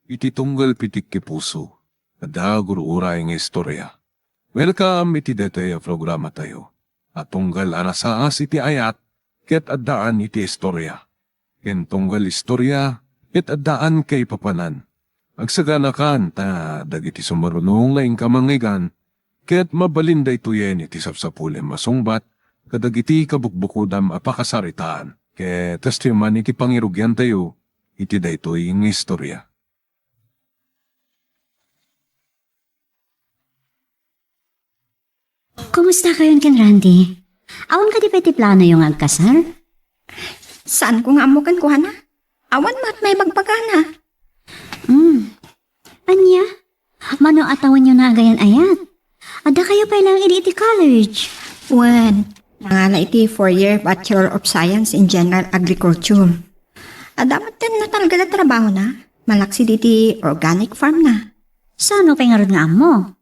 iti tunggal pitik ki puso, kada guruuray nga istorya. Welcome iti detay programa tayo. At tunggal anasaas iti ayat, ket addaan iti istorya. Ken tunggal istorya, ket addaan kay papanan. Agsaganakan ta dagiti sumarunong laing kamangigan, ket mabalinday tuyen iti sapsapulem masungbat, kadagiti kabukbukudam apakasaritaan. Ket testiman iti pangirugyan tayo, iti daytoy ng istorya. Kumusta kayon ken Randy? Awan ka di pati plano yung agkasal? Saan ko nga mo kan kuha na? Awan mat may magpagana. Anya? Mano atawan nyo na agayan ayat? Ada kayo pa lang iti college. Wan, nangala iti 4-year Bachelor of Science in General Agriculture. Adamat din na talaga na trabaho na. Malaksi diti organic farm na. Saan mo pengarod nga amo?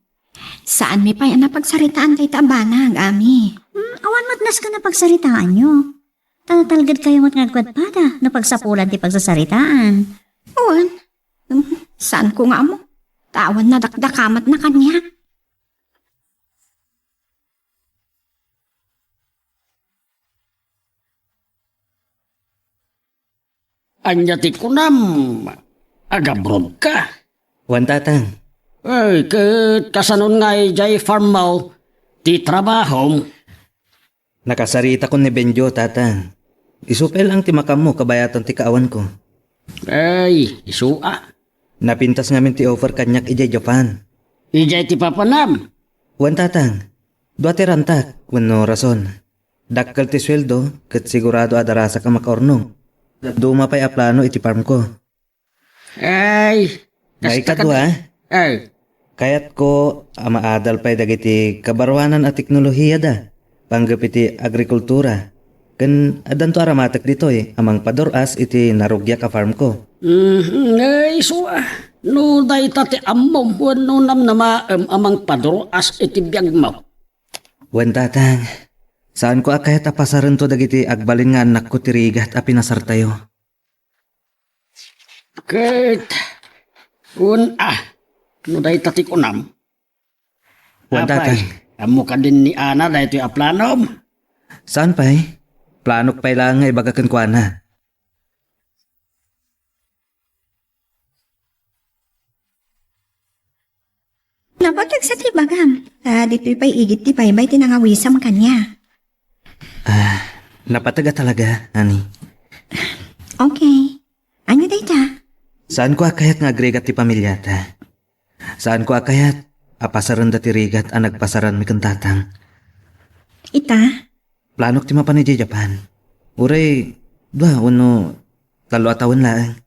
Saan may pa yan napagsaritaan kay Tabana, Ami? Awan matnas ka na pagsaritaan nyo. Tanatalgad kayo mat ngagkwadpada na pagsapulan ti pagsasaritaan. Wan, saan ko nga mo? Tawan na dakdakamat na kanya. Anya ti kunam, agabrod ka. Wan tatang, Ay, kasanon nga jay farm mo, ti trabaho. nakasarita ko ni Benjo tatang. Isupel ang timakam mo kabayatan ti kaawan ko. Ay, isua. Napintas ngamin ti offer kanyak ijay Japan. Ijay ti papanam. Wan tatang, dua ti rantak, wano rason. Dakkal ti sweldo, kat sigurado adarasa ka makaornong. Duma pa'y aplano iti farm ko. Ay, Ngay kasta kadwa, Ay, kayat ko amaadal pa'y dagiti kabarwanan at teknolohiya da. Panggap iti agrikultura. Kan adan to aramatak dito amang padoras iti narugya ka farm ko. ay, isua. No, day tati amom, no nam nama amang padro as iti biyag mo. Wan tatang, saan ko akayat apasaran to dagiti agbalin nga anak ko tirigat a pinasar tayo. Ket, no day tati kunam. Wan tatang, Amo ka din ni Ana na ito aplanom. saan pa'y? Planok pa'y lang nga ibagakan ko na. Napagdag sa tibagam. Dito'y pa'y igit ti paybay tinangawisam kanya. Napataga talaga, ani. Okay. Ano day ta? Saan ko akayat nga agregat ti pamilyata? Saan ko akayat apasaran da ti rigat a nagpasaran mi tatang? Ita? Planok ti mapan iti Japan. Uray, dua, uno, talo atawan lang.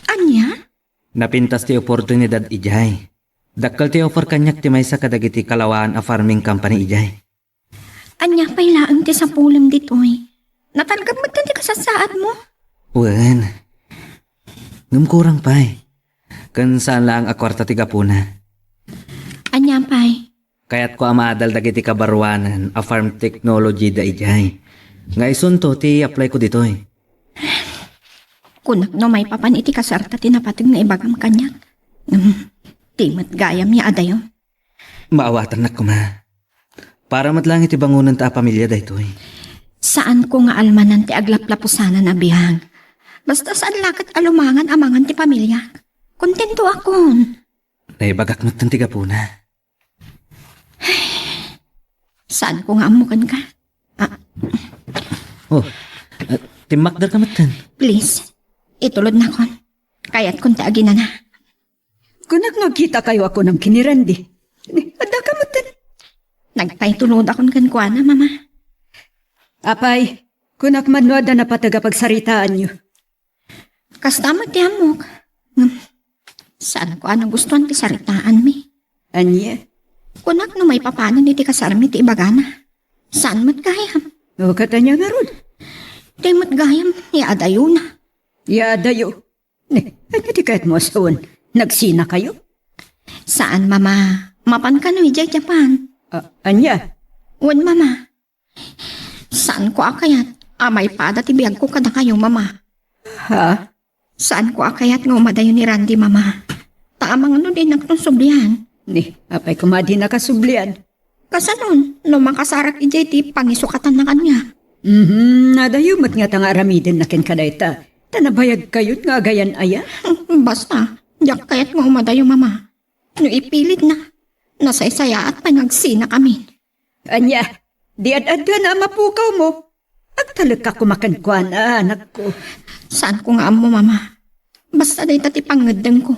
Anya? Napintas ti oportunidad ijay. Dakkal ti offer kanyak ti maysa kadagiti kalawaan a farming company ijay. Anya pa'y laang ti sa pulam dito'y. Natalgab mo ti kasasaad mo? Wen, ngumkurang pa'y. Kan saan lang a kwarta ti gapuna. Anya pa'y. Kaya't ko amadal dagiti kabarwanan a farm technology da ijay. Nga isunto ti apply ko ditoy. Kunak no may papan iti kasarta tinapatag na ibagam kanyak. Timat gayam niya adayo. Maawatan na ko ma. Para matlang iti bangunan ta a pamilya da itoy. Saan ko nga almanan ti aglaplapusanan na bihang. Basta saan lakat alumangan amangan ti pamilya. Kontento akon. Naibagak not ng tigapuna. Saan ko nga amukan ka? Oh, timakdar ka matan. Please, itulod na kon. Kaya't kung taagin na na. Kunak nagkita kayo ako ng kinirandi. Ada ka mo tan. Nagpahitulod akong kankwana, mama. Apay, kunak manwada na patagapagsaritaan niyo. Kastamot ti amok. Saan ko anong gustuhan ti saritaan mi? Anya, Kunak no may papanan iti kasarmi ti ibagana. Saan mat gayam? o katanya nga ron. Ti mat gayam, adayo na. Yadayo. Ano di kahit mo asawan? Nagsina kayo? Saan, mama? Mapan ka no ijay Japan. Anya, Wan, mama. Saan ko akayat? Amay pada ti biyag ko kada kayo, mama. ha? Saan ko akayat nga umadayo ni Randy, mama? Taamang ano din ang sublihan. Ni, apay kumadi nakasublian. Kasanon, no makasarak i JT, pangisukatan na kanya. Nadayumat nga tanga aramidin na ken kadayta. Tanabayag kayot nga gayan aya. Basta, diyak kayat nga umadayo, mama. No ipilit na. Nasaysaya at panagsina kami. Anya, di ad-ad ka na mapukaw mo. Agtalag ka kumakankwan, anak ko. Saan ko nga amo, mama? Basta day tati pangadang ko.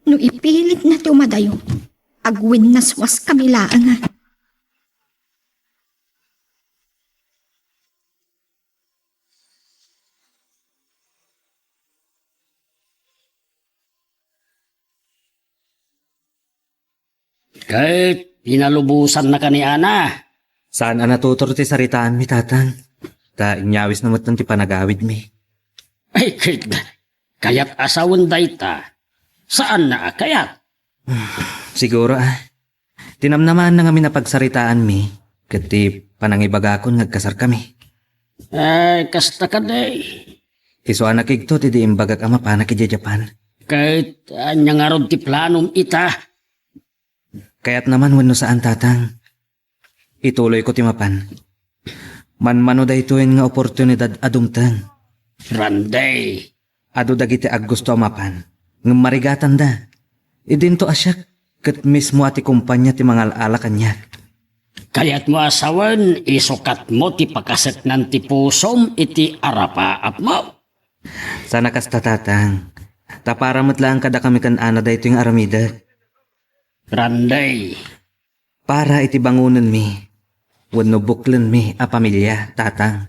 No ipilit na ti umadayo. Agwin na swas kamilaan. Kahit pinalubusan na ka ni Ana. Saan natutor ti saritaan mi, tatang? Ta inyawis namat ti panagawid mi. Ay, kayat asawan dayta. Saan na kayat? Siguro tinamnaman na nga mi napagsaritaan mi. Kati panangibagakon ngagkasar kami. Ay, kasta ka day. Iso anak igto ti di imbagag ama panak iti Japan. Kahit anya nga ron ti planom ita. Kaya't naman wano saan, tatang. Ituloy ko ti mapan. Manmano da ituin nga oportunidad adumtang. Randay. Ado dagiti aggusto mapan. Ng marigatan da. Idinto asyak. Kat mismo ati kumpanya ti mga ala kanyak. Kaya't mo asawan, isukat mo ti pakaset ng ti pusom iti arapaap mo. Sana kasta, tatang. Taparamat lang kada kami kan ana da ito yung aramida. Randay. Para iti bangunan mi. Wano buklan mi a pamilya, tatang.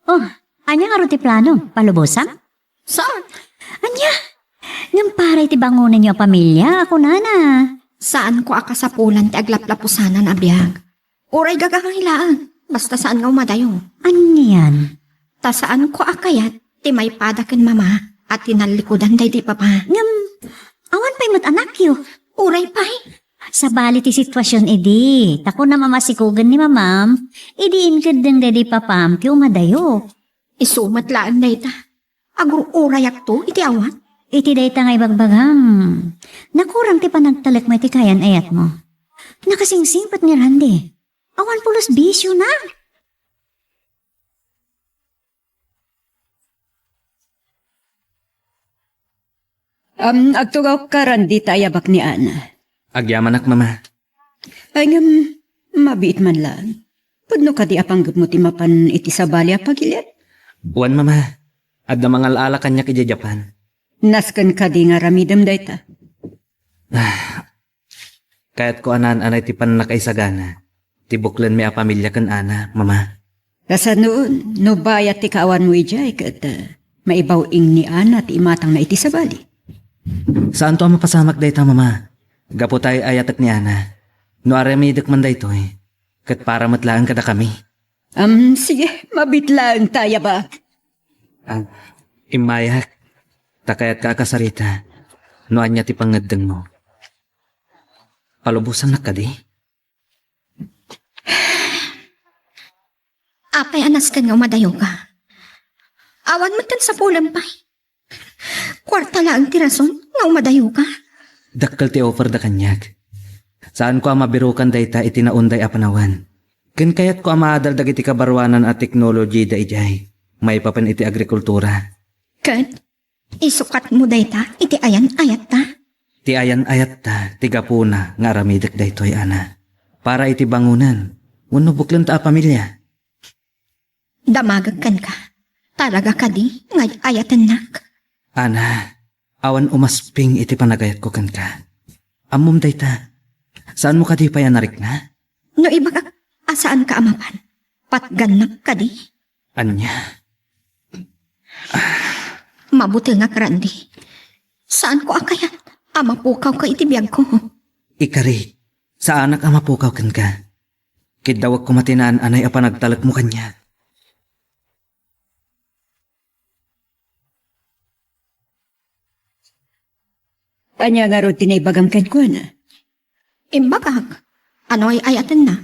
Oh, anya nga ro ti plano? Palubusan? Saan? Anya? Ngam para iti bangunan niyo pamilya, ako nana. Saan ko akasapulan ti aglaplapusanan a biyag? Uray gagang hilaan. Basta saan nga umadayo. Anya yan? Ta saan ko akayat ti may padaken mama at tinalikudan day di papa. Ngam, awan pa'y mat-anak yo. Uray pa'y. Sa bali ti sitwasyon edi, tako na mamasikugan ni mamam, idiin ka din dedi papam ki umadayo. Isumat laan day ta. Agro uray akto iti awan. Iti day ta nga ibagbagang. Nakurang ti panagtalak mo iti kayan ayat mo. Nakasingsingpat ni Randy. Awan pulos bisyo na. Agtugaw ka Randy tayabak ni Ana. Agyaman ak, mama. Ay ngam, mabiit man lang. Pudno ka di apanggap mo ti mapan iti sabali a pagilit. Buwan, mama. At na mga ala kanyak iti Japan. Naskan ka di nga ramidam dayta. Kaya't ko anan-anay ti panakaisagana. Tibuklan mi a pamilya kan ana, mama. Kasa noon, no bayat ti kaawan mo ijay kat maibaw ing ni Ana ti imatang na iti sabali. Saan to ang mapasamak dayta, mama? Gapo tayo ayatak ni Ana. No aramidak man dayto Kat para matlaan kada kami. Sige, mabitlaan tayo ba? Imayak. Takayat ka kasarita. No anya ti pangadang mo. Palubusan na ka di? Apay anas ka nga umadayo ka. Awan mo tan sa pulang pa'y. Kwarta lang ti rason nga umadayo ka. Dakkel ti offer da kanyak. Saan ko mabirukan dayta iti naunday a panawan. Ken kayat ko maadal dagiti kabarwanan at teknology da ijay. May papan iti agrikultura. Kat, isukat mo dayta iti ayan ayat ta. Ti ayan-ayat ta, tiga puna nga aramidak daytoy ana. Para iti bangunan, wano buklan ta a pamilya. Damagag kan ka. Talaga ka di, ngay ayatan nak. Ana, awan umasping iti panagayat ko kan ka. Amom dayta, saan mo ka di pa yanarik na? No iba ka, asaan ka amapan? Patganak ka di. Anya, Mabuti nga Randy. Saan ko akayat? Amapukaw ka itibiyag ko. ikari, sa anak ang mapukaw kan ka. Kidawag ko matinaan anay a panagtalak mo kanya. Anya nga ro tinaybagang kan ko na. Imbagag. Ano'y ayatan na.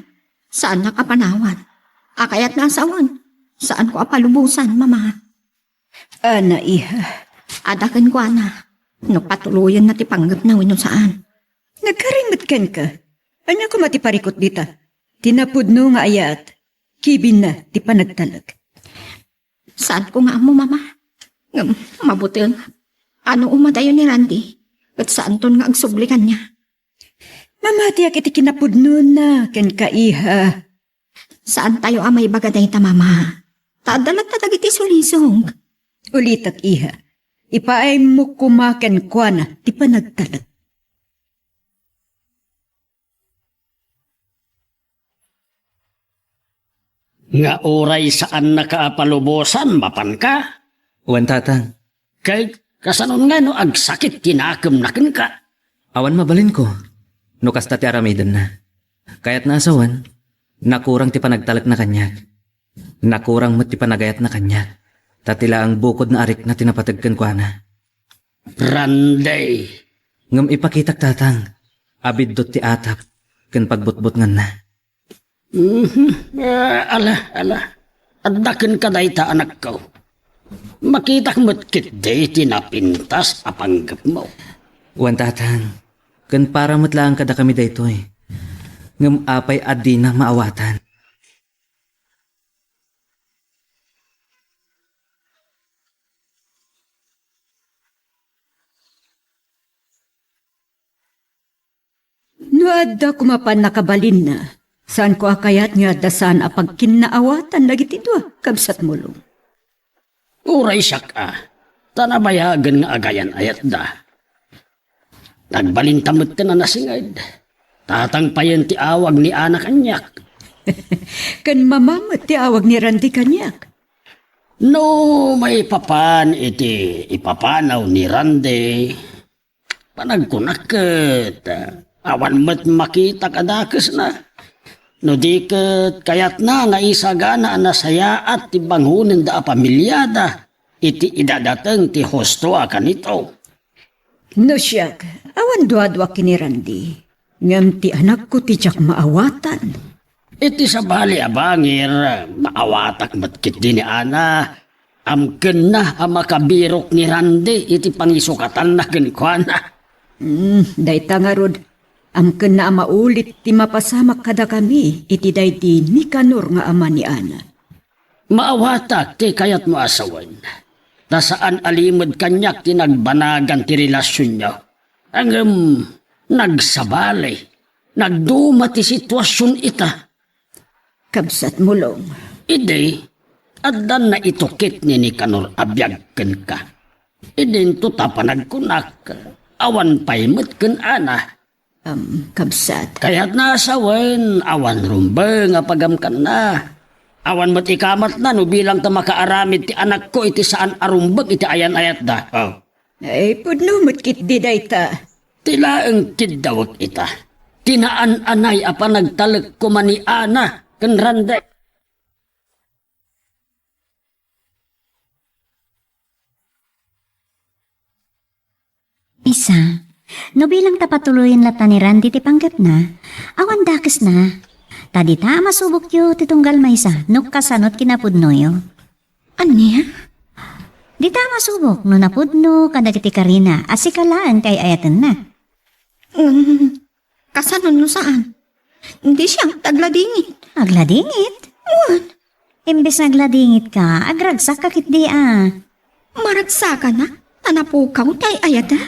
Saan nakapanawan? Akayat na asawan. Saan ko apalubusan, mama? Ana, iha. Adakan ko, ana. No patuluyan na ti panggap na wino saan. Nagkarimot ken ka. Anya ko matiparikot dita. Tinapudno nga ayat. Kibin na, ti panagtalag. Saan ko nga mo, mama? Mabuti nga. Ano umadayo ni Randy? At saan ton nga agsublikan niya? Mamatiyak iti kinapudno na, ken ka iha. Saan tayo amay bagaday ta, mama? Tadalat na dagiti sulisong. Ulitak iha. Ipaay mo kumaken kwa na, ti panagtalag. Nga oray saan nakaapalubosan, mapan ka? Wan tatang, Kay kasanon nga no agsakit tinakam nakin ka. awan mabalin ko. No kasta ti aramidan na. Kaya't naasawan, nakurang ti panagtalak na kanyag. Nakurang mo ti panagayat na kanyag. Tatila ang bukod na arik na tinapatagkan kwa na. Randay. Ngam ipakitak tatang, abid dot ti atap, ken pagbutbut ngan na. Ala. Adakin ka dahi ta anak ko. Makitak mo't kit day tinapintas apanggap mo. Wan tatang, ken para matlaan kada kami daytoy. Ngam apay adi na maawatan. No adda kumapan nakabalin na. Saan ko akayat nga dasan apag kinaawatan dagiti dua, kabsat mulong. Uray siya ka. Tanabayagan nga agayan ayat da. Nagbalintamot ka na nasingad. Tatangpayan ti awag ni anak kanyak. Kan mamamat ti awag ni Randy kanyak. No, may papan iti ipapanaw ni Randy. Panagkunakit. Awan mo't makita kadakes na. No di ket kayat na nga isagana na saya at ti banghunen da pamilyada. Iti idadateng ti hosto kanito. No siyak, awan dua-dua kini Randy. Ngam ti anak ko ti jak maawatan. Iti sa bali abangir, maawatak matkit din ni Ana. Amken na ang makabirok ni Randy, iti pangisukatan na kinkwana. Dayta nga rod, amken na maulit ti mapasamak kada kami, iti dayti ni Kanor nga ama ni Ana. Maawatak ti kayat mo asawan. Ta saan alimod kanyak ti nagbanagan ti relasyon niya. Ang nagsabali, nagduma ti sitwasyon ita. Kabsat mulong. Ide, addan na itukit ni Nicanor abiyagken ka. Idin to tapanagkunak, awan paimot ken ana. Kabsat. Kaya't nasawen, awan rumbe nga pagamkan na. Awan mo't ikamat na no bilang ta makaaramid ti anak ko iti saan arumbag iti ayan-ayat da. Oh. Ay, pudno mo't di dayta. Tila ang kidawag ita. Tinaan-anay apa nagtalag ko mani ana ken Randay. Isa, no bilang tapatuloyin lata ni Randy ti panggap na, awan dakes na. Tadi ta masubok yo titunggal maysa, no kasanot kinapudno yo. Anya? Di ta masubok, no napudno kadagiti Karina, asikalaan kay ayatan na. Kasanon no saan? Hindi siyang tagladingit. Agladingit? Imbes nagladingit ka, agragsak kakit di Maragsakan na. Tanapukaw tay ayata.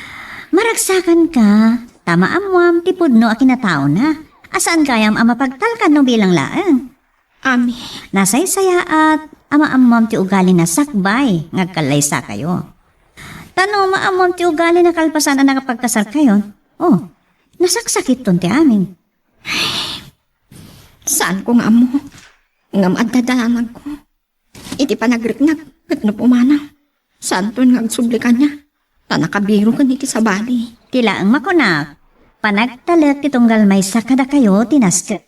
Maragsakan ka, tama amwam tipudno a kinatao na. Asaan kayam ang mapagtalkan no bilang laang? Ami. Nasaysaya at amaamam ti ugali na sakbay, ngagkalaysa kayo. Tano maamam ti ugali na kalpasan na nakapagkasal kayo. Oh, nasaksakit ton ti amin. Saan ko nga mo? Ngam at dadalanag ko. Iti panagriknag, kat no pumana. Saan to nga agsublikan niya? Tanakabiro ka niti sa bali. Tila ang makunak, panagtalag ti tunggal may sakada kayo tinasket.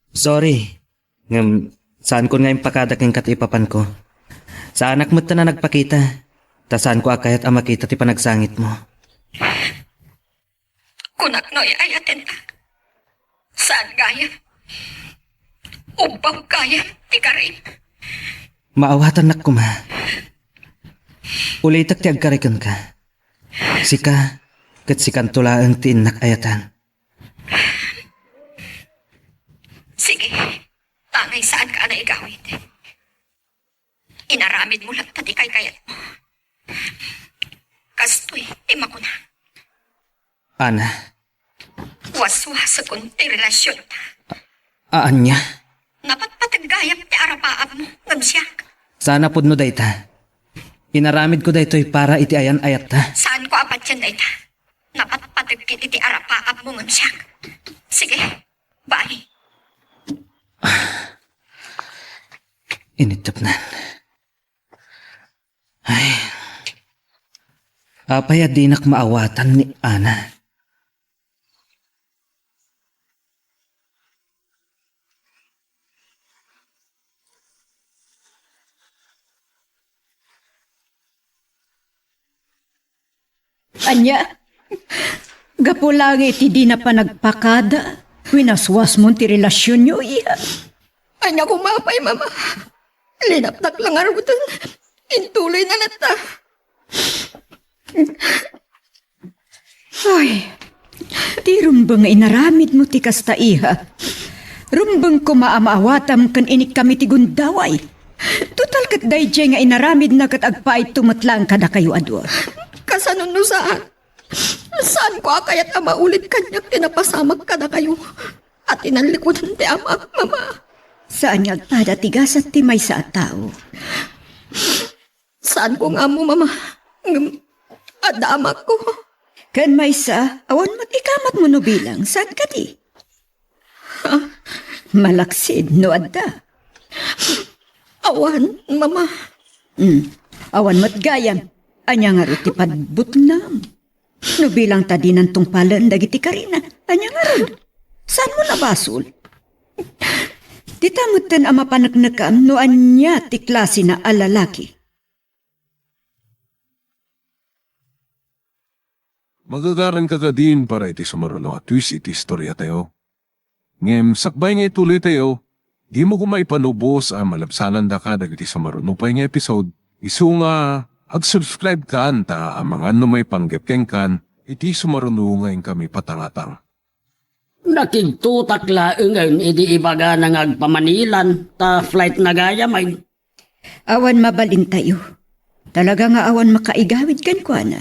Sorry. Ngam, saan ko nga yung pakadak yung katipapan ko? Sa anak mo na nagpakita. Tasaan ko akayat ang makita ti panagsangit mo. Kunak no'y ayatin ta. Saan gaya? Ubaw kaya, ti ka rin. Maawatan nak kuma. Ulitak ti agkarikan ka. Sika, kat sikan tulaang ti inak ayatan. Sige, tangay saan ka na igawin. Inaramid mo lang pati kay kayat mo. Kastoy, ima ko na. Ana, Waswasa kong ti relasyon ta. aan niya? Napatpatagayap ti arapaab mo, ngamsiyak. Sana pud no dayta. Inaramid ko daytoy para iti ayan ayat ta. Saan ko apat yan dayta? Napatpatagkit ti arapaab mo, ngamsiyak. Sige, bye. Initap na. Ay. Apay di nak maawatan ni Ana. Anya, gapulangi ti di na pa nagpakada. Winaswas mo ti relasyon nyo, iya. Anya kumapay, mama. Linaptak lang arutan. Intuloy na nata. Ay, ti rumbang inaramid mo ti kasta iha. Rumbang ko maamaawatam kan inik kami ti gundaway. Total kat dayjay nga inaramid na kat agpaay tumatlang kada kayo adwa. Kasanon no saan? Saan ko akayat ama ulit kanyak tinapasamag ka na kayo? At inalikudan ti ama, mama. Saan nga agpada tigasat ti may sa tao? Saan ko nga mo, mama? Adama ko. Kan may sa, awan mo't ikamat mo no bilang, saan ka di? Malaksid no adda. Awan, mama. Awan mo't gayam, anya nga rin ti padbutnam. No bilang tadinan tong palan dagiti karina, anya nga rin. Saan mo nabasol? Titamutan ang mapanagnakam no anya ti klase na alalaki. Magagaran ka din para iti sumaruno at twist iti istorya tayo. Ngem, sakbay nga ituloy tayo, di mo kumay panubos ang malabsanan da ka dagiti sumaruno pa nga episode. Isu nga, ag-subscribe ka anta ang mga numay panggapkeng kan, iti sumaruno ngayon kami patangatang. Nakigtutak laeng ngayon, idi ibaga na ngagpamanilan, ta flight na gaya may. Awan mabalin tayo. Talaga nga awan makaigawid kan kwa na.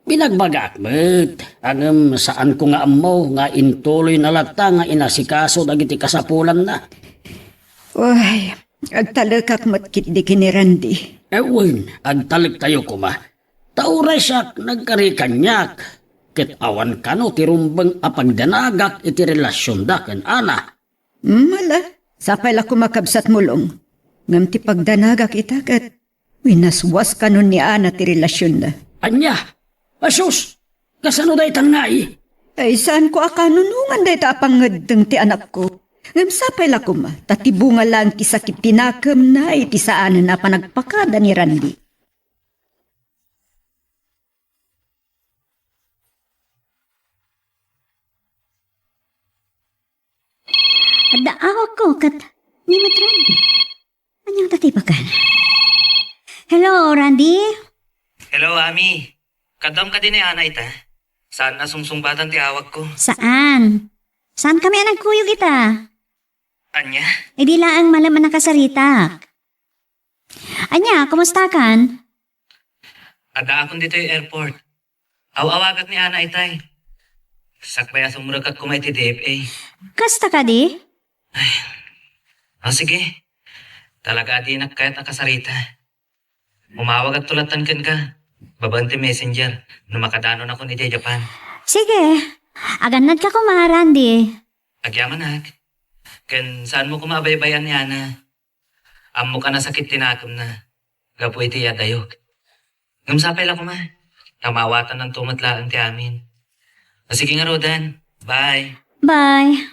Binagbagak met, agam saan ko nga amaw, nga intuloy na lata, nga inasikaso, dagiti kasapulan na. Uy, agtalakak matkit di kinirandi. Ewan, agtalik tayo kuma. Tauray siya, nagkarikanyak. Kit awan ka no, tirumbang apagdanagak iti relasyon da kan ana. Mala, sapay la kumakabsat mulong. Ngam ti pagdanagak itakat, winaswas ka nun ni Ana ti relasyon na. Anya, asus, kasano da itang nai? Ay, saan ko akanunungan da ita apangadang ti anak ko? Ngam sapay la kuma, tatibunga lang ti sakit tinakam na iti saan na panagpakada ni Randy. Adaawa ko kat ni Mat Randy. Anyang tatipakan? Hello, Randy? Hello, Ami. Kadam ka din Ana ita. Saan na sungsungbatan ti awag ko? Saan? Saan kami ang nagkuyog ita? Anya? Hindi lang malaman nakasaritak. Anya, kumusta kan? Ada akong dito yung airport. Awagat ni Ana itay. Sakbaya sumuragat kumay ti DFA. Kasta ka di? Sige. Talaga di na kahit nakasarita. Umawag at tulatan kan ka. Babanti messenger na makadanon ako ni Japan. Sige, aganad ka kuma, Randy. Agyaman hag. Kan saan mo kumabaybayan ni Ana? Amo ka na sakit tinakam na. Gapu iti yadayok. Ngamsapay lang kuma. Tamawatan ng tumatlaan ti amin. Sige nga Rodan. Bye. Bye.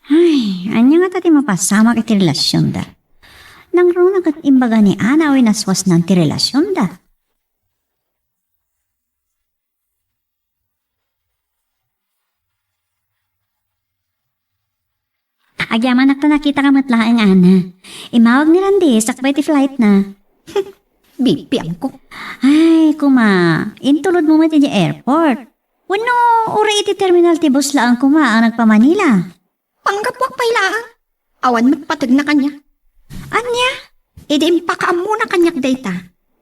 Ay, anya nga tati mapasama iti relasyon da. Nang runa kat imbaga ni Ana o inaswas ng ti relasyon da. Agyaman nakta nakita ka matlaang ana. Imawag ni Randy, sakbay ti flight na. Bipiang ko. Ay, kuma, intulod mo mo ti di airport. Wano, uri iti terminal ti bus laang kuma ang nagpa-Manila. Panggapwak pailaan. Awan magpatag na kanya. Anya? Idi impakaam muna kanyak data.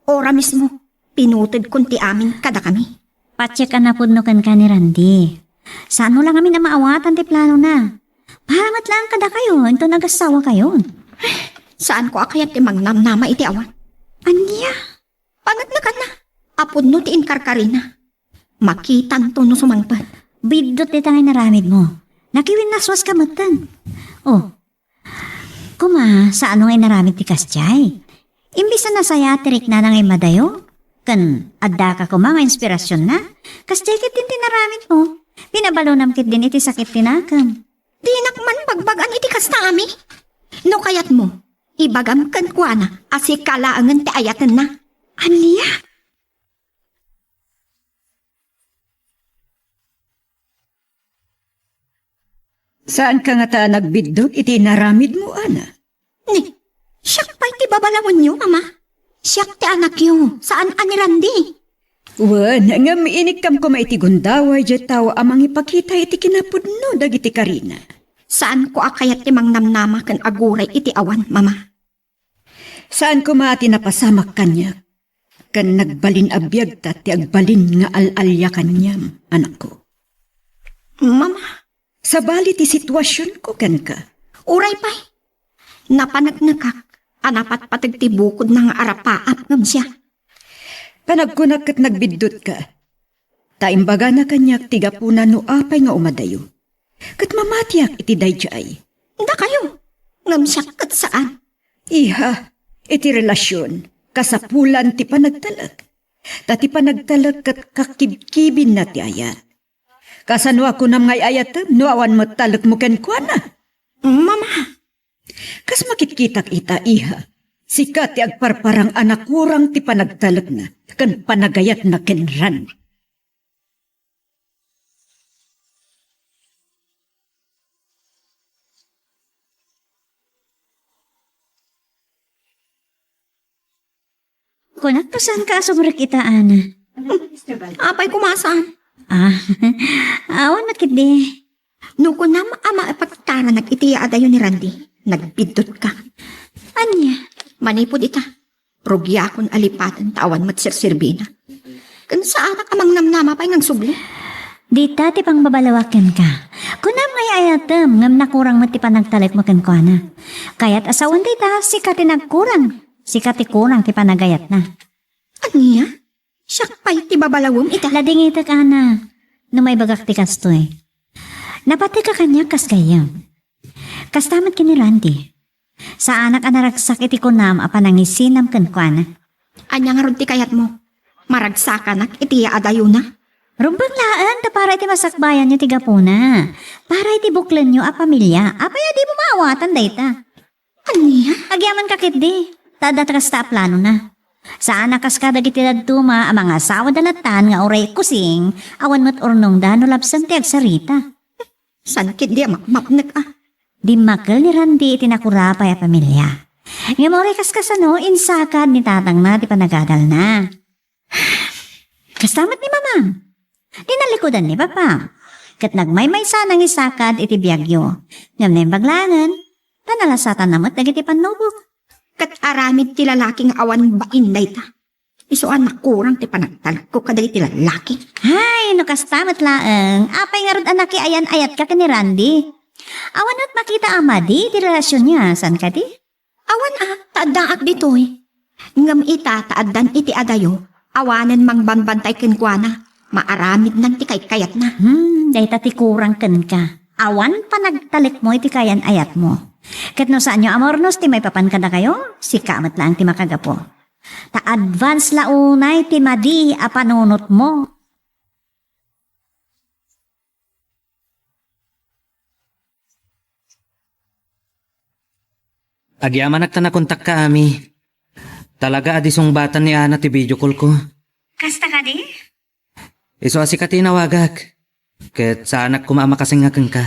Ora mismo, pinutid kunti amin kada kami. Patsyak ka na pudnukan ka ni Randy. Saan mo lang kami na maawatan ti plano na? Paramat lang kada kayo, ito nag-asawa kayo. Saan ko akayat ti mangnamnama iti awan? Anya? Pangat na ka na. Apod no ti inkarkarina. Makitan to no sumangpad. Bidot di tangay naramid mo. Nakiwin naswas ka matan. Oh, kuma, saan ngay naramid ti Kastyay? Imbis na nasaya tirik na nangay madayo? Kan, adda ka kuma nga inspirasyon na? Kastyay kit din tinaramid mo. Pinabalonam kit din iti sakit tinakam. Di nakman bagbagan iti kasta ami. No kayat mo, ibagam kan kuana, asi kalaangan ti ayatan na. Anya? Saan ka nga ta nagbidot iti naramid mo, ana? Ni, siyak pa iti babalawon niyo, ama. Siyak ti anak yo, saan ani Randy? Wan, nga miinikam ko maiti gundaway jet tao amang ipakita iti kinapudno dagiti Karina. Saan ko akayat ti mangnamnama kan aguray iti awan, mama? Saan ko maati napasamak kanya? Kan nagbalin abiyag ta ti agbalin nga alalya kanyam, anak ko. Mama, Sa bali ti sitwasyon ko kan ka. uray pa'y. Napanagnagak, anapat patag ti bukod ng arapaap ngam siya. Panagkunak kat nagbidot ka. Taimbaga na kanyak tiga puna no apay nga umadayo. Kat mamatiyak iti dayjay. Da kayo, ngam siya kat saan? Iha, iti relasyon, kasapulan ti panagtalag. Tati panagtalag kat kakibkibin na ti ayat. Kasano ako nam ngay ayatem, no awan mo talag mo ken kuana. Mama, Kas makitkitak ita iha, sikat ti agparparang anak kurang ti panagtalag na, kan panagayat na kenran. Kunak to saan ka asumrik ita, Ana? apay kumasaan. Ah, awan makit di. No ko nam ama ipagtara nag-itiya adayo ni Randy. Nagbidot ka. Anya? Manipod ita. Rugya akong alipatan tawan matsirsirbi na. Kan saan ka mang namnama pa'y ngang subli? Di tati pang babalawakan ka. Kunam ngay ayatem, ngam nakurang mati panagtalag makan ko na. Kaya't asawan di ta, sikati nagkurang. Sikati kurang ti panagayat na. Aniya? Siya pa'y ti babalawom ita. Lading ita ka na. No may bagak ti kastoy. Napati ka kanya kas gayam. Kastamat ki ni Randy. Sa anak anaragsak iti kunam apanangisinam kan ko na. Anya nga ron ti kayat mo. Maragsakan itiya adayo na. Rumbang laan, ta para iti masakbayan nyo tiga puna. Para iti buklan nyo a pamilya. Apaya di mo maawatan dayta. Aniya? Agyaman kakit di. Tadatras ta plano na. Saan nakas ka dagiti dadtuma ang mga asawa dalatan nga oray kusing, awan mo't urnong da no labsan ti agsarita. San kit di mapnag ah. Di makal ni Randy itinakurapay a pamilya. Nga mo oray kaskasano, insakad ni tatang na ti panagadal na. Kastamat ni mamang. Dinalikodan ni papa. Kat nagmaymay sanang isakad iti biyagyo. Ngam na yung baglangan, panalasatan namot dagiti panubok. Kat aramid ti lalaking awan bain dayta. Isuan nakurang ti panagtalag ko kaday ti lalaki. Hay, no kastamat laeng. Apay nga rod anaki ayan ayat ka ni Randy. Awan at makita amadi ti relasyon niya. San ka di? Awan taaddaak ditoy. Ngam ita taaddan iti adayo. Awanan mang banbantay kenkwana. Maaramid nan ti kayat na. Dahi tati kurang ken ka. Awan pa nagtalik mo iti kayan ayat mo. Kat no saan nyo amornos ti may papankada kayo, si kamat lang ti makagapo. Ta-advance launay ti madi a panunot mo. Agyaman nagtanakontak ka, Ami. Talaga adisong batan ni Ana ti video call ko. Kasta ka di? Iso asika tinawagak. Ket sa anak ko maamakasing nga ka.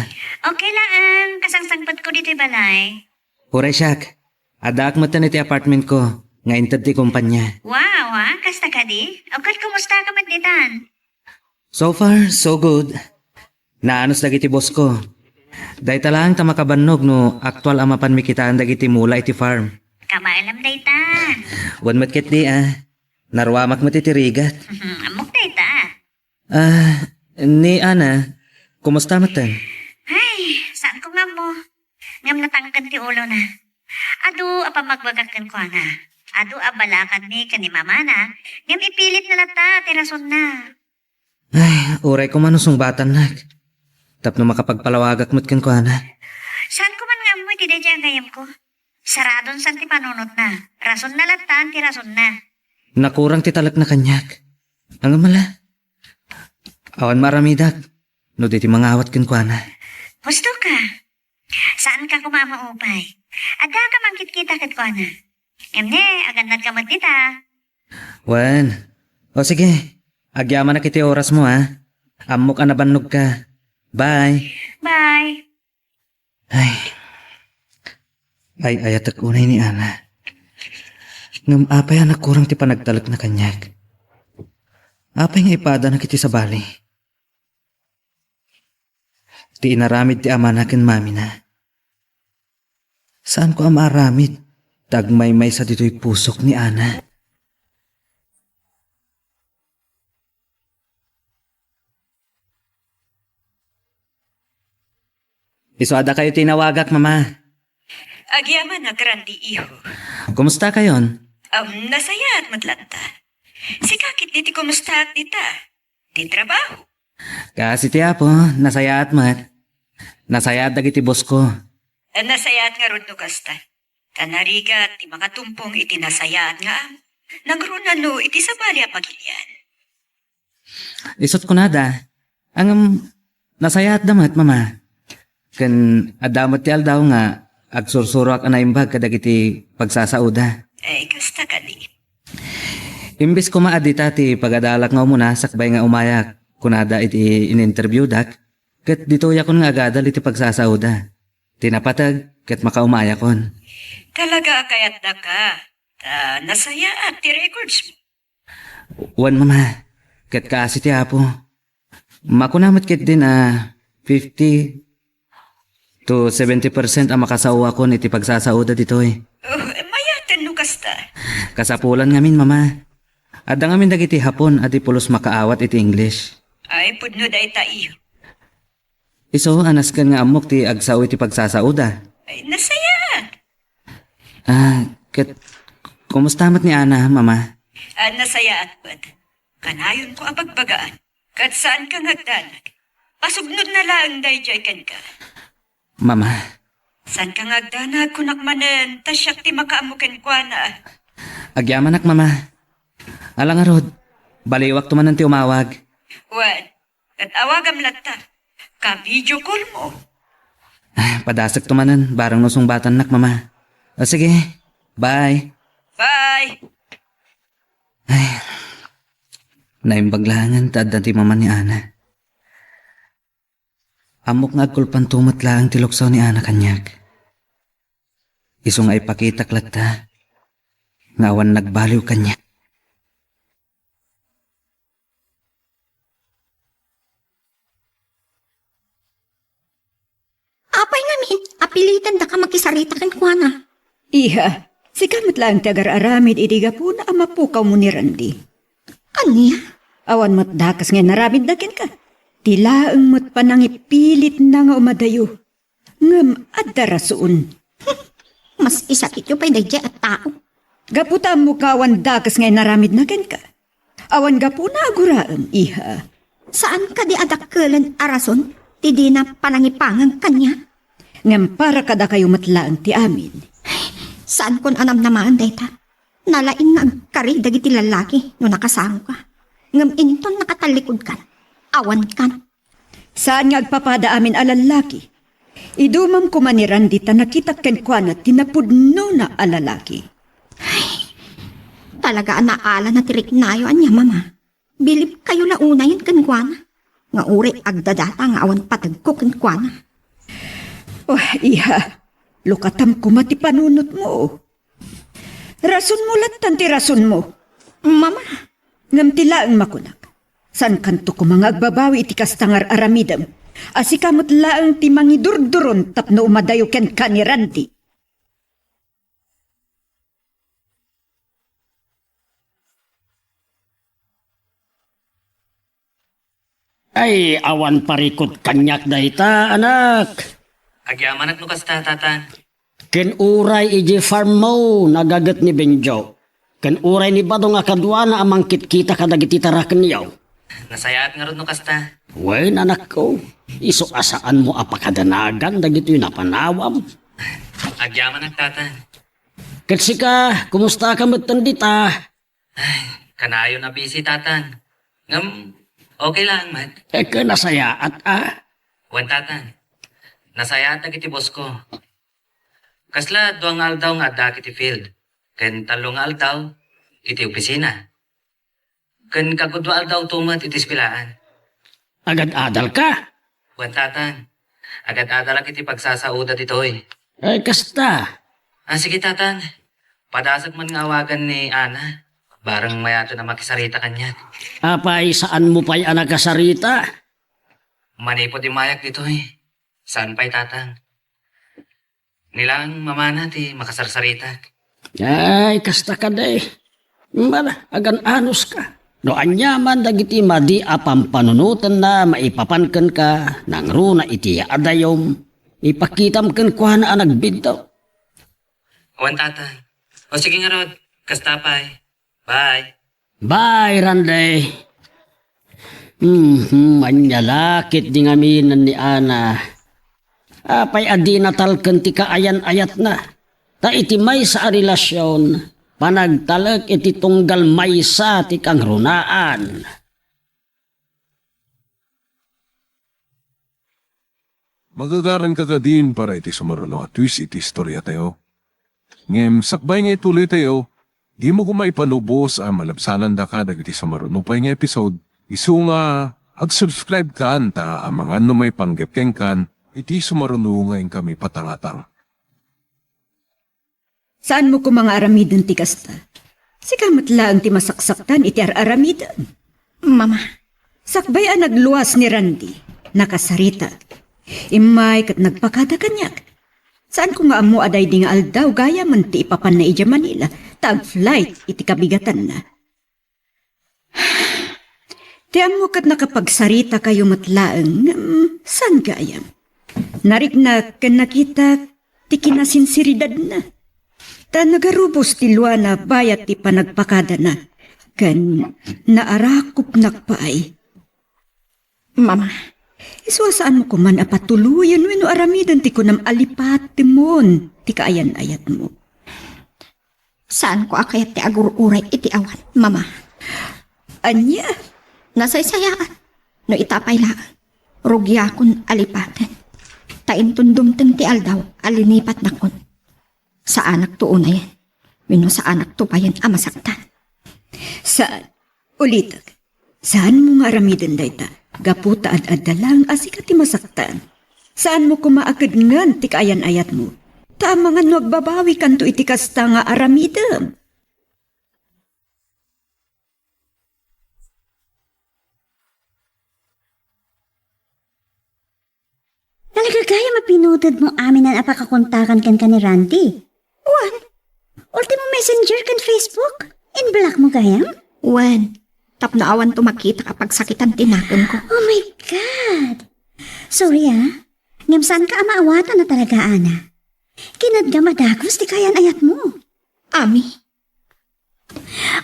Okay lang, kasangsangpat ko ko dito'y balay. Uray siyak, adak matan iti apartment ko, nga intad ti kumpanya. Wow, kasta ka di? Agad kumusta ka magditan? So far, so good. Naanos dagiti boss ko. Day talang tamakabannog no aktual amapan mi kitaan dagiti mula iti farm. Kamailam daytan. Wan matkit di Narwamak mo titirigat. Amok dayta. Ni Ana, kumusta matan? Ay, saan ko nga mo? Ngam natangkan ti ulo na. Adu, apa magbagakan ko na. Adu, abalakan ni kanimama na. Ngam ipilit na lata, tirason na. Ay, uray ko manusong batan nak. Tapno makapagpalawagak mo't kan ko ana. Saan ko man nga mo iti dadya ang gayam ko? Saradon san ti panunot na. Rason na latan, tirason na. Nakurang ti talak na kanyak. Ang mala. Awan maramidak. No di ti mangawat kan ko ana. Gusto ka? Saan ka kumamaupay? Ada ka mangkit-kita kat ko na. Emne, agandad ka magdita. Wan. O sige. Agyaman na kiti oras mo Amok anabannog ka. Bye. Bye. Ay ayatak unay ni Ana. Ngam apay anak kurang ti panagtalak na kanyak. Apay nga ipada na kiti sa bali. Ti inaramid ti ama nakin mami na. Saan ko ama aramid? Tagmay-may sa dito'y pusok ni Ana. Iso ada kayo tinawagak, mama. Agyaman na grandi iho. Kumusta kayon? Nasaya at matlanta. Si kakit niti kumusta at dita? Di trabaho. Kasi ti apo, nasaya at mat. Nasaya at dagiti boss ko. Nasaya at nga rod no kasta. Tanarigat ti mga tumpong iti nasaya at nga am. Nagrunano iti sabali a pagilyan. Isot ko nada. Ang nasaya at damat, mama. Kan adamat ti aldaw nga agsursurak anaimbag kadagiti pagsasauda. Kasta ka di. Imbis ko maadita ti pagadalak nga umuna sakbay nga umayak kunada iti in-interview dak ket dito yakon nga agadal iti pagsasauda. Tinapatag ket makaumaya kon. Talaga kayat da ka. Nasaya at ti records mo. Wan mama, ket kaasi ti apo. Makunamat ket din 50 to 70% ang makasawa ko iti pagsasauda dito Mayatan no kasta. Kasapulan ngamin mama. Adda ngamin dagiti hapon ati pulos makaawat iti English. Ay pudno da ita iyo. Iso anas kan nga amok ti agsaw iti pagsasauda. Ay nasaya. Ket kumusta mat ni Ana, mama? Nasaya at bad. Kanayon ko ang pagbagaan. Kat saan ka ngagdanag? Pasugnod na lang dayjay kan ka. Mama, San ka ngagdanag kunak manen, tasyak ti makaamuken kwa na. agyaman ak mama. Alang arod, baliwak tumanan ti umawag. Wan, at awagam latta. Ka-video call mo. Padasag tumanan, barang nusungbatan nak mama. O sige, bye. Bye! Naimbaglangan tad ti mama ni Ana. Amok nga agkulpan tumat lang ti luksaw ni Ana kanyak. Iso nga ipakita klata. Ngawan nagbaliw kanya. Apay namin, apilitan da ka makisarita kan kwa na. Iha, si kamot lang tagar-aramid itiga po na amapukaw mo ni Randy. Anya? Awan mo't dakas nga naramid dakin ka. Tilaang mo't panangipilit na nga umadayo. Ngam adarasuon. Mas isakit yung pa'y dadya at tao. Gaputa mo ka awan dakas nga naramid na ken ka. Awan gapu na aguraam, iha. Saan ka di adakkelan arason? Ti di na panangipangang kanya? Ngam para kada kayo matlaang ti amin. Saan kon anam namaan dayta? Nalaing nga agkari dagiti lalaki no nakasamo ka. Ngam inton nakatalikod ka. Awan kan. Saan nga agpapada amin alalaki? Idumam ko maniran dita nakita ken kwa na tinapudno na alalaki. Talaga naala na tirik nayo anya mama. Bilib kayo na unayin kan kwa na. Nga uri agdadata nga awan patag ko kan kwa na. Oh, iha. Lukatam ko mati panunot mo. Rason mo latan ti rason mo. Mama, Ngam tila ang makunak. San kanto ko mga agbabawi iti kastangar aramidam. Asikamot laang ti mangidurduron tapno umadayo ken ni Randy. Ay, awan parikot kanyak dayta, anak. Agyaman at nukas tatan. Ken uray iji farm mo, nagagat ni Benjo. Ken uray ni Badong akadwa na amang kitkita kadagiti taraken yaw. Nasayaat nga ron nukas ta. Wen, anak ko, iso asaan mo apakadanagan dagiti napanawam. Agyaman at tatan. Ket sika, kumusta ka matandita? Kanayo na busy tatan. Ngam, okay lang man. Eka nasayaat Wan tatan. Nasayaat na kiti boss ko. Kasla duang aldaw nga da kiti field. Ken talong aldaw iti opisina. Ken kagudwa aldaw tumat iti espilaan. Agad-adal ka? Wan tatan. Agad-adala kiti pagsasauda ditoy. Ay, kasta. Sige tatan. Padasag man nga awagan ni Ana. Barang mayato na makisarita kanya. Apay, saan mo pa'y anak kasarita? Manipod di mayak dito eh. Saan pa'y tatan? Nilang mamana ti makasarsarita. Ay, kasta ka day. Mala, agan anos ka. No anyaman dagiti madi apam panunutan na maipapankan ka nang runa iti adayom. Ipakitam kan kuha na nagbidto. Wan tatan. O sige nga Rod. Kastapay. Bye. Bye, Randay. Anyalakit di ngaminan ni Ana. Apay adi natalken ti kaayan-ayat na. Ta iti may sa relasyon, panagtalag iti tunggal maysa ti kang runaan. Magagaran ka din para iti sumarulo at twist iti istorya tayo. Ngem, sakbay nga ituloy tayo, di mo kumaipanubos ang malabsanan da ka dagiti sumarulo pa nga episode. Isu nga, ag-subscribe ka anta ang mga ano may panggepkeng kan, iti sumarulo nga kami patangatang. Saan mo ko mga aramidan ti kasta? Sikamat laang ti masaksaktan iti aramidan. Mama, Sakbayan nagluwas ni Randy, nakasarita. Imay kat nagpakada kanyak. Saan ko nga amo aday di nga aldaw gaya man ti ipapan na ija Manila, tag-flight iti kabigatan na. Ti amo kat nakapagsarita kayo matlaang, san gayam? Narik na kan nakita ti kinasinsiridad na. Ta nagarubos ti luana bayat ti panagpakada na. Kan naarakop nakpaay. Mama, Iswasaan mo kuman apatuluyan wenno aramidan ti kunam alipat ti mon ti kaayan-ayat mo. saan ko akayat ti agururay iti awan, Mama? Anya, Nasaysayaan, no itapay laan, rugya kun alipaten. Tain tundumteng ti aldaw, alinipat na kun. Sa anak tuo na yan, wino sa anak to pa yan amasaktan. saan? Ulitag. Saan mo nga aramidan dayta? Gaputa at adalang asika ti masaktan. Saan mo kumaagad ngan ti kaayan-ayat mo? Tama nga nagbabawi kanto iti kasta nga aramidam. Talaga gaya mapinutod mo amin na napakakontakan kan ni Randy. Wan, ultimo messenger kan Facebook. In-block mo gayam? Wen, tapnaawan to makita kapag sakitan tinakon ko. Oh my God! Sorry ngam saan ka amaawatan na talaga, Ana? Kinad nga madagos di kayan ayat mo. Ami,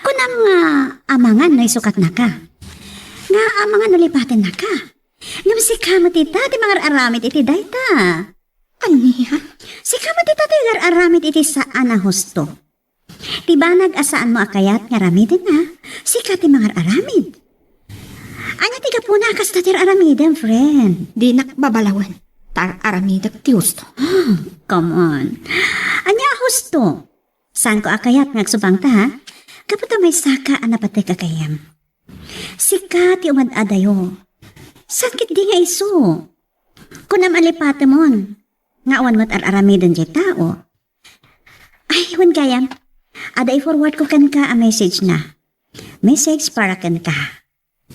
Kunam nga amangan na isukat na ka. Nga amangan ulipatin na ka. Ngam si kamot ita di mga aramit iti dayta. aniha? Si kamot ita di mga aramit iti saan na husto. Diba nag-asaan mo akayat nga ramidin na, si kati mga aramid. Anya tiga po na kastatir aramidin, friend. Di nakbabalawan, tar aramidag ti gusto. Come on. Anya husto. Saan ko akayat ngagsubang ta, ha? Kapag may saka anapate kakayam. Si kati umad-adayo. Sakit di nga iso. Kunam alipate mon. Nga awan mo't ar-aramidon jay tao. Ay, wan kayam. Ada i-forward ko kan ka a message na. Message para kan ka.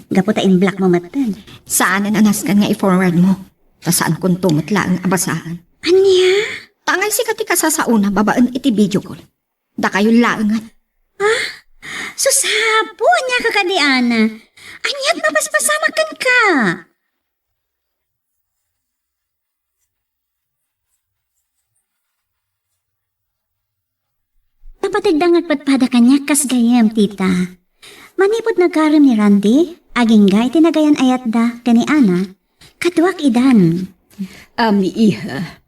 Gaputa in black mo matan. Saan na anaskan nga i-forward mo? Ta saan kung tumutla ang abasahan? Anya? Tangay si kati kasasauna babaan iti video call. Da kayo laangan. Susapo niya kakadiana. Anyat mapaspasamakan ka. Napatigdang agpadpada kanya kas gayam, tita. Manipod nagkaram ni Randy, aging gay tinagayan ayat da kani Ana, katuwak idan. Ami iha.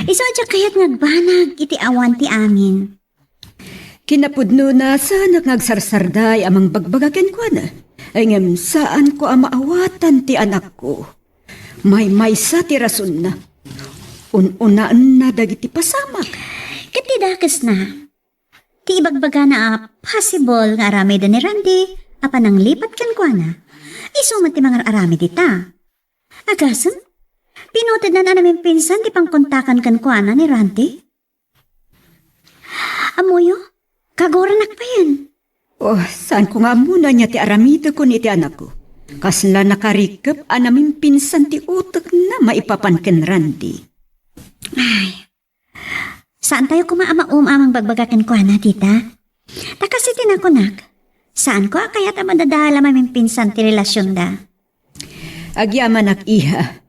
Iso adya kayat ngagbanag iti awan ti amin. Kinapudno na sana ngagsarsarday amang bagbagaken ko na. Ay ngem saan ko ang maawatan ti anak ko. May sa ti rason na. Unaan na dagiti pasamak. Katidakas na. Ti ibagbaga na possible nga aramay da ni Randy, apan ang lipat kan kwa na. Isumat ti mga aramay dita. Agasam? Pinutid na namin pinsan ti pangkontakan kan kwa na ni Randy. Amuyo, kagoranak pa yan. Oh, saan ko nga muna niya ti aramida ko ni ti anak ko. Kasla nakarikap anamin pinsan ti utak na maipapanken Randy. Ay, saan tayo kumaamaum amang bagbagakan ko na, tita? Takasi tinakunak. Saan ko kaya ta madadala mamin pinsan ti relasyon da? Agyaman ak iha.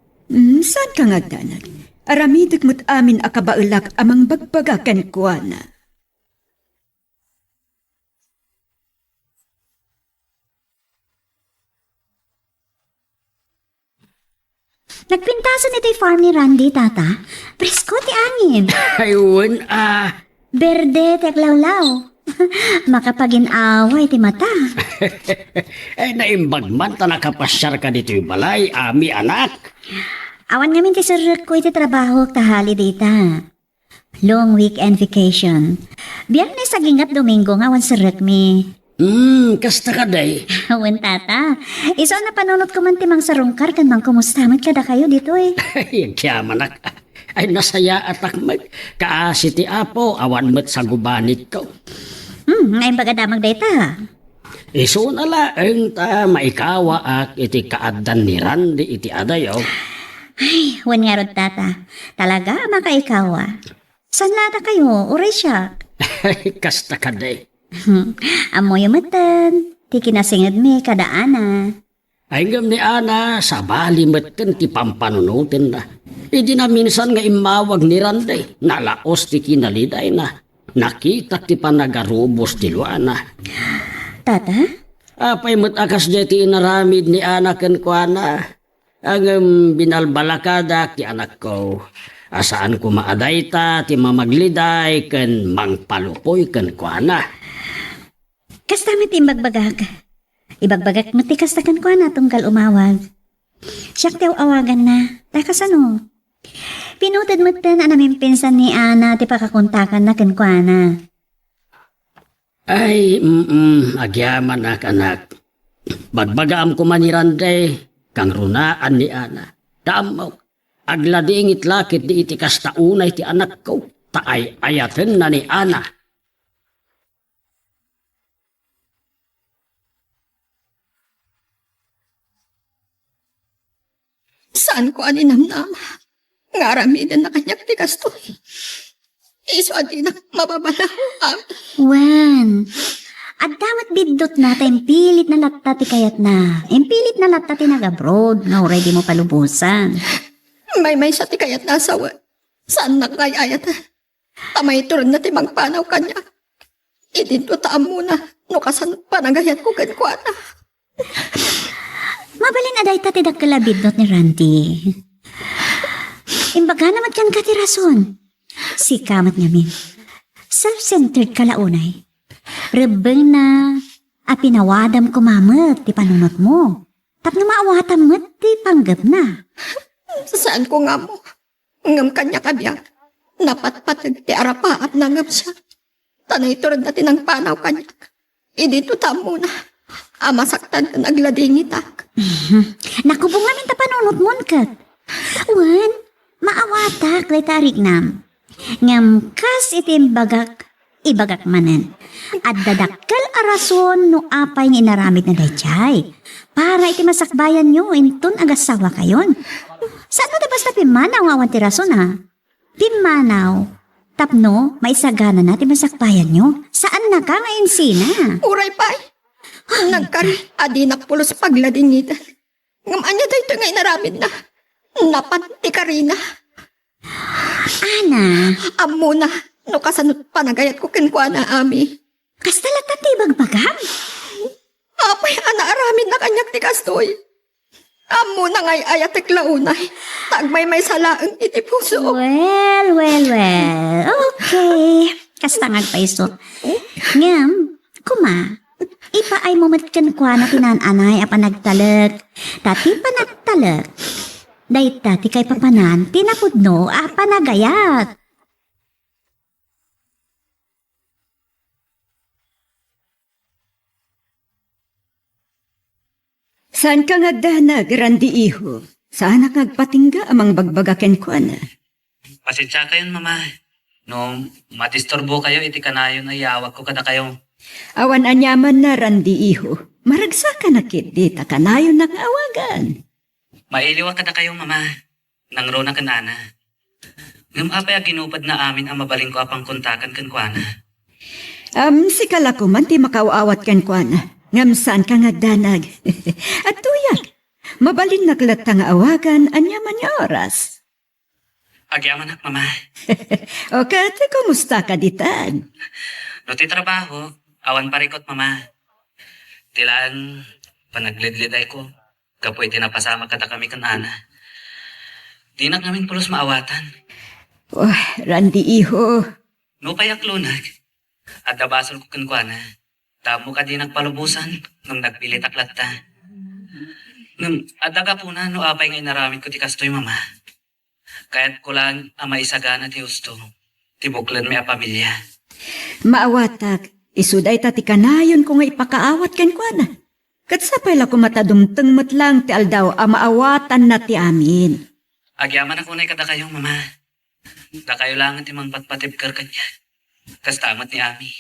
Saan ka nga danag? Aramidag mo't amin akabaulak amang bagbagakan ko na. Nagpintasan ito'y farm ni Randy, tata. Presko ti angin. Ayun, Berde ti aglawlaw. Makapagin-away ti mata. naimbag man ta nakapasyar ka dito yung balay, ami anak. Awan ngamin ti sirrek ko iti trabaho tahali dita. Long weekend vacation. Biyernes aging at Domingo nga awan sirrek mi. Kasta ka day. Awan tata. Iso na panunot ko man timang sarungkar kan mang kumustamat kada kayo dito eh. Ay, kiyaman ak. Ay, nasaya at akmag. Kaasi ti apo, awan mo't sa gubanit ko. Ngayon baga damag data. Iso na laeng ta maikawa ak iti kaadan ni Randy iti adayaw. Ay, wan nga rod tata. Talaga makaikawa. San lata kayo? Uray siya. Ay, kasta ka day. Amoy matan. Ti kinasingad mi kadaana. Ay ngam ni Ana, sa bali matan ti pampanunutin na. Idi na minsan nga imawag ni Randy. Nalaos ti kinaliday na. Nakita ti panagarubos ti Luana. Tata? Apay mo't akas di ti inaramid ni Ana ken kuana. Ang binalbalakada ti anak ko. Asaan ko maaday ta ti mamagliday ken mangpalupoy ken kuana. Kasta mi ti imbagbagag. Ibagbagak mo ti kastakan ko na tunggal umawag. Siyak ti awagan na. Takas ano? Pinutid mo ten anamin pinsan ni Ana ti pakakuntakan na kenkwana. Ay, agyaman anak. Bagbagaam ko man ni Randy, kang runaan ni Ana. Damaw, agladingit lakit di iti kastaunay ti anak ko. Taay ayaten na ni Ana. Saan ko aninamnam? Ngaramidan na kanyak ti kastoy. Iso adi na mababala. Wan, at damat bidot na impilit na latta ti kayat na. Impilit na latta ti nag-abroad na already mo palubusan. May sa ti kayat nasawa. Saan na kayayat? Tamay turun na ti magpanaw kanya. Idinto taam muna. No kasan panagayat ko kankwana. Mabalin aday ta ti dakkalabidot ni Randy. Imbaga naman kan katirason. Si kamat ngamin. Self-centered kalaunay. Rebeng na apinawadam kumamat ti panunot mo. Tapno maawatam mo ti panggap na. Saan ko nga mo? Ngam kanya kabiyak. Napatpatag ti arapaat na ngam siya. Tanay turad natin ang panaw kanya. Idito tam muna. Amasaktan ka nagladingitak. Nakubong ngamin ta panunot mo kat. Wan, Maawatak, day tarik nam. Ngam kas itim ibagak manen. At dadakkel arason no apay nga inaramid na dayjay. Para iti masakbayan nyo, inton agasawa kayon. Saan mo basta pimanaw nga awan ti rason ha? Pimanaw. Tapno, maisagana na ti masakbayan nyo. Saan na ka ngayon sina? Uray pa'y. Nagkari, adi nakpulos pagladingitan. Ngam anya dayto nga inaramid na. Napan ti Karina. Ana, Amo na, no kasanot panagayat ko kenkwana ami. kastalatan ti bagbagam? Apay ana aramid na kanyak ti kastoy. Amo na ngay ayatek launay. Tagmay may salaang iti puso. Well. Okay. Kastangag pa iso. Ngam, kuma, ipaay mo matkan kwa na tinananay a panagtalag. Tati panagtalag. Dahil tati kay papanan, tinapudno a panagayat. Saan ka ngagdanag, Randy Iho? Saan ngagpatingga amang bagbagaken ko na? Pasensya kayon, mama. No, matistorbo kayo, iti kanayon ay yawag ko kada kayo. Awan anyaman na, Randy Iho. Maragsa ka na kit, di ta kanayon ng awagan. Mailiwag kada kayo, mama. Nangro na kanana. Ngam apay ginupad na amin ang mabaling ko apang kontakan kan kuana. Si kalako man ti makaawat ken ko na. Ngam saan ka ngagdanag? At tuyak, mabalin naklat nga awagan anyaman niya oras. Agyaman ak, mama. O kate, kumusta ka ditan? No ti trabaho, awan parikot, mama. Tilaan, panaglidliday ko. Kapoy tinapasama kada kami kanana. Di na namin pulos maawatan. Oh, Randy Iho. No payak lunag. At nabasol ko kankwana. Tamo ka di nagpalubusan nung nagpilit aklat ta. Nung adaga po na no apay nga inaramid ko ti kastoy, mama. Kaya't ko lang ang maisagana ti husto. Ti buklan may a pamilya. Maawatak, isuday ta ti kanayon ko nga ipakaawat ken ko na. Katsapay la ko matadumteng matlang ti aldaw a maawatan na ti amin. Agyaman ako na kada kayo, mama. Da kayo lang ti mang patpatibkar kanya. Kas tamat ni Ami.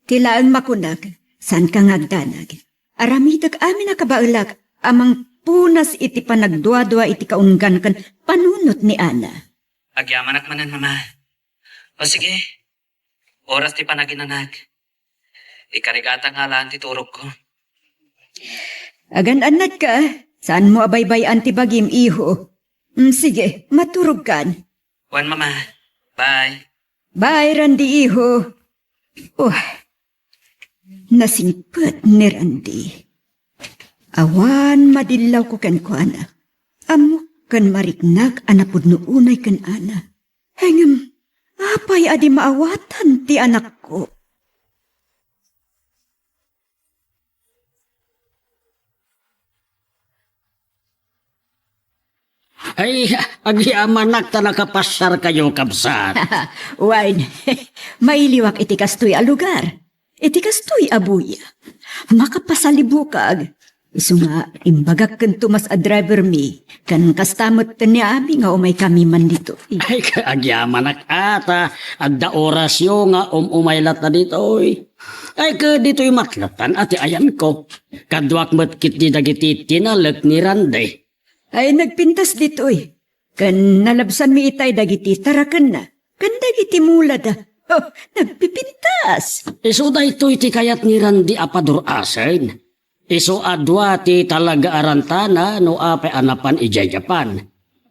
Tilaan makunag, saan ka ngagdanag? Aramidag amin na kabaulag, amang punas iti panagdwa-dwa iti kaunggan kan panunot ni Ana. Agyaman ak manan, mama. O sige, oras ti panaginanag. Ikarigata nga lang ti turok ko. Agan-anad ka, saan mo abaybayan ti bagim iho? Sige, maturog kan. Juan, mama. Bye. Bye, Randy iho. Oh, nasingpet ni Randy. Awan madilaw ko ken ko ana. Amok kan marignag anapod no unay kan ana. Hengem, apay adi maawatan ti anak ko. Ay, agyaman ta nakapasyar kayo, kabsat. Wine, mailiwak iti kastoy a lugar. Iti kastoy a buya. Makapasalibukag. Isu nga, imbagak kan tumas a driver mi. Kan kastamot ni abi nga umay kami man dito. Ay, agyaman ata. Adda orasyo nga umaylat na dito, oy. Ay, ka dito'y matlatan ati ayan ko. Kadwak matkit di dagiti tinalek ni Randay. Ay nagpintas dito eh. Kan nalabsan mi itay dagiti tarakan na. Kan dagiti mula da. Oh, nagpipintas. Iso da ito iti kayat ni Randy apadur asen. Iso adwa ti talaga arantana no ape anapan ijayapan.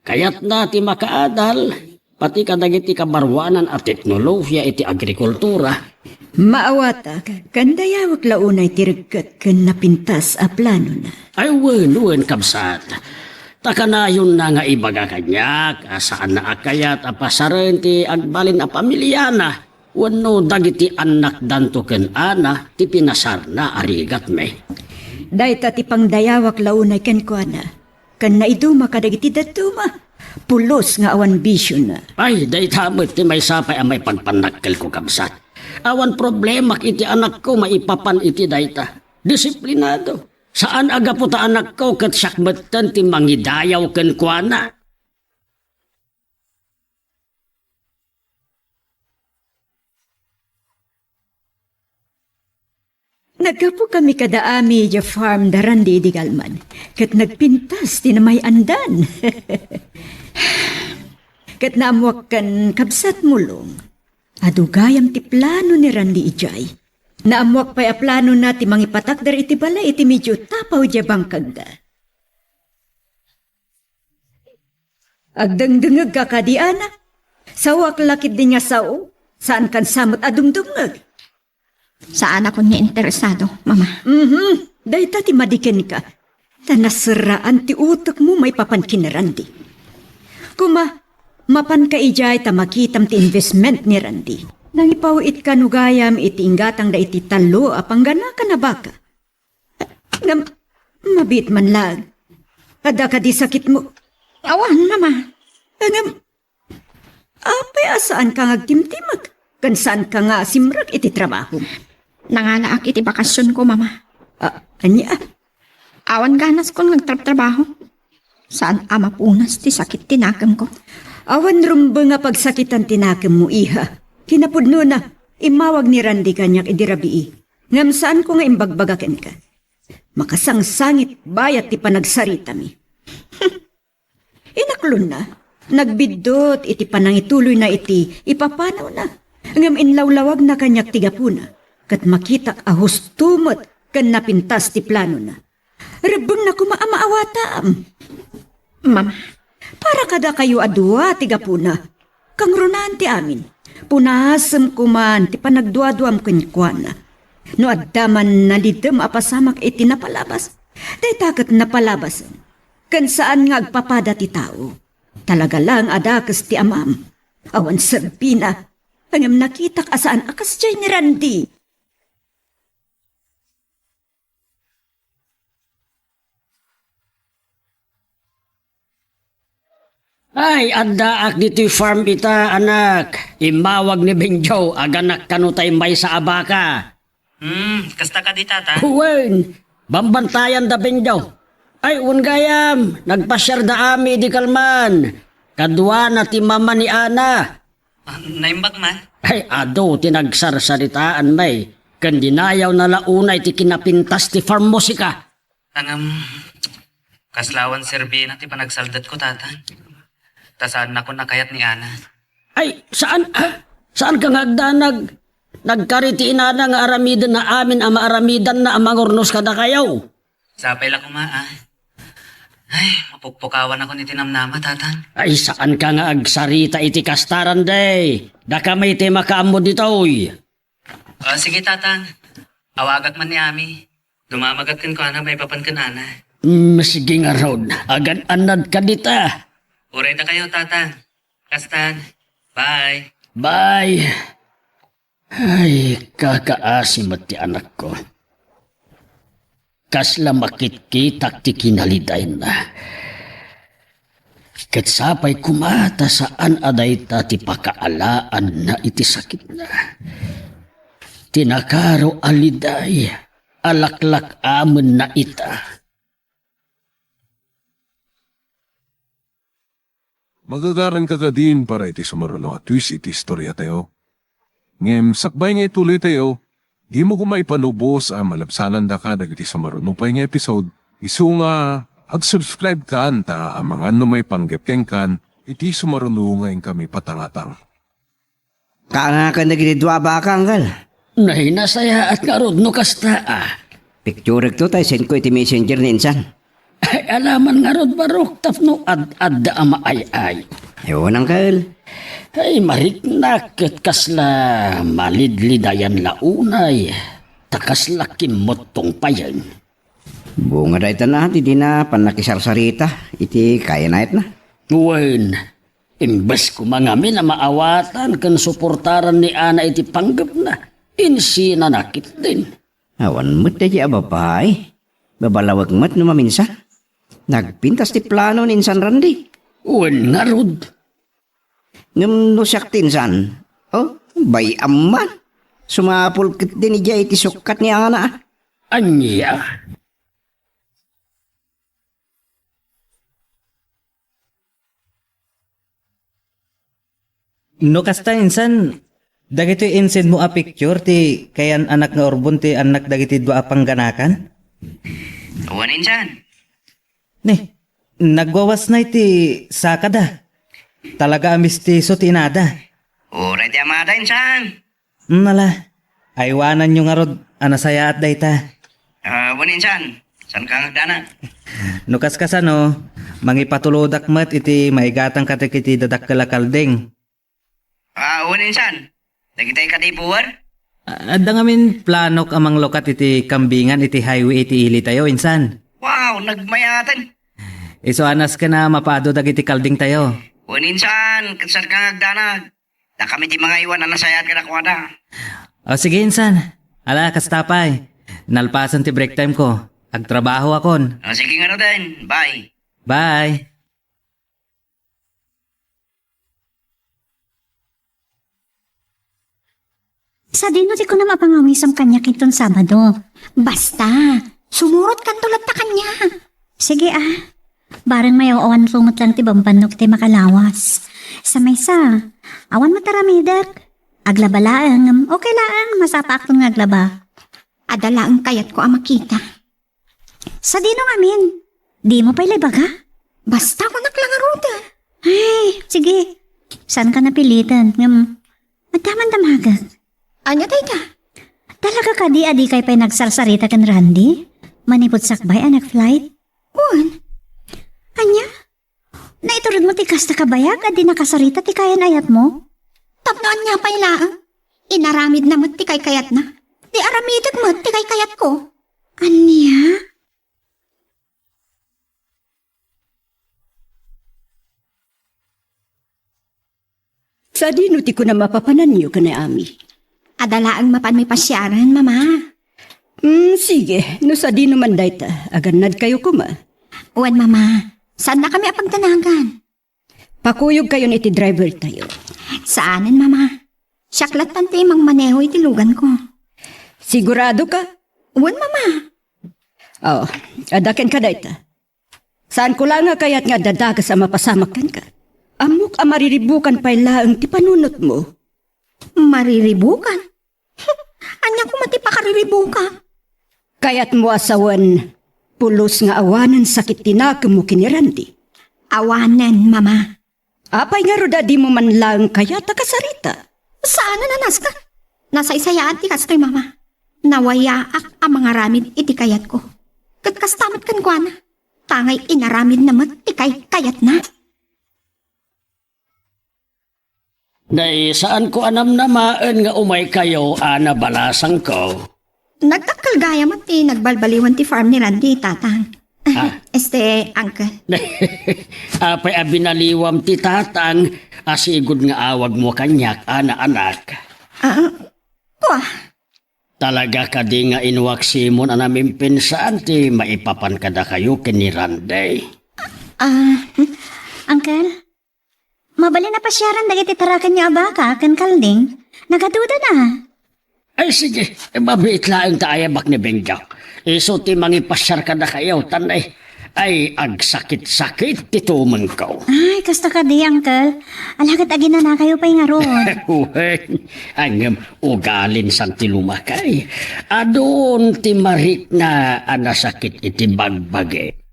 Kayat na ti makaadal. Pati kadagiti kabarwanan at teknolohiya iti agrikultura. Maawata kan dayawak launay tiragkat kan napintas a plano na. Ay wen kabsat. Takanayon na nga ibaga kanyak, saan na akayat apasaren ti agbalin a pamilyana. Wano dagiti anak danto ken ana, ti pinasar na arigat me. Dahil ti pang dayawak launay ken ko na. Kan naiduma kadagiti datuma. Pulos nga awan bisyo na. Ay, day tamit ti may sapay ang may pagpanakkel ko kabsat. Awan problema iti anak ko maipapan iti dayta. Disiplinado. Saan aga po ta anak ko kat syakbatan ti mangidayaw ken kuana? Nagkapo kami kadaami ja farm daran di Digalman. Kat nagpintas ti na may andan. Kat naamwak kan kabsat mulong. Adugayam ti plano ni Randy Ijay. Naamwak pa'y a plano na ti mangipatak dar iti bala iti medyo tapaw ja bangkag da. Agdangdungag ka kadiana. Sawak lakit din nga sao. Saan kan samot adumdungag? Saan ako niya interesado, Mama? Dahil ti madikin ka. Tanasaraan ti utak mo may papankin ni Randy. Mapan ka ijay ta makitam ti investment ni Randy. Nang ipawit ka nugayam iti inggatang da iti talo apanggana ka na baka. Mabit man lag. Ada ka di sakit mo. Awan, Mama. Apay asaan ka ngagtimtimag? Kan saan ka nga simrag iti trabaho? Nangalaak iti bakasyon ko, Mama. Anya? Awan ganas ko nagtrabaho. Saan ama punas ti sakit tinakam ko? Awan rumba nga pagsakitan tinakam mo, iha. Kinapudno na, imawag ni Randy kanyak idirabii. Ngam saan ko nga imbagbagaken ka? Makasangsangit bayat ti panagsarita mi. Inaklon na, nagbidot iti panangituloy na iti ipapanaw na. Ngam inlawlawag na kanyak tigapuna. Kat makitak ahos tumot kan napintas ti plano na. Rebeng na kumaamaawatam. Mama, Para kada kayo adua tigapuna. Kang runan ti amin. Punasem kuman ti panagduaduam kenykuana. No addaman nalidem apasamak iti napalabas. Day takat napalabasan. Kan saan nga agpapada ti tao. Talaga lang adakas ti amam. Awan serbina. Hangam nakitak asaan akas jay ni Randy. Ay, andaak dito farm ita, anak. Imawag ni Benjo, aganak kanutay may sa abaka. Kasta ka di tata? Huwen, bambantayan da Benjo. Ay, ungayam, nagpasyar da ami di kalman. Kadwa na ti mama ni Ana. Naimbag man? Ay, ado, tinagsarsaritaan may. Kandinayaw na launay ti kinapintas ti farm musika. Kaslawan serbina ti panagsaldat ko tata. Tasaan na ko nakayat ni Ana. Ay, saan? Saan ka ngagdanag? Nagkariti inana nga aramidan na amin ama aramidan na amangornos kada kayaw. Sapay lang kumaa. Ay, mapukpukawan ako ni tinamnama tatan. Ay, saan ka nga agsarita iti kastaran day? Daka may tema kaamo ditoy. Sige tatan. Awagak man ni Ami. Dumamagat kan ko ana may papan kan Ana. Sige nga ron. Agan anad ka dita. Uray na kayo tatan. Kastan. Bye. Bye. Ay, kakaasim at ti anak ko. Kasla makitkitak ti kinaliday na. Katsapay kumata saan aday ta ti pakaalaan na iti sakit na. Tinakaro aliday, alaklak amon na ita. Magagaran ka din para iti sumaruno at twist iti istorya tayo. Ngem sakbay nga ituloy tayo, di mo kumaipanubos ang malabsanan da ka dagiti sumaruno pa nga episode. Isu nga, ag-subscribe ka anta ang mga may panggapkeng kan, iti sumaruno ngayon kami patangatang. Kaanga ka nagididwa ba kanggal? Nahinasaya at karod no kasta Picture to tayo send ko iti messenger ni insan. Ay, alaman nga rod barok tapno ad-adda ama ay. Ewan ang kal. Ay, mariknak kasla malidlidayan launay. Takasla kimotong payan. Bunga dahi na, di na panakisarsarita. Iti kaya na na. Wen, imbes ko mangamin na maawatan kan suportaran ni Ana iti panggap na. Insi na nakit din. Awan mo't dahi ababay. Babalawag mo't numaminsa. Nagpintas ti plano ni insan Randy. Wen nga rod. Ngam no siyak tinsan. Oh, bay aman. Sumapul kit din ija iti sukat ni Ana. Anya. No kasta insan, Dagito insend mo a picture ti kayan anak nga orbon ti anak dagiti dua pangganakan? Awan insan. Ne, nagwawas na iti sakada. Talaga amistiso ti inada. Uray ti amada insan. Nala, aywanan nyo nga rod, anasaya at dayta. Awan insan. San ka ngagdana? Nukas kasano, mangipatulodak mat iti maigatang katikiti dadak kalakalding. Awan insan. Nagitay ka ti buwar? Adda ngamin planok amang lokat iti kambingan iti highway iti ili tayo insan. Wow, nagmayatan. Iso anas ka na mapado dagiti kalding tayo. Awan insan. Kansar ka ngagdana? Da kami ti mga iwan na nasayat ka na kwada. O sige insan, ala kastapay. Nalpasan ti break time ko. Agtrabaho akon. Sige nga din. Bye. Bye. Sa dino di ko na mapangawisam kanya kiton Sabado. Basta, sumurot kan tulad ta kanya. Sige Barang may awan sumot lang ti bambanok ti makalawas. Sa maysa, awan mataramidak. Aglabalaang, okay lang, masapak tong aglaba. Adala ang kayat ko ang makita. Sa dino ngamin, di mo pa'y baga? Basta ko naklangaruda. Ay, sige. Saan ka napilitan? Madaman-damagag. Anya tayo ka? Talaga ka di adi kay pa'y nagsarsarita kan Randy? Manipot sakbay anak flight? Uwan. Anya? Naiturod mo ti kasta kabayag adi nakasarita ti kayan ayat mo? Tapnoan niya pa ilaang. Inaramid na mo't tikay kayat na. Di aramidag mo't tikay kayat ko. Anya? Sa dino ti ko na mapapananyo ka na ami. Adala ang mapan may pasyaran, mama. Sige, no sa dino man dayta, aganad kayo kuma. Uwan, mama. Saan na kami apagtanagan? Pakuyog kayo iti driver tayo. Saanin, mama? Syaklat tante mang maneho itilugan ko. Sigurado ka? Uwan, mama. Oo, adaken ka dayta. Saan ko lang nga kaya't nga dadaga sa mapasamakan ka? Amok amariribukan pa ilaang ti panunot mo. Mariribukan? Anya ko mati pakariribuka. Kaya't mo asawan, pulos nga awanan sakit tinakam mo kinirandi. Awanan, mama. Apay nga roda di mo man lang kaya takasarita. Saan na nanas ka? Nasa isayaan ti kastoy, mama. Nawayaak ang mga ramid iti kayat ko. Katkastamat kan kwa na. Tangay inaramid naman ti kayat na. Day, saan ko anam namaan nga umay kayo, ana balasang ko? Nagkakalgaya mo ti nagbalbaliwan ti farm ni Randy, tatang. Uncle. Apay abinaliwam ti tatang, asigod nga awag mo kanyak, ana anak. Wah, Talaga ka di nga inuwak simon anamin pinsan ti maipapan kada kayo kini Randay. Uncle? Mabali na pasyaran dagiti tarakan niya abaka kan kalding. Nagaduda na. Ay sige, mabit laang taayabak ni Benjak. Iso ti mangipasyar kada kayo, tanay. Ay, agsakit-sakit ti tuman ko. Ay, kasta ka di, Uncle. Alagat agina na kayo pa'y nga ron. Uy, ang ugalin san ti lumakay. Adon ti marik na anasakit iti bagbage.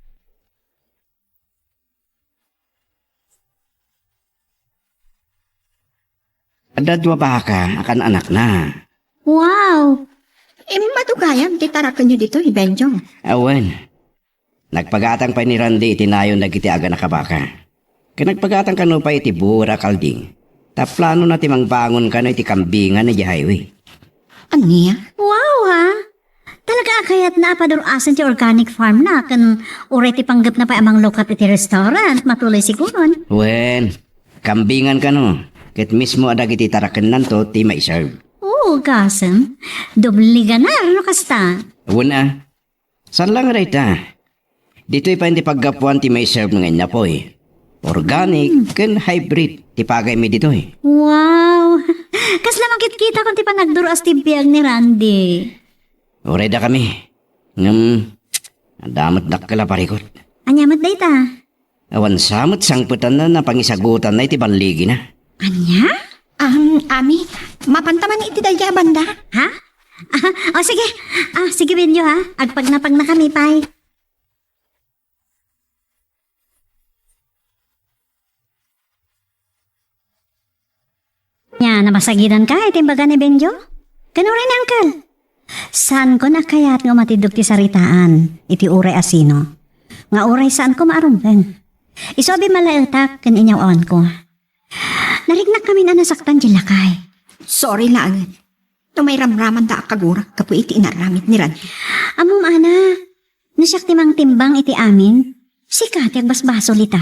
Dadwa ba ka akan anak na? Wow! madugayam ti tarakan niyo dito, Benjong. Awan. Nagpagatang pa ni Randy itinayon dagiti aga nakabaka. Kanagpagatang kano pa iti bura kalding. Ta plano na ti mangbangon ka na iti kambingan na di highway. Aniya? Wow, ha? Talaga kayat na padurasan ti organic farm na kan uray ti panggap na pa amang lokat iti restaurant. Matuloy siguron. Wen, kambingan ka no. Ket mismo adag iti tarakan nanto ti maiserve. Oo, kasam. Dobli ganar, no kasta? Una, saan lang rita? Dito'y pa hindi paggapuan ti maiserve ng anya po eh. Organic ken hybrid ti pagay mi dito'y. Wow! Kasla makit-kita kung ti pa nagduras ti biyag ni Randy. Oreda kami. Damot dakkala parikot. Anyamat day ta? Awan samot sangputan na napangisagutan na iti banligi na. Anya? Ami, mapantaman iti daya banda. Ha? O sige. Sige Benjo ha. Agpag na kami, pay. Nya, namasagidan ka, itimbaga ni Benjo? Kanuray ni Uncle. Saan ko nakayat nga matidok ti saritaan, iti uray asino. Nga uray saan ko maarumpen. Isobi malailtak kan inyaw awan ko. Narignak kami na nasaktan di lakay. Sorry lang. No may ramraman da kagura, kapo iti inaramit ni Randy. Amom ana, nasyak timang timbang iti amin, sikat yung basbaso lita.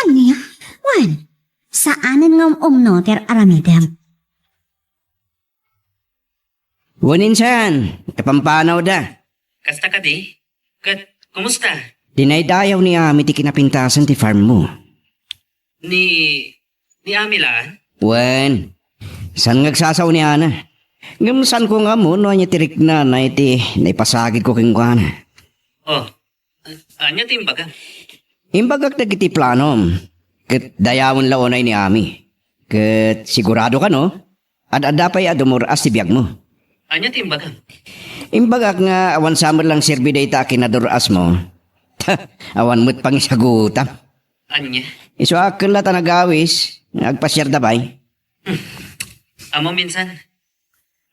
Ano niya? Wan, saanan ngam umno ter aramidem. Waninsan, kapampanaw da. Kasta ka di? Kat, kumusta? Dinaydayaw ni Ami ti kinapintasan ti farm mo. Ni Amilaan? Wen, san ngagsasaw ni Ana? Ngam san ko nga mo, no anya tirik na iti naipasagid ko keng kuana. Oh, anya timbaga? Imbagak dagiti planom, ket dayawon laonay ni Ami. Ket sigurado ka no? Ad-adapay adumuras ti biyag mo. Anya timbaga? Imbagak nga awan samar lang serbi dayta kinaduras mo. Awan mo't pang isagutam. Anya? Iso akin la tanagawis, agpasyar dabay. Amo minsan,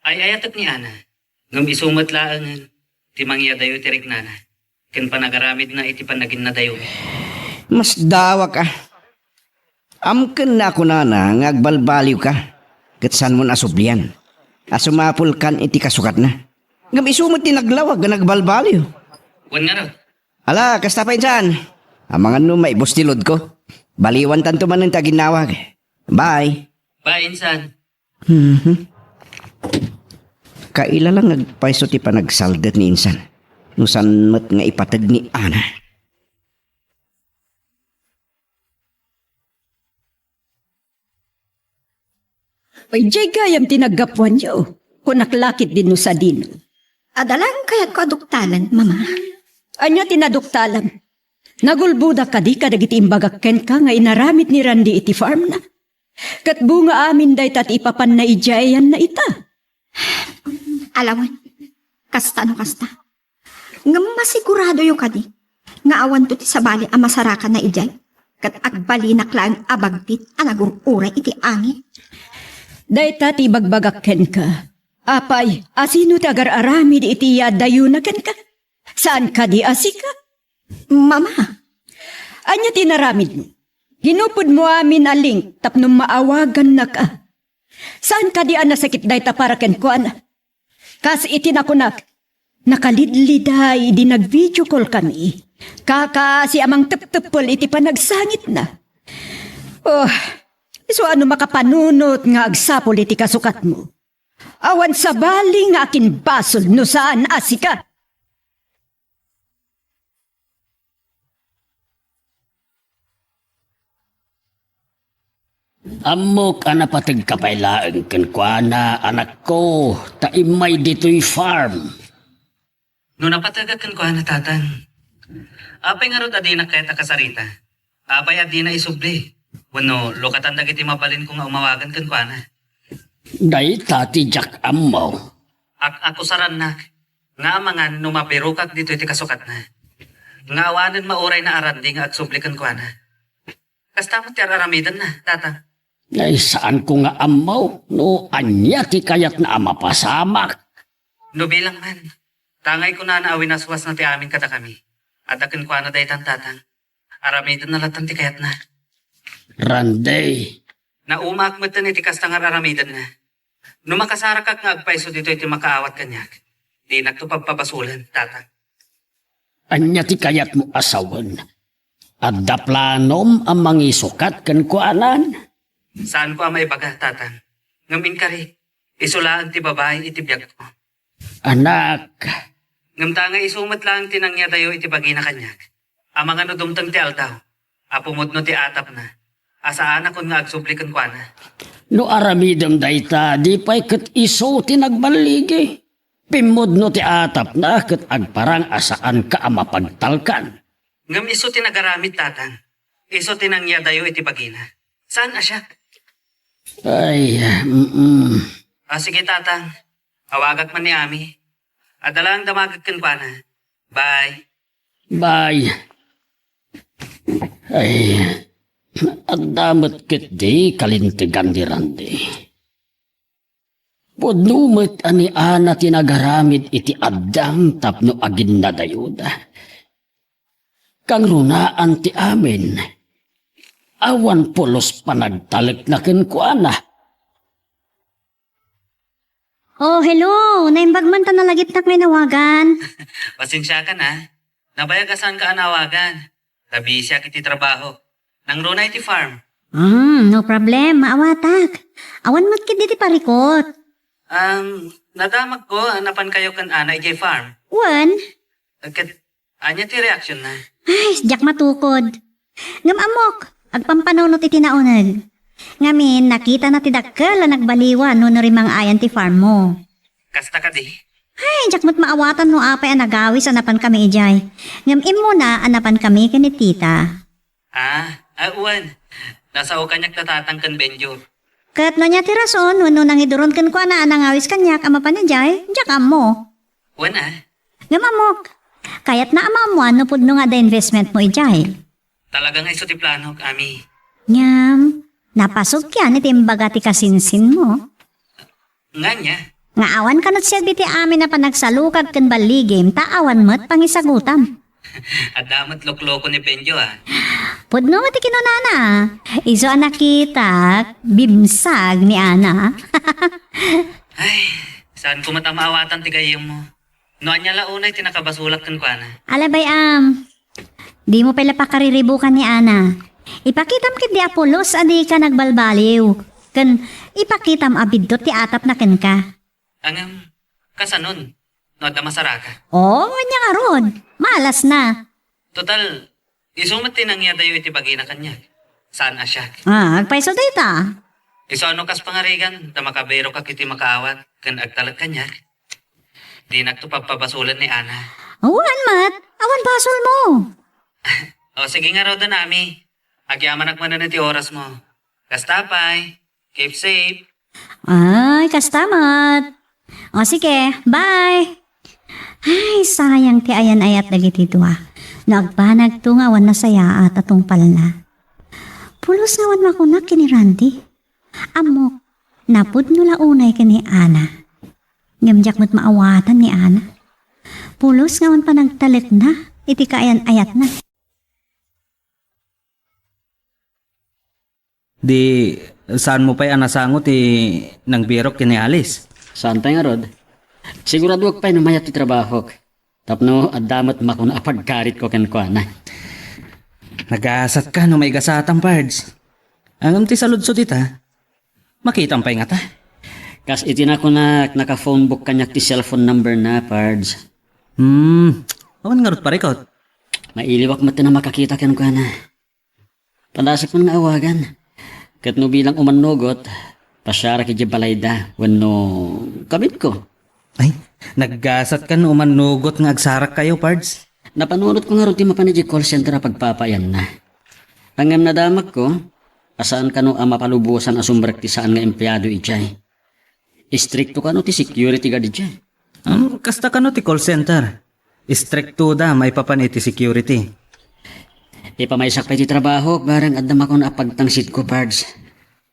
ay ayatot ni Ana. Ngam isumat laangan, timangya dayo tirik nana. Ken panagaramid na iti panagin na dayo. Mas dawa ka. Amken na ako nana, nga agbalbaliw ka. Ket san mo nasublian. Asumapul kan iti kasukat na. Ngam isumot ti naglawag, nga nagbalbaliw. Wan nga raw. Ala, kasta pa insan. Amangan no maibustilod ko. Baliwan tanto man ang taginawag. Bye. Bye, insan. Kaila lang nagpaiso ti panagsaldat ni insan. Nusan mat nga ipatag ni Ana. Ay, jay gayam tinagapwan niyo. Kung naklakit din no sa dino. Adalang kayat ko aduktalan, mama. Anya tinaduktalam. Nagulbuda ka di ka dagiti imbagak ken ka nga inaramit ni Randy iti farm na. Kat bunga amin day tat ipapan na ijayan na ita. Alawan, kasta no kasta. Nga masigurado yung kadi. Nga awan to ti sabali ang masarakan na ijay. Kat agbalinak lang abagtit ang agururay iti angin. Day tat ibagbagak ken ka. Apay, asino ti agar-arami di iti yadayo na ken ka? Saan ka di asika? Mama, Anya tinaramid mo? Hinupod mo amin aling tapno maawagan na ka. Saan ka di nasakit day ta para ken kuan? Kas itinakunak, nakalidliday di nag-video call kami. Kaka si amang tep-tepol iti panagsangit na. Oh, so ano makapanunot nga agsapol iti kasukat mo? Awan sa bali nga akin basol no saan asika? Amok anapatag kapailaan ken kuana anak ko taimay dito'y farm. No napatagakan ko na tatang. Apay nga ro adi na kahit akasarita. Apay adi na isubli. Wano, lokatan dagiti mabalin ko nga umawagan kan ko na. Day tati Jack ammo. Ako saran na. Nga amangan no mapirukak dito iti kasukat na. Nga awanan mauray na arandi nga agsublikan ko na. Kasta mo ti aramidan na, tatang. Ay saan ko nga ammo no anya ti kayat na amapasamak. No bilang man. Tangay ko na naawin aswas na ti amin kata kami. At akin ko na daytan tatang. Aramidan na latan ti kayat na. Randay. Na umakmatan iti kastangar aramidan na. No makasarakak nga agpaiso dito iti makaawat kanyak. Di nagtupagpabasulan, tatang. Anya ti kayat mo asawan. Adda planom ang mangisukat ken kuanan. Saan ko ang maibaga, tatang? Ngamin ka rin. Isulaan ti babae iti biyag ko. Anak. Ngam tangay isumat lang tinangya dayo iti bagi na kanyak. Amang ano dumtang ti aldaw. Apumod no ti atap na. Asaan ako nga agsublikan ko na. No aramidam dayta di pa'y ket iso tinagbaligi. Pimod no ti atap na ket agparang asaan ka amapagtalkan. Ngam iso tinagaramit, tatang. Iso tinangya dayo iti bagi na. Saan asya? Ay, Sige, tatang. Awagak man ni Ami. Adalang damagag kan pa na. Bye. bye. Ay, at damat kit di kalintigan di Randy. Podnumit ani ana tinagaramid iti addang tapno agin na dayuda. Kang runaan ti amin, awan pulos panagtalik na kinkuana. Oh, hello. Naimbag man ta nalagit na may nawagan. Pasensya ka na. Nabayagasan ka anawagan. Tabi siya kiti trabaho. Nang runay ti farm. No problem. Maawatak. Awan mo't kit diti parikot. Nadamag ko, anapan kayo kan ana ijay farm. Wan? Agkat, anya ti reaction na. Ay, jak matukod. Ngam amok. Agpampanunot iti naunag. Ngamin, nakita na ti dakkel na nagbaliwan no rimang ayan ti farm mo. Kasta ka di. Ay, jak mo't maawatan no apay anagawis anapan kami ijay. Ngam imo na anapan kami kani tita. Uwan. Nasa o kanyak natatang kan Benjo. Kat no niya ti rason, no nangiduron kan ko na anangawis kanyak amapan ijay, jak amo. Uwan Ngam amok. Kayat na amamuan no pudno nga da investment mo ijay. Talagang iso ti plano, Ami. Ngam, napasok yan iti imbaga ti kasinsin mo. Nga niya. Nga awan kanot siya biti amin na panagsalukag kan baligim, taawan mo't pangisagutam. At damat lokloko ni Benjo Pudno ti kinunana. Iso nakita, bimsag ni Ana. Ay, saan ko matamawatan ti gayong mo? Noan niya launay tinakabasulak kan kwa na. Alabay di mo pala pakariribukan ni Ana. Ipakitam kit di Apolos adi ka nagbalbaliw. Kan ipakitam abidot ti atap na ken ka. Angam, kasanon. No, damasaraka. Oo, nya nga rod. Malas na. Total, isumat tinangya dayo iti bagina kanyak. Saan asya? Agpaiso data. Iso ano kas pangarigan, da makabero ka kiti makaawat, kan agtalag kanyak. Di nagtupagpabasulan ni Ana. Awan mat, awan basol mo. Sige nga raw da nami. Agyaman akman na ti oras mo. Kastapay, keep safe. Ay, kastamat. Sige, bye. Ay, sayang ti ayan ayat dagiti dua. Nagbanag to nga wan na saya at atong palna. Pulos nga wan makunak kini Randy. Amok, napud nula unay kini Ana. Ngamjak mo't maawatan ni Ana. Pulos nga wan pa nagtalik na, iti kaayan ayat na. Di, saan mo pa'y anasangot nang birok kini Alice? Saan tayo nga rod? Sigurado wag pa'y namayat ti trabaho. Tapno, adamat makuna apagkarit ko kinkuana. Nagasat ka no may gasatang pards. Ang ti saludsod ita, makitang pa'y nga ta. Kas iti na ko na naka-phone book kanyak ti cellphone number na, Pards. Awan nga rot parikot. Mailiwak mo na makakita kinkuana. Palasik mo nga awagan. Kat no bilang umanugot, pasyara ki balayda wenno kabit ko. Ay, naggasat ka no manugot nga agsarak kayo, Pards. Napanunot ko nga rin ti mapanidji call center na pagpapayan na. Hanggang nadamak ko, asaan ka no ang mapalubusan asumbrek ti saan nga empleyado ijay. Istrikto ka no ti security guard ijay. Kasta ka no ti call center. Istrikto da, may papaniti security. Ipamaysak pa ti trabaho, barang adam ako na pagtangsit ko, Pards.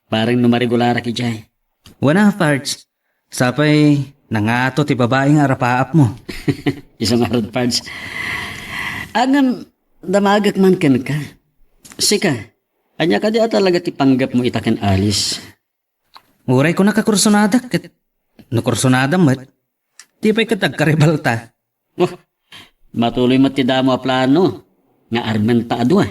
Parang numarigulara ki jay. Wana, Pards. Sapay, nangato ti babae nga rapaap mo. Isang arod, Pards. Agam, damagak man ken ka. Sika, anya ka di talaga ti panggap mo itaken alis. Uray ko nakakursonada kat nakursonada mat. Di pa'y katagkaribalta. Oh, matuloy mo ti damo a plano. Nga armenta adwa.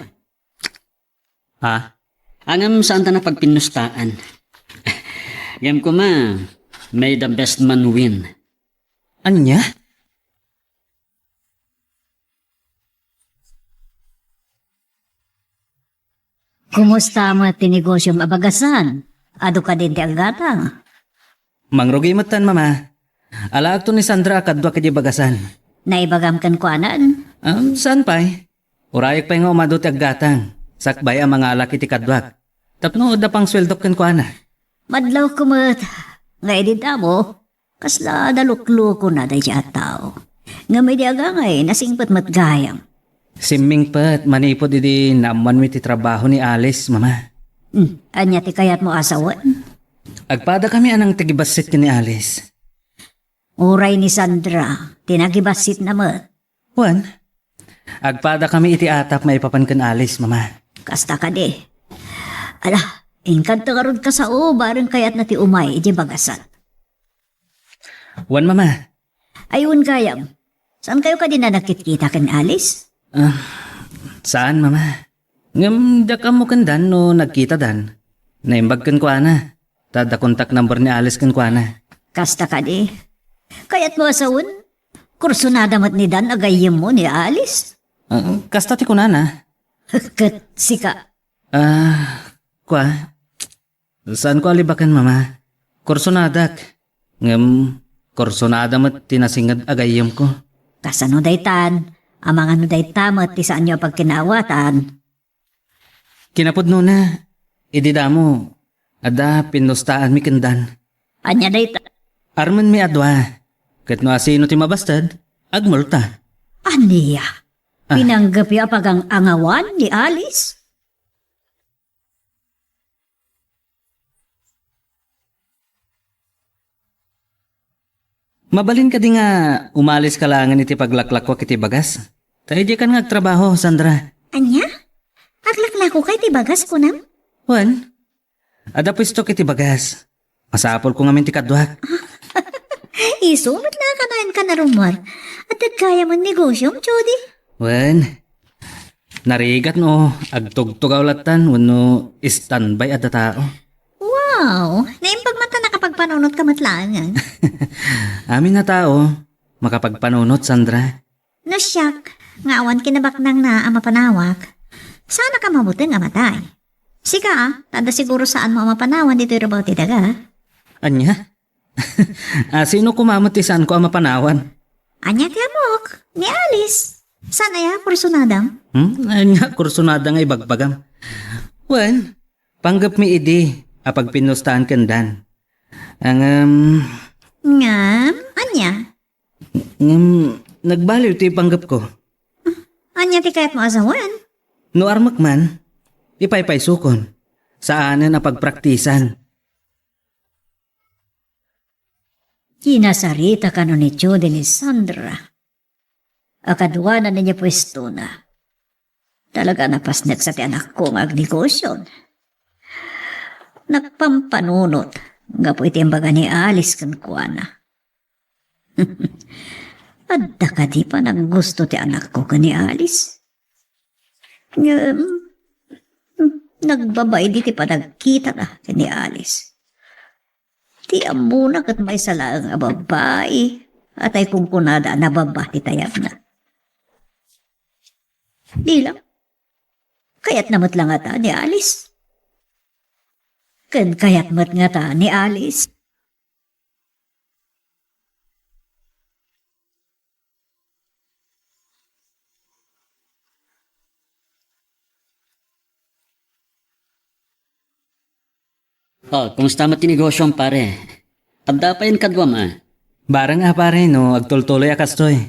Ha? Angam saan ta na pagpinustaan. Gam ko ma, may the best man win. Anya? Kumusta mo ti negosyo abagasan? Ado ka din ti agata? Mangrugi matan, mama. Alaag to ni Sandra kadwa kadi bagasan. Naibagam kan ko anan? Saan pa'y? Urayak pa'y nga umado ti aggatang. Sakbay ang mga alak iti kadwak. Tapno da pang sweldok kan ko ana. Madlaw kumat. Nga edita mo, kasla dalukluko na day siya tao. Nga may diaga ngay, nasingpat matgayam. Simming pat, manipod idi naman mi ti trabaho ni Alice, mama. Anya ti kayat mo asawan? Agpada kami anang tigibasit ni Alice. Uray ni Sandra, tinagibasit na mat. Juan, agpada kami iti atap maipapan kan Alice, mama. Kasta ka di. Ala, inkanta ka ron ka sa bareng kayat na ti umay, iti bagasan. Juan, mama. Ayun gayam, saan kayo ka din na nakikita kan Alice? Saan, mama? Ngam, daka mo kandan no nagkita dan. Naimbag kan kwa na. Tada kontak number ni Alice kan kwa na. Kasta ka di. Kayat mo asawon, kursunada mat ni Dan agayim mo ni Alice. Kasta ti kunana. Kat sika. Kwa? Saan ko alibakan, mama? Kursunadak. Ngam, kursunada mat tinasingad agayim ko. Kasano daytan, amang ano day tamat ti saan nyo pagkinawatan. Kinapod no na. Idida mo. Ada pinustaan mi kendan. Anya daytan. Arman mi adwa. Kat no asino ti mabastad, agmulta. Aniya, pinanggapi apagang angawan ni Alice? Mabalin ka di nga umalis ka langan iti paglaklakwak iti bagas. Tayo di kan ngagtrabaho, Sandra. Anya? Aglak ko kay tibagas ko nam? Juan, ada pwesto kiti bagas. Masapol ko ngamin ti kadwak. Isunod na kanayan ka na rumar. At kaya man negosyo, Jody. Juan, narigat no, agtugtugaw latan, wano standby at tao. Wow, naimpag mata nakapagpanunot ka matlangan. Amin na tao, makapagpanunot, Sandra. Nasyak, ngawan kinabak nang na ama panawak. Sana ka mabuti nga matay. Sika, tada siguro saan mo ama panawan dito yung ti daga. Anya? Sino kumamot ti saan ko ang mapanawan? Anya ti amok, ni Alice. Sana ya, personadam? Anya, kursunada nga ibagbagam. Juan, panggap mi idi, apag pinustahan kendan. Ang, Ngam, anya? nagbaliw ti panggap ko. Anya ti kayat mo asawan? No armak man, ipaypay sukon. Saanan na pagpraktisan. Kinasarita ka no ni Judy ni Sandra. Akadwa na niya pwesto na. Talaga napasnet sa ti anak ko ng agnegosyon. Nagpampanunot. Nga po iti ang baga ni Alice kan kuana. Adda ka di pa nang gusto ti anak ko ka ni Alice. Nagbabay di ti pa nagkita na ka ni Alice. Ti amuna kat may salaang babae at ay kumpunada na babati tayap na. Di lang. Kaya't namat lang ata ni Alice. Kaya't mat nga ta ni Alice. Kumusta mo tinegosyo pare? Adda pa yun kadwa ma. Barang pare no, agtultuloy akastoy.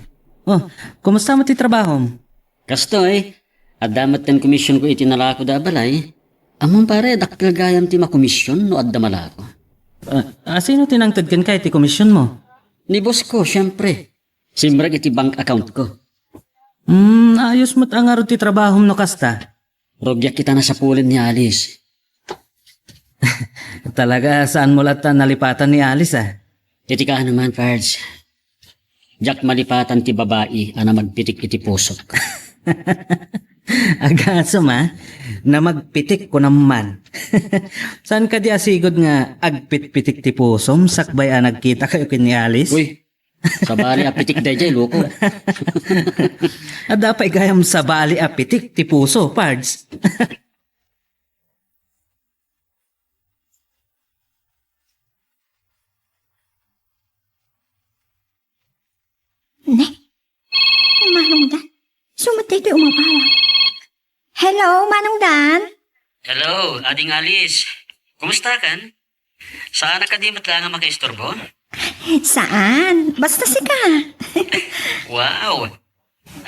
Kumusta mo ti trabaho? Kastoy, adda maten komisyon ko itinala ko da balay. Amon pare, daktil gayam ti makomisyon no adda malako. Sino tinangtad kan kay ti komisyon mo? Ni boss ko, syempre. Simrag iti bank account ko. Ayos mo't ang aro ti trabaho no kasta. Rogyak kita na sa pulin ni Alice. Talaga saan mo latan nalipatan ni Alice Iti ka naman, Pards. Jack malipatan ti babae ana magpitik iti pusok. Agaso ma, na magpitik ko naman. Saan ka di asigod nga agpit-pitik ti pusom sakbay nagkita kayo kin ni Alice? Uy, sabali apitik dayjay loko. Adapay gayam sabali apitik ti puso, Pards. Ne? Manong Dan? Sumatay tayo umabawa. Hello, Manong Dan? Hello, Ading Alice. Kumusta kan? Saan ka di matlang makaistorbo? Saan? Basta sika. Wow!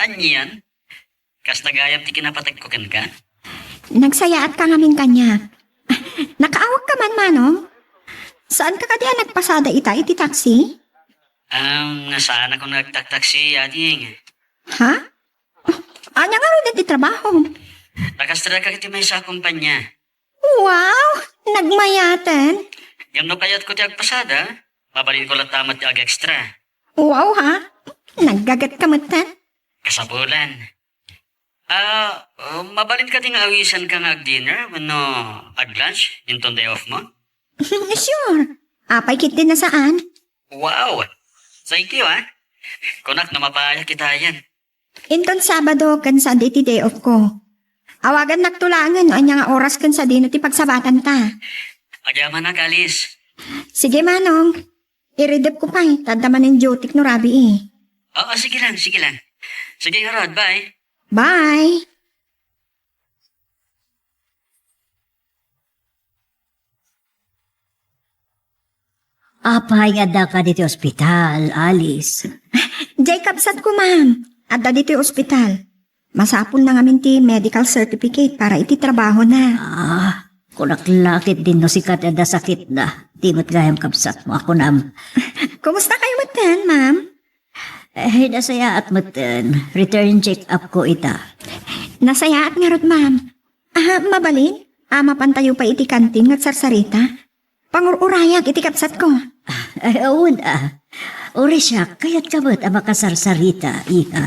Anyan? Kas nagayam ti kinapatagkukan ka? Nagsayaat ka ngamin kanya. Nakaawag ka man, Manong? Saan ka kadiya nagpasada iti taxi? Nasaan ako nagtaktaksi, Ading? Ha? Anya nga rin iti trabaho. Nakastra ka kiti may sa kumpanya. Wow! Nagmayatan. Yung no kayat ko ti agpasada, mabalin ko lang tamat ti ag-extra. Wow ha? Naggagat ka matan? Kasabulan. Mabalin ka ting awisan ka nga ag-dinner, no ag-lunch, yung day off mo? Sure. Apay kit din na saan? Wow! Thank you, ha? Kunak na mapaya kita yan. Inton Sabado kan sa day off ko. Awagan nagtulangan anya nga oras kan sa dino ti pagsabatan ta. Agyaman na, Kalis. Sige Manong. Iridip ko pa tadaman ng jotik no rabi eh. Oo, sige lang. Sige nga, Rod, bye. Bye! Apay nga da ka dito ospital, Alice. Jacob sat ko ma'am. Adda dito yung ospital. Masapul na ngamin ti medical certificate para iti trabaho na. Kunaklakit din no si Katada sakit na. Timot gayam kapsat mo ako nam. Kumusta kayo matan, ma'am? Nasaya at matan. Return check-up ko ita. Nasaya at nga rod, ma'am. Mabalin? Mapantayo pa iti kantin ngat sarsarita. Pangururayag iti kapsat ko. Awun Uri siya, kaya't kabot ang makasarsarita, iha.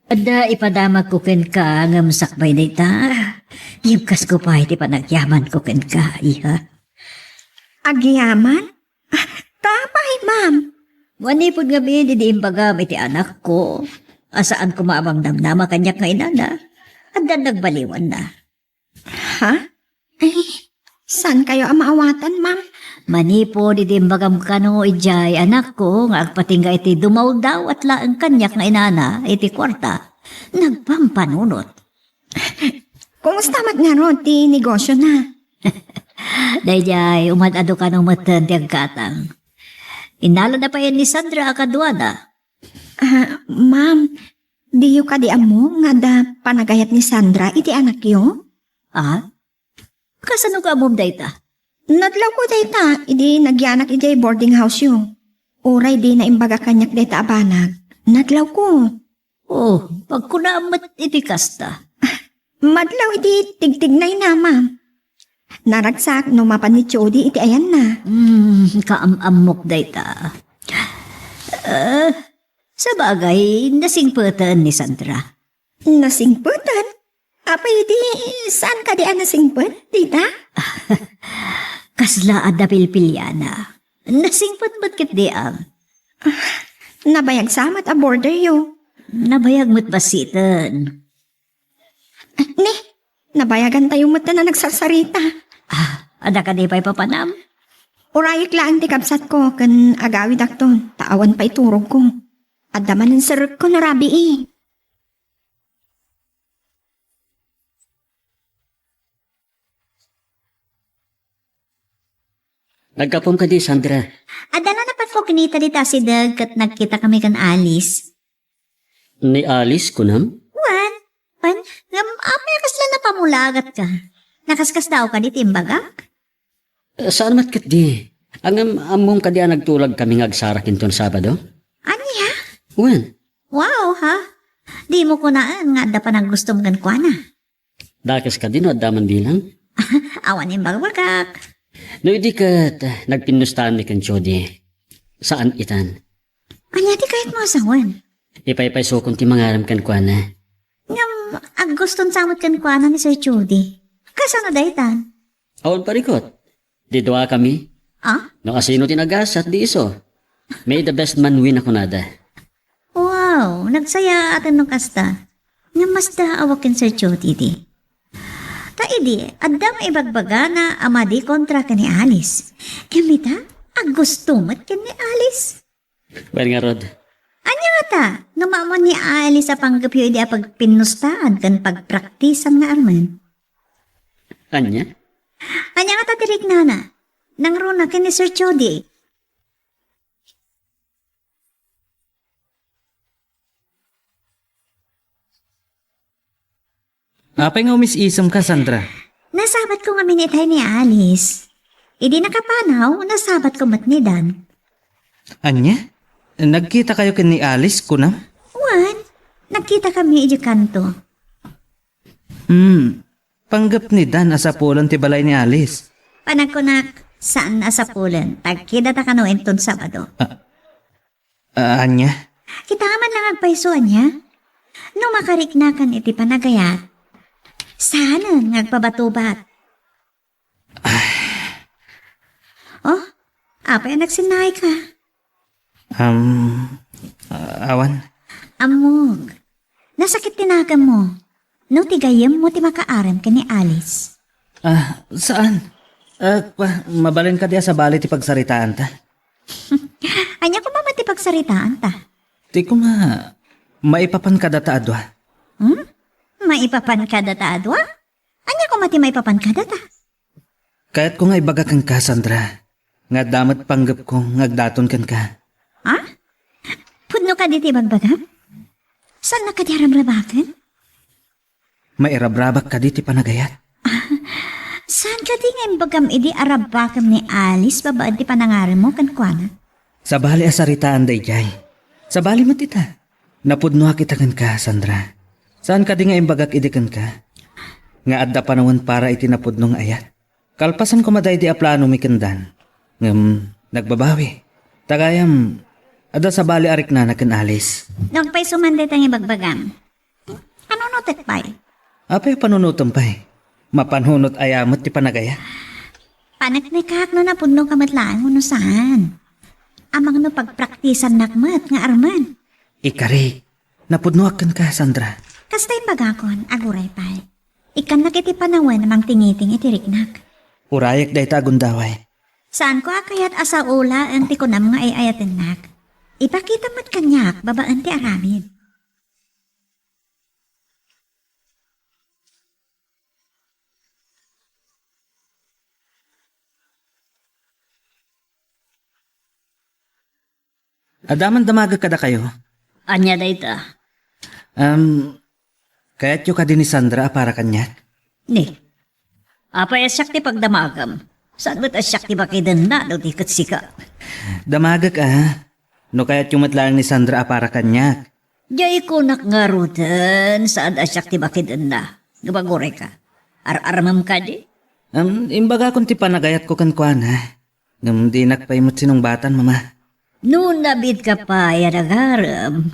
Ada ipadamag ko ken ka ngam sakbay na ita. Yimkas ko pa iti panagyaman ko ken ka, iha. Agyaman? Tapay, ma'am. Wanipod nga di imbagam iti anak ko. Asaan ko maamang namnama kanyak nga inana. At dan nagbaliwan na. Ha? Saan kayo ang maawatan, ma'am? Manipo di imbagam kano ijay anak ko nga agpatingga iti dumaw daw at laang kanyak nga inana iti kwarta. Nagpampanunot. Kumusta mat nga ron ti negosyo na? Dayjay umadado ka ng matan ti agkatang. Inalo na pa yan ni Sandra akaduana. Ma'am, di yu ka di amo nga da panagayat ni Sandra iti anak yo? Kasano ka amom dayta? Nadlaw ko dayta, idi nagyanak ijay boarding house yo. Uray di na imbaga kanyak dayta abanag. Nadlaw ko. Oh, pagkunaamat iti kasta. Madlaw iti tigtignay na, ma'am. Naragsak no mapan ni Chody iti ayan na. Kaamamok dayta. Sa bagay, nasingputan ni Sandra. Nasingputan? Apay di, saan ka di nasingput, tita? Kasla ada pilpilyana. Nasingput ba't kit di ang? Nabayag samat a border yo. Nabayag mo't basitan. Ni, nabayagan tayo mo na nagsarsarita. Ada ka di pa'y papanam? Urayik laan ti kapsat ko, kan agawid akton, taawan pa iturog ko. Adaman ng sarap ko na rabi eh. Nagkapom ka di, Sandra. Adala na pa ko kinita dita si Dag at nagkita kami kan Alice. Ni Alice, kunam? Pan, apay kasla na pamulagat ka. Nakaskas daw ka di timbaga? Saan matkat di? Ang among ka di nagtulag kami ngagsarak inton Sabado? Anya? Wen? Wow ha? Di mo kunaan nga da pa nang gustong gankwana. Dakas ka din o daman bilang? Awan yung bagwagak. No, hindi ka nagpinustahan ni kan Chody. Saan itan? Anya di kahit mo asawan. Ipaypayso kung ti mangaram kan kwa na. Ngam, aguston samot gankwana ni Sir Chody. Kasano da itan? Awan parikot. Di doa kami. No kasino tinagasat di iso. May the best man win ako nada. Wow, nagsaya atin nung kasta. Nga mas da awakin Sir Chody di. Taidi, adda maibagbaga na ama di kontra ka ni Alice. Kamita, agustumot ka ni Alice. Well nga, Rod. Anya nga ta, numamon ni Ali sa panggapyo di pagpinustaan kan pagpraktisan nga arman. Anya? Anya nga ta tirik nana, nang runa ken ni Sir Chody. Apay nga umis-isom ka, Sandra. Nasabat ko nga minitay ni Alice. Idi nakapanaw, nasabat ko mat ni Dan. Anya? Nagkita kayo kin ni Alice, kunam? Wan, nagkita kami iji kanto. Panggap ni Dan asapulan ti balay ni Alice. Panagkunak, saan asapulan? Tagkida ta kano enton Sabado. Anya? Kita man lang agpaisuan niya. No makariknakan iti panagayat. Sana ngagpabatubat. Oh, apa yung nagsinay ka? Awan. Amog, nasakit tinagan mo. No tigayam mo ti makaaram ka ni Alice. Saan? Mabalin ka diya sa bali ti pagsaritaan ta. Anya ko mamati pagsaritaan ta. Di ko maipapan ka data adwa. Maipapan ka data adwa? Anya ko mati maipapan ka data? Kahit ko nga ibaga kang ka, Sandra. Nga damat panggap ko, ngagdaton kan ka. Ha? Pudno ka diti bagbagam? Saan na ka di aram-rabakan? Mairabrabak ka diti panagayat. Saan ka di nga bagam idi arabakam ni Alice babaan ti panangaran mo kan kuana? Sa bali asaritaan day jay. Sa bali mo tita. Napudno kita kan ka, Sandra. Saan ka di nga imbagak idikan ka? Nga adda panahon para itinapudnong ayat. Kalpasan ko maday di aplano mi kendan. Nagbabawi. Tagayam, ada sa bali arik na nakin Alice. Nagpay sumanda tang ibagbagam. Ano notet pay? Apay panunutom pa'y. Mapanhunot ayamot ti panagaya. Panak ni kak no napudno kamatlaan mo no saan? Amang no pagpraktisan nakmat nga arman. Ikari, napudnuakan ka, Sandra. Kastay bagakon, aguray pay. Ikan nakiti panawan namang tingiting itiriknak. Urayak day tagundaway. Saan ko akayat asa ula ang tikunam nga ayayatin nak? Ipakita mo't kanyak babaan ti aramid. Adaman damaga kada kayo. Anya dayta? Kaya't yung ka din ni Sandra para kanyak. Ni. Apa yasak ti pagdamagam? Saan ba't asyak ti bakidan na daw ti katsika? Damaga ka. No kaya't yung matlang ni Sandra para kanyak. Jay ko nakngarutan saan asyak ti bakidan na. Gabagore ka. Ar-aramam ka di? Imbaga kung ti panagayat ko kan kuana. Di nakpaimot sinong batan, mama. Noon nabit ka pa, yanagaram.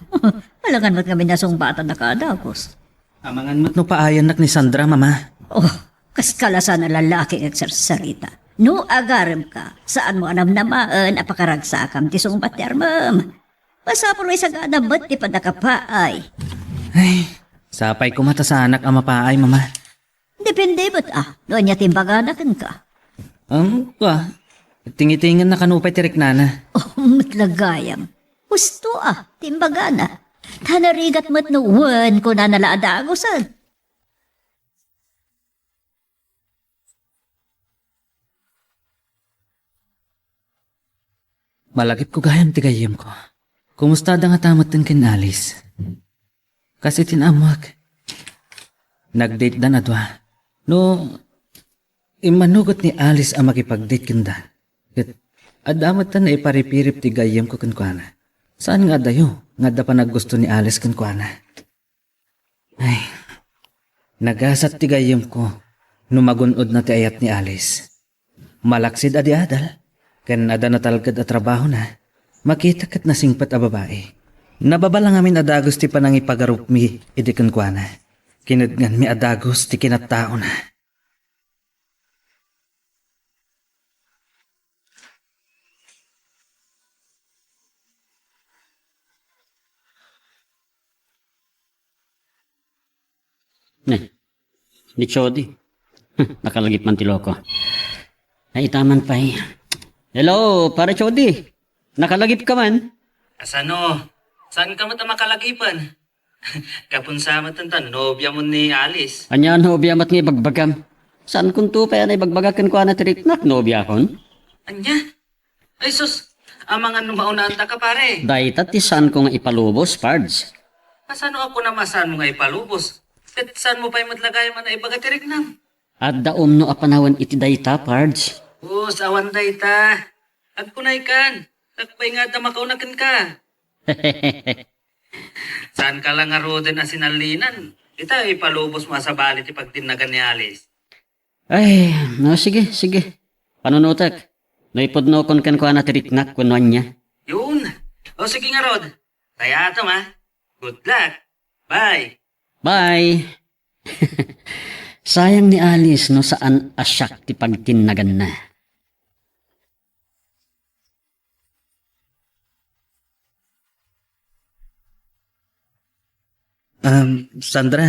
Alangan mo't kami nasong na kadagos. Amangan mo't no paayan nak ni Sandra, mama. Oh, kaskalasan na lalaki agsarsarita. No agaram ka, saan mo anam namaan apakaragsakam ti sungbat ti armam. Pasapon mo isagada ba't ti padakapaay. Ay, sapay ko mata sa anak ang mapaay, mama. Depende ba't doon niya timbaganakan ka. Tingitingan na kanupay tirik nana. Oh, matlagayam. Gusto timbagana. Tanarigat mo't nuwan ko na nalaadagosan. Malagip ko gayam tigayam ko. Kumusta da nga tamat din kin Alice? Kasi tinamag. Nag-date dan adwa. No, imanugot ni Alice ang makipag-date kinda. Adamat na iparipirip ti gayam ko kankwana. Saan nga dayo? Nga da pa naggusto ni Alice kankwana. Ay, nagasat ti gayam ko. Numagunod na ti ayat ni Alice. Malaksid adi adal. Kan ada na talagad at trabaho na. Makita kat na singpat a babae. Nababala ngamin adagos ti panang ipagarup mi idikan kwa na. Kinadngan mi adagos ti kinatao na. Ni Chody. Nakalagip man ti loko. Ay, taman pa Hello, para Chody. Nakalagip ka man. Asano? Saan ka mata makalagipan? Kapun sa matanda, nobya mo ni Alice. Anya nobya mat nga bagbagam. Saan kung to pa yan ay bagbagakan ko na tiriknak nobya kon? Anya? Ay sus, ang mga numaunaan ta ka pare. Dahit ti saan ko nga ipalubos, Pards. Asano ako na masan mo nga ipalubos? At saan mo pa'y matlagay man ay bagatirik nam? At daom no apanawan iti dayta, Pards. Sawan day ta. At kunay kan. Takpay nga ta makaunakan ka. Saan ka lang nga roden na sinalinan? Ita ipalubos mo sa balit ipagtinagan ni Alice. Ay, no, sige. Panunutak. No ipod no kon kan ko na tiriknak kunwan niya. Yun. O sige nga Rod. Kaya ato ma. Good luck. Bye. Bye! Sayang ni Alice no saan asyak ti pagtinagan na. Sandra,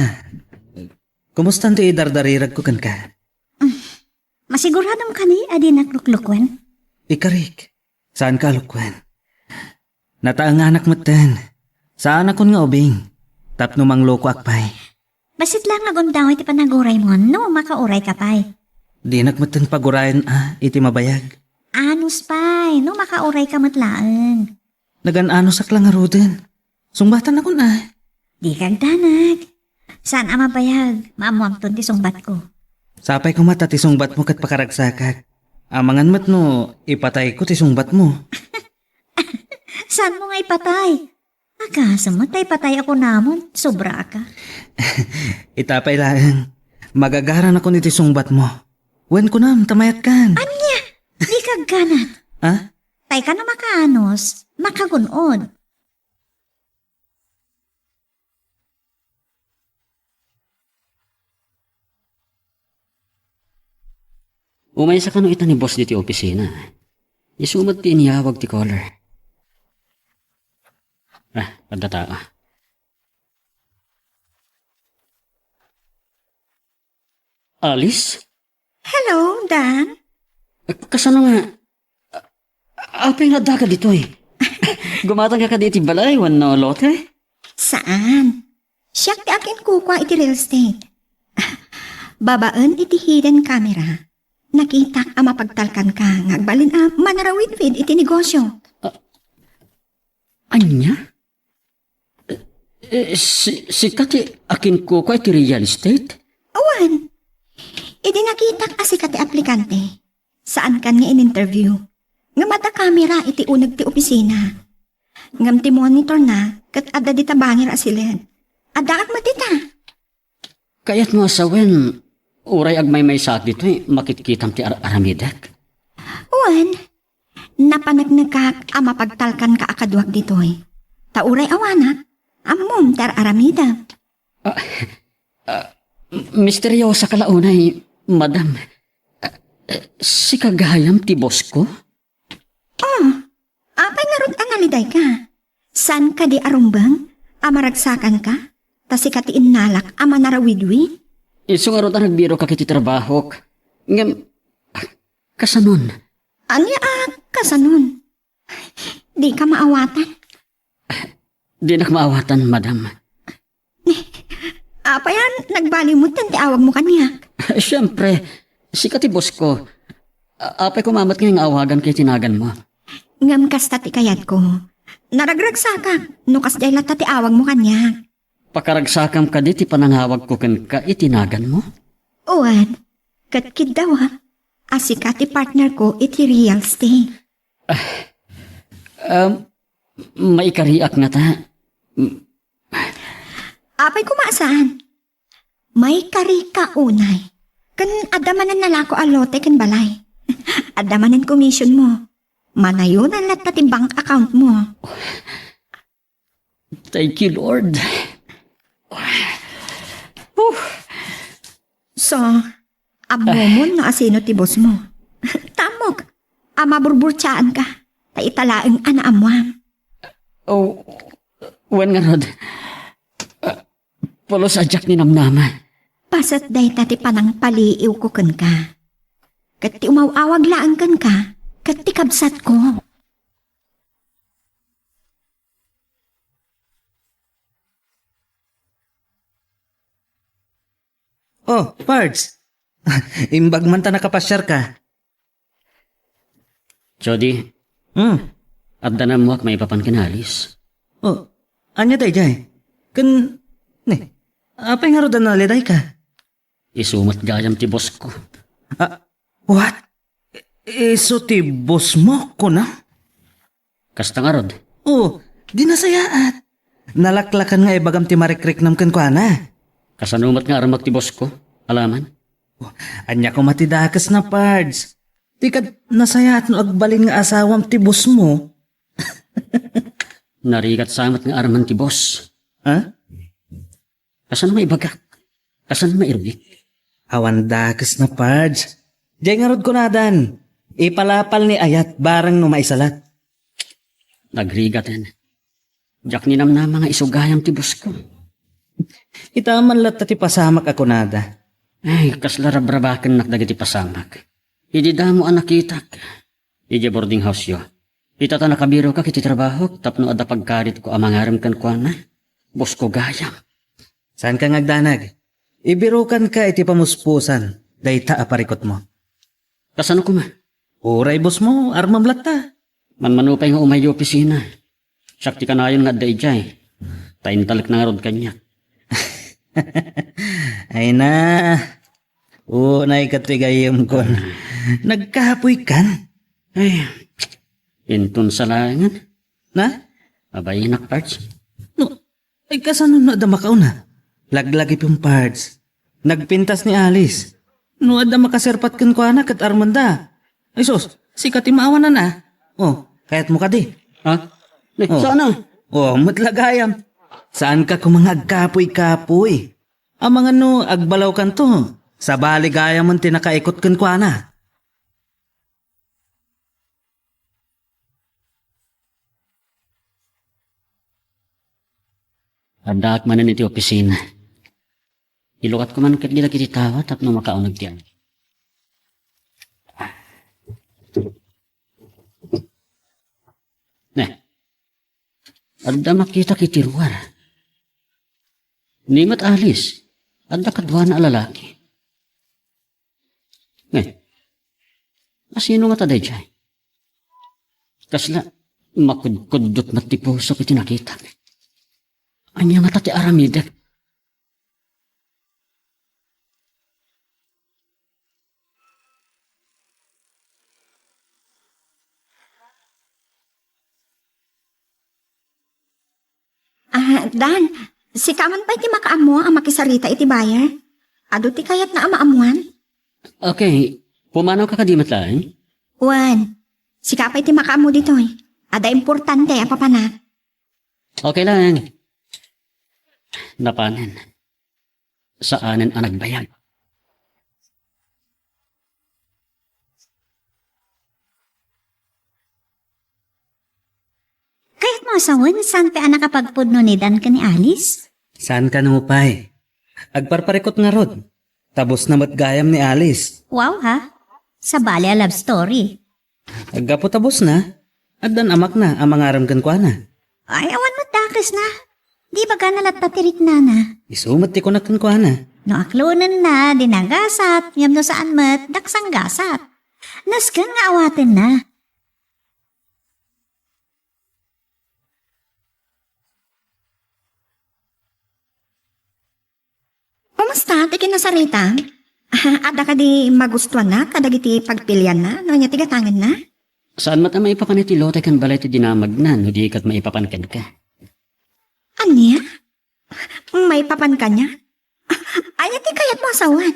kumusta ti idardarirag ko kan ka? Masiguradong kani adi nakluklukwen. Ikarik, saan ka lukwan? Nataang anak mo ten. Saan akon nga ubing? Tapno mang loko akpay. Basit lang nagundaw iti panaguray mo, no makauray ka pay. Di nagmatan pagurayan iti mabayag. Anus pay, no makauray ka matlaan. Nagan-ano saklang nga roden. Sungbatan ako na. Di kag danag. Saan ang mabayag? Maamuamton ti sungbat ko. Sapay ko mata ti sungbat mo kat pakaragsakak. Amangan mat no, ipatay ko ti sungbat mo. Saan mo nga ipatay? Akasa mo tay patay ako namon, sobra ka. Itapay lang. Magagaran ako niti sungbat mo. Wen ko nam, tamayat kan. Anya, di kag ganat. Ha? Tay ka na makaanos, makagunod. Umay sa kano ita ni boss diti opisina. Isumad ti iniyawag ti caller. Pagdata. Alice? Hello, Dan. Kasano nga? Apay nga da ka dito eh. Gumatang ka diti balay, wan no lote? Saan? Siyak ti akin kukwa iti real estate. Babaan iti hidden camera. Nakita ang mapagtalkan ka, ngagbalin manarawid feed iti negosyo. Anya? Si kati akin ko iti real estate? Awan, idi nakita kasi kati aplikante. Saan kan nga in-interview? Nga mata kamera iti unag ti opisina. Ngam ti monitor na, kat ada di tabangir asilen. Ada ag matita. Kaya't mo asawen, uray agmay may saat dito makitkitam ti aramidak. Awan, napanagnagkak ang mapagtalkan ka akadwag dito Tauray awanak, amom tar aramida. Misteryosa ka launay, madam. Si kagayam ti boss ko? Apay nga ron analiday ka. San ka di arumbang? Amaragsakan ka? Tasi ka ti innalak ama narawidwi? Iso nga ron nagbiro ka kiti trabaho. Ngam, kasanon? Anya kasanon? Di ka maawatan? Di nakmaawatan, madam. Apayan, nagbalimutan ti awag mo kaniya. Siyempre, si kati boss ko. Apay kumamat ngayong awagan kay tinagan mo. Ngam kasta ti kayat ko. Naragragsaka, nukas day lata ti awag mo kaniya. Pakaragsakam ka di ti panangawag ko kan ka itinagan mo? Uwan, katkid daw asika ti partner ko iti real estate. Maikariak na ta. Apay kumasaan? May kari ka unay. Kan adamanan nalako alote kan balay. Adamanan commission mo. Manayunan lat pati bank account mo. Thank you, Lord. So, amomon no asino ti boss mo. Tamog, amaburburtsaan ka. Taitalaeng anaamuam. Oh, wen nga rod. Pulos ajak ni namnama. Pasat day tati panang paliiw ko kan ka. Kat ti umawawag laan kan ka, kat ti kabsat ko. Oh, Pards. Imbag man ta nakapasyar ka. Jody, Hmm. at danam mo ak may papan kinalis. Oh, anya day jay? Kan, ne, apay nga ro naliday ka? Isumat gayam ti boss ko. What? Iso ti boss mo ko na? Kasta nga rod. Oh, di nasayaat. Nalaklakan nga ibagam ti marikrik nam kan ko ana. Kasanumat nga aramak ti boss ko. Alaman? Anya ko matidakas na, Pards. Di ka nasayaat no agbalin nga asawam ti boss mo. Narigat samat nga araman ti boss. Ha? Kasan maibagak? Kasan mairugik? Awan dakas na, Pards. Diyan nga rod ko nadan. Ipalapal ni Ayat barang no maisalat. Nagrigatan. Diyak ni namna mga isugayam ti boss ko. Itaman lat ti pasamak ako nada. Ay, kaslarabrabakan nakdagiti pasamak. Idi damo ang nakitak. Idi boarding house yo. Itata nakabiro ka kiti trabaho, tapno ada pagkarit ko amangaram kan ko na. Boss ko gayam. Saan ka ngagdanag? Ibirukan ka iti pamuspusan. Dayta aparikot mo. Kasano ko ma? Uray boss mo, armam latta. Manmanupay nga umay opisina. Sakti ka na yun nga dayjay. Taintalak na nga rod kanya. Ay na. Unay katigayam ko. Nagkahapoy kan. Ay, intun sa langan. Na? Abay nak parts. No, ay kasano na ada makaw na? Laglagi yung Pards. Nagpintas ni Alice. No, ada makaserpat kan ko anak at Armanda. Ay sus, sikat imaawan na na. Oh, kahit mo ka di. Ha? Ne, Oh. sana? Oh, matlagayam. Saan ka kumangag kapoy-kapoy? Ang mga no, agbalaw kan to. Sa baligayam ang tinakaikot kan ko ana. Andak manan iti opisina. Ilukat ko man kat gila kiti tawa tapno makaunag tiyan. Ne. Adda makita kiti ruwar. Nimat alis. Adda kadwa na lalaki. Ne. Asino nga taday jay? Kasla makudkudot matipuso kiti nakita. Anya nga tati aramidek. Dan, si kaman pa iti makaamo ang makisarita iti bayar. Ado ti kayat na amaamuan. Okay, pumanaw ka kadimat lang? Wan, si kapay iti makaamo dito eh. Ada importante ang papanak. Okay lang. Napanan. Saanan ang nagbayag? Kahit mo asawan, saan ka nakapagpudno ni Dan ka ni Alice? Saan ka numupay? Agparparikot nga rod. Tabos na matgayam ni Alice. Wow ha? Sa bali a love story. Aggapo tabos na. Addan amak na ang mangaram kan ko ana. Ay, awan mo dakis na. Di ba ka nalat patirik na na? Isumat ti ko na kan ko ana. No aklunan na, dinagasat, ngam no saan mat, daksang gasat. Naskan nga awatin na. Kumusta? Ti kinasarita? Ada ka di magustuhan na? Kadagiti pagpilian na? No niya tigatangan na? Saan mata maipapanitilo tayo kan balay ti dinamag na no di kat maipapankan ka? Anya? May papan ka niya? Anya ti kayat mo asawan?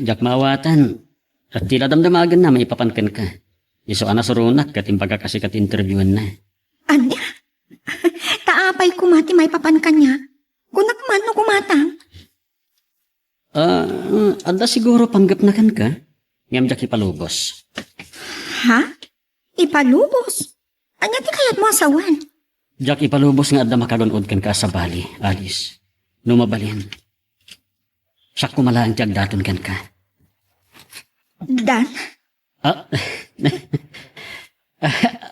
Jak mawatan. At tila damdamagan na maipapankan ka. Iso ana surunak kat imbaga kasi kat interviewan na. Anya? Taapay kumati may papan ka niya? Kunak man no kumatang? Ada siguro panggap na kan ka? Ngam jak ipalubos. Ha? Ipalubos? Anya ti kayat mo asawan? Jak ipalubos nga ada makagunod kan ka sa bali, Alice. Numabalin. Sak kumalaan ti agdaton kan ka. Dan?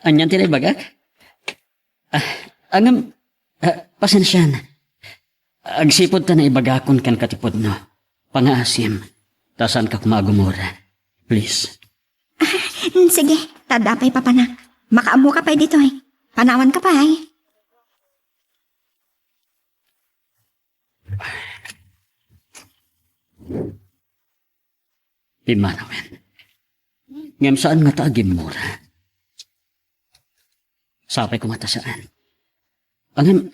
Anyan tinay bagak? Pasensyan. Agsipod ta na ibagakon kan katipod no. Pangaasim. Tasan ka kumagumura. Please. Sige, tadapay pa panak. Makaamo ka pa dito eh. Panawan ka pa eh. Pimanawen. Ngem saan nga taagim mura? Sapay ko mata saan. Angem,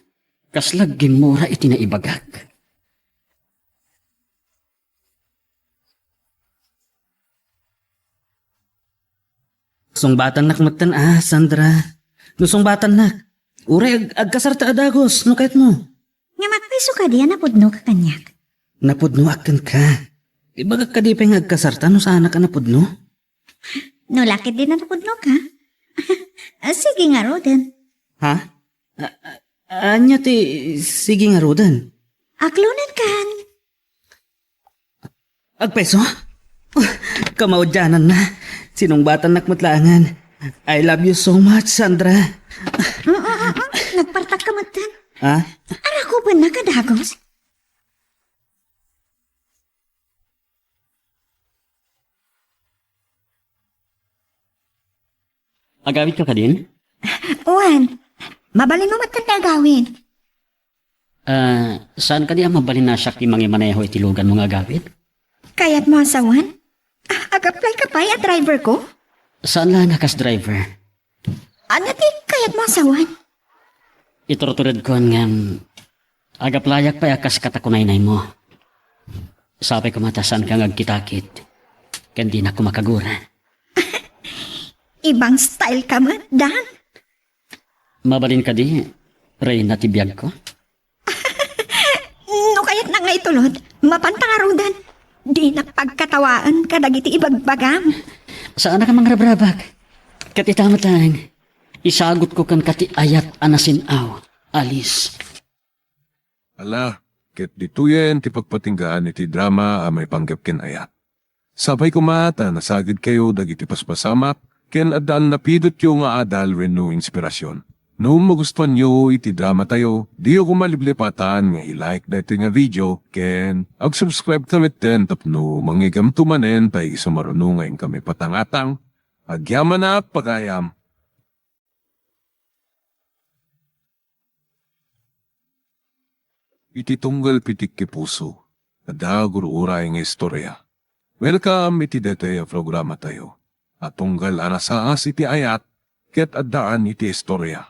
kaslag gimura iti naibagak. Sungbatan nak matan Sandra. Nusungbatan nak. Uray, agkasarta adagos, no kahit mo. Nga magpiso ka diyan na pudno ka kanyak. Napudno akan ka. Ibagak ka di pa yung agkasarta, no sana ka napudno? No, lakit din na pudno ka. Sige nga, Roden. Ha? Anya ti, sige nga rodan. Aklunan kan. Agpeso? Kamaudyanan na. Sinungbatan nakmatlangan. I love you so much, Sandra. Nagpartak ka matan. Ha? Ara ko ba nakadagos? Agawit ka din? Uwan, mabalin mo matanda gawin. Saan ka di ang mabalin na siya mga maneho itilugan mo nga agawit? Kaya't mo asawan? Ag-apply ka pa ya driver ko? Saan lang nakas driver? Ano ti kaya't mo asawan? Ituruturid ko nga agaplayak pa yakas katakunay-nay mo. Sabi ko matasan kang agkitakit. Kandi na ko makagura. Ibang style ka man, Dan. Mabalin ka di, Reyna tibiyag ko? No kaya't na nga itulod, mapantangarudan. Di na pagkatawaan ka dagiti ibagbagam. Saan na ka mga rabrabag? Katitamatan, isagot ko kan kati ayat anasinaw, alis. Ala, ket dituyen ti pagpatinggaan iti drama a may panggap ken ayat. Sabay kumata nasagid kayo dagiti paspasamak ken adal napidot yung nga adal wenno inspirasyon. No magustuhan nyo iti drama tayo, di ako maliblipatan nga i-like na iti nga video ken ag-subscribe kami ten tapno mangigam tumanen tay sumaruno ngayon kami patangatang agyaman na pagayam. Iti tunggal pitik ki puso, kadagor uray nga istorya. Welcome iti dete a programa tayo. At tunggal anasaas iti ayat, ket addaan iti istorya.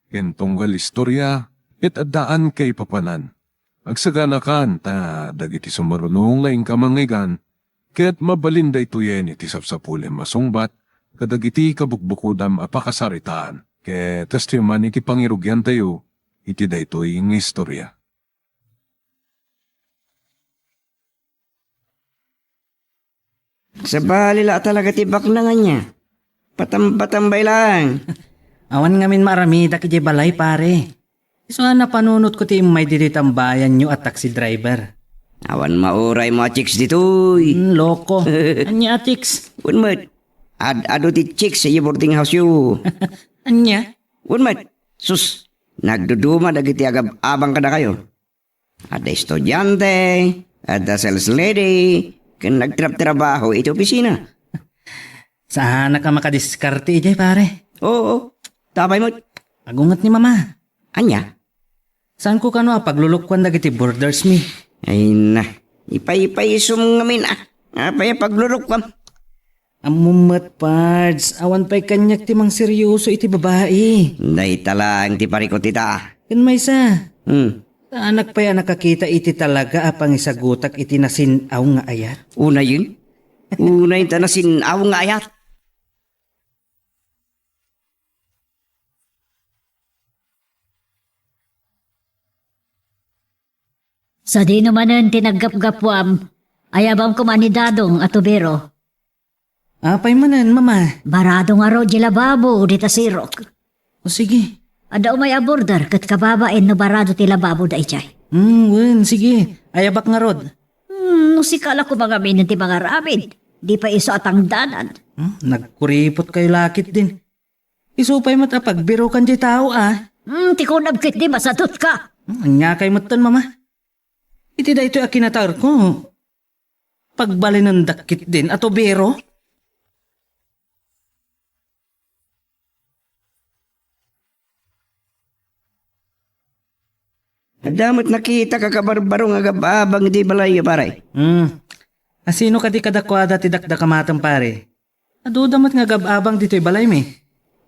Ken tunggal istorya, ket addaan kay papanan. Agsaganakan ta dagiti sumarunong laing kamangigan, ket mabalinda ituyen iti sapsapulem masungbat, kadagiti kabukbukudam apakasaritaan, ket testiman iti pangirugyan tayo, iti daytoy nga istorya. Sa balila talaga tibak na nga niya. Patambay lang. Awan ngamin maramida kiti balay pare. So na panunot ko ti may diritambayan nyo at taxi driver. Awan mauray mo chicks ditoy. Loko. Anya atix? Unmat. Ado ti chicks sa iyo boarding house yu. Anya? Unmat. Sus. Nagduduma dagiti abang kada kayo. Ada estudyante. Ada sales lady. Kan nagtrap-trabaho iti opisina. Saan ka makadiskarte ijay pare? Oo. Tapay mo. Agungat ni mama. Anya? Saan ko kano paglulukwan dagiti borders mi? Ay na. Ipay-ipay isum ngamin Apay paglurok kam. Amumat pards. Awan pa'y kanyak ti mang seryoso iti babae. Day talang ti parikot ita. Kan may sa. Anak pa yan nakakita iti talaga apang isagutak iti nasinaw nga ayat. Una yun? Una yun tanasinaw nga ayat. Sa di naman tinaggap-gapwam, ayabang kumanidadong at tubero. Apay manan, mama. Barado nga ro, lababo, dita sirok. O sige. Ada umay aborder, kat kababain no barado ti lababo da ichay. Sige. Ayabak nga rod. Musikala ko mga minin ti mga rabid. Di pa iso atang danan. Nagkuripot kayo lakit din. Isupay mat pagbiro kan di tao Ti kunab kit di masatot ka. Anya kay matan, mama. Iti da ito akinatar ko. pagbali ng dakit din ato bero. Damot nakita ka kabarbaro nga gababang di balay pare. Asino ka di kadakwada ti dakdakamatang pare? Adudamat nga gababang dito'y balay mi.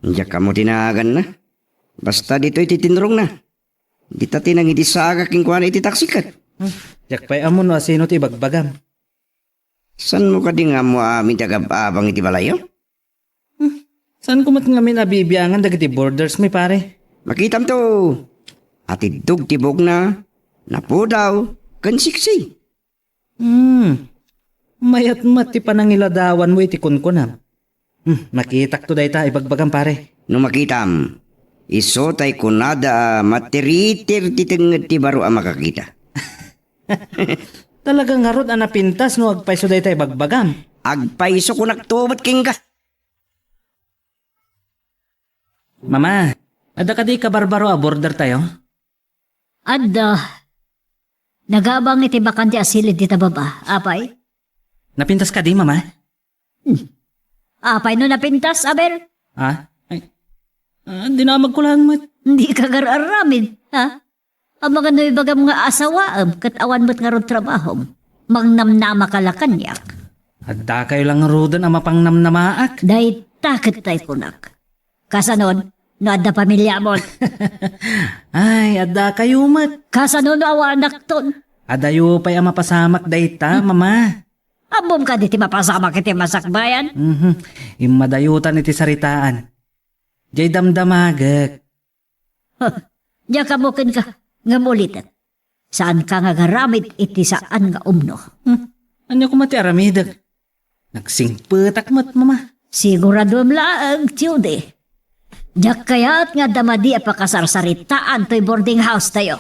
Diyak ka mo tinagan na. Basta dito'y titinrong na. Di ta tinang iti saga king kuha na iti taksikat. Jak pa'y amon no asino ti bagbagam. San mo ka di nga mo amin ta gababang iti balayo? Saan ko mat nga min abibiyangan dagiti borders mi pare? Makitam to. Atidog tibok na. Napudaw. Kansiksi. Mayat mat ti panangiladawan mo iti kunkunam. Makitak to dayta ibagbagam pare. No makitam. Iso tay kunada matiritir titenged ti baro ang makakita. Talagang harod ang napintas no agpaiso dayta ibagbagam. Agpaiso ko nagtubat king ka. Mama, ada ka di kabarbaro a border tayo? Adda. Nagabang iti bakante asilid dita baba. Apay? Napintas ka di, mama? Apay no napintas, aber? Ha? Ay, dinamag ko lang mat. Hindi ka gararamid, ha? Ang mga noy bagam nga asawaam, kat awan mo't nga ron trabaho. Mangnamnama ka lakanyak. Adda kayo lang rudan ang mapangnamnamaak. Dahil takit tayo kunak. Kasanon, no adda pamilya mo. Ay, adda kayo mat. Kasanon, no awa anak ton. Adayo pa'y ang mapasamak dayta, mama. Abom ka di ti mapasama kiti masakbayan. Imadayutan iti saritaan. Jay damdamagak. Diya kamukin ka, nga mulitan. Saan ka nga garamid iti saan nga umno? Ano ko mati aramidag? Nagsingpetak mat, mama. Sigurado laang, tiyude. Diyak kaya't nga damadi apakasarsaritaan to'y boarding house tayo.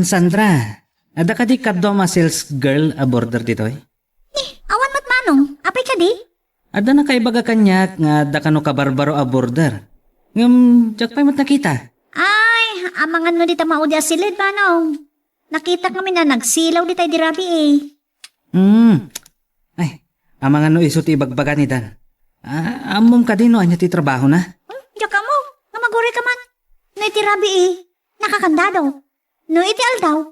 Sandra, ada ka di kadoma sales girl a border dito eh? Awan mo't manong, apay ka di? Ada na kay baga kanyak nga da kano kabarbaro a border. Jak pa'y mat nakita. Ay, amangan mo di ta maudi asilid, manong. Nakita kami na nagsilaw di tayo di rabi eh. Ay, amang ano iso ti ibagbaga ni Dan. Amom ka din no, anya ti trabaho na. Diyak ka mo, nga maguri ka man. No iti rabi eh, nakakandado. No iti aldaw,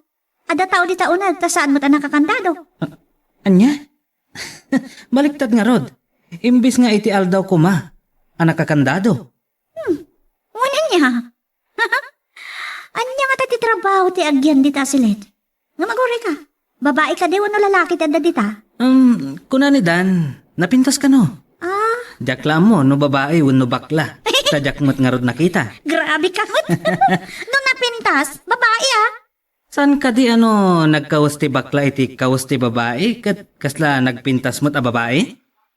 ada tao di taunad, ta saan mo ta nakakandado? Anya? Baliktad nga rod. Imbis nga iti aldaw ko ma, anak kakandado. Wala niya. Anya nga ti trabaho ti agyan di ta silid. Nga maguri ka, babae ka di wano lalaki ti adda di ta. Kuna ni Dan, napintas ka no? Jakla mo, no babae, no bakla. Tadyak mo't nga rod nakita. Grabe ka mo't. No napintas, babae ah. San ka di nagkawas ti bakla iti kawas ti babae? Kasla nagpintas mo't a babae?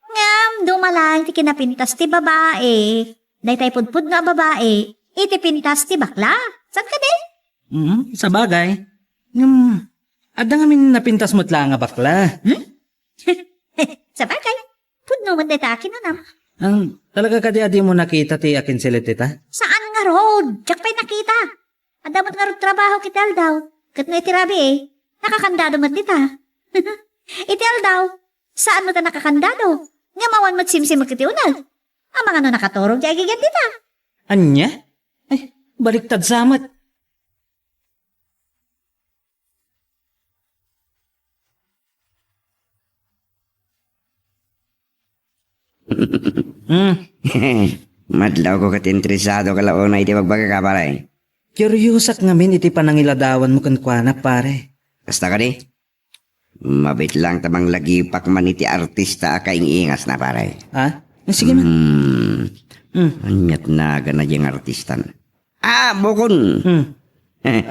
Ngam, dumalay ti kinapintas ti babae. Day tay pudpud nga babae, iti pintas ti bakla. San ka di? Sa bagay. Ada nga min napintas mo't lang nga bakla. Sa bagay, pudno man day takin na nam. Talaga ka di mo nakita ti akin silit tita? Saan nga road? Diyak pa'y nakita. Adamot nga road trabaho kital daw. Kat no itirabi eh, nakakandado mat dita. Ital daw, saan mo ta nakakandado? Nga mawan mat simsim magkitiunal. Ang mga no nakaturog di agigan dita. Anya? Ay, baliktad samat. Madlaw ko kat interesado ka lao na iti magbaga ka pare. Curiousak nga min iti panangiladawan mo kankwana pare. Basta ka di. Mabit lang tamang lagipak man iti artista kaingingas na pare. Ha? Sige man. Anyat na gana yung artista na. Bukon.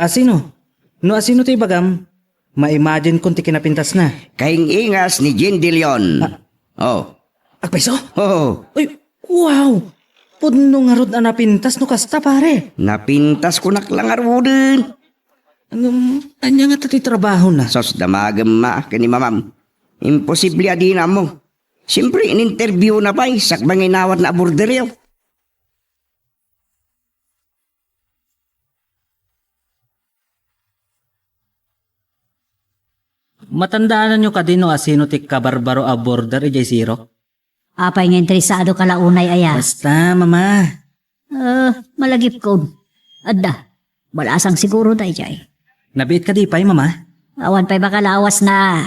Asino? No asino ti bagam? Ma-imagine kung ti kinapintas na. Kaingingas ni Jen De Leon. Oh. Agpaiso? Oh. Ay, wow! Pudno nga rod napintas no kasta pare. Napintas ko naklangarudin. Anya nga tati trabaho na. Sos damagam ma kani mamam. Imposible adina mo. Siyempre, in-interview na pa sakbang inawat na borderyo. Matandaan nyo kadino asino ti kabarbaro a border ijay zero? Apay nga interesado ka launay aya. Basta, mama. Malagip ko. Adda, balasang siguro tayo jay. Nabiit ka di pa'y, mama? Awan pa'y baka lawas na.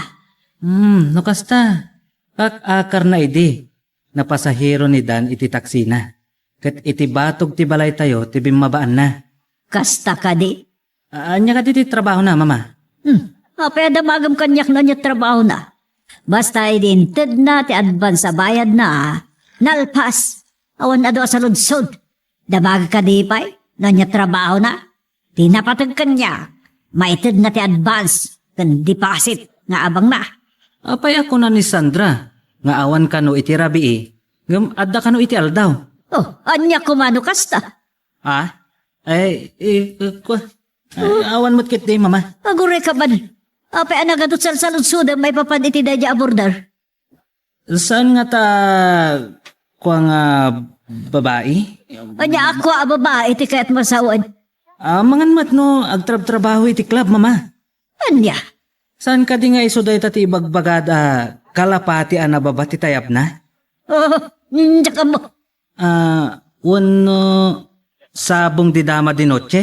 No kasta. Akar na idi. Napasahero ni Dan iti taksi na. Kat iti batog ti balay tayo, ti bimabaan na. Kasta ka di. Anya ka ti trabaho na, mama? Apay adamagam kanyak na niya trabaho na. Basta idinted na ti advance sa bayad na. Nalpas. Awan na do sa ludsod. Damag ka di pa'y. Na niya trabaho na. Tinapatag kanya. Maited na ti advance. Kan deposit nga abang na. Apay ako na ni Sandra. Nga awan ka no iti rabii. Ngam adda ka no iti aldaw. Oh, anya kumano kasta. Awan mo't kit di, mama. Agure ka ba? Apay anagadot sa ludsod may papaditi da dya abordar. Saan nga ta... Kwa nga babae? Anya ako babae ti kaya't masawan. Mangan mat no, agtrab-trabaho iti club, mama. Anya? Saan ka di nga isuday tati ibagbagada kalapati anababa ti tayap na? Tsaka mo. Wano sabong di dama di noche?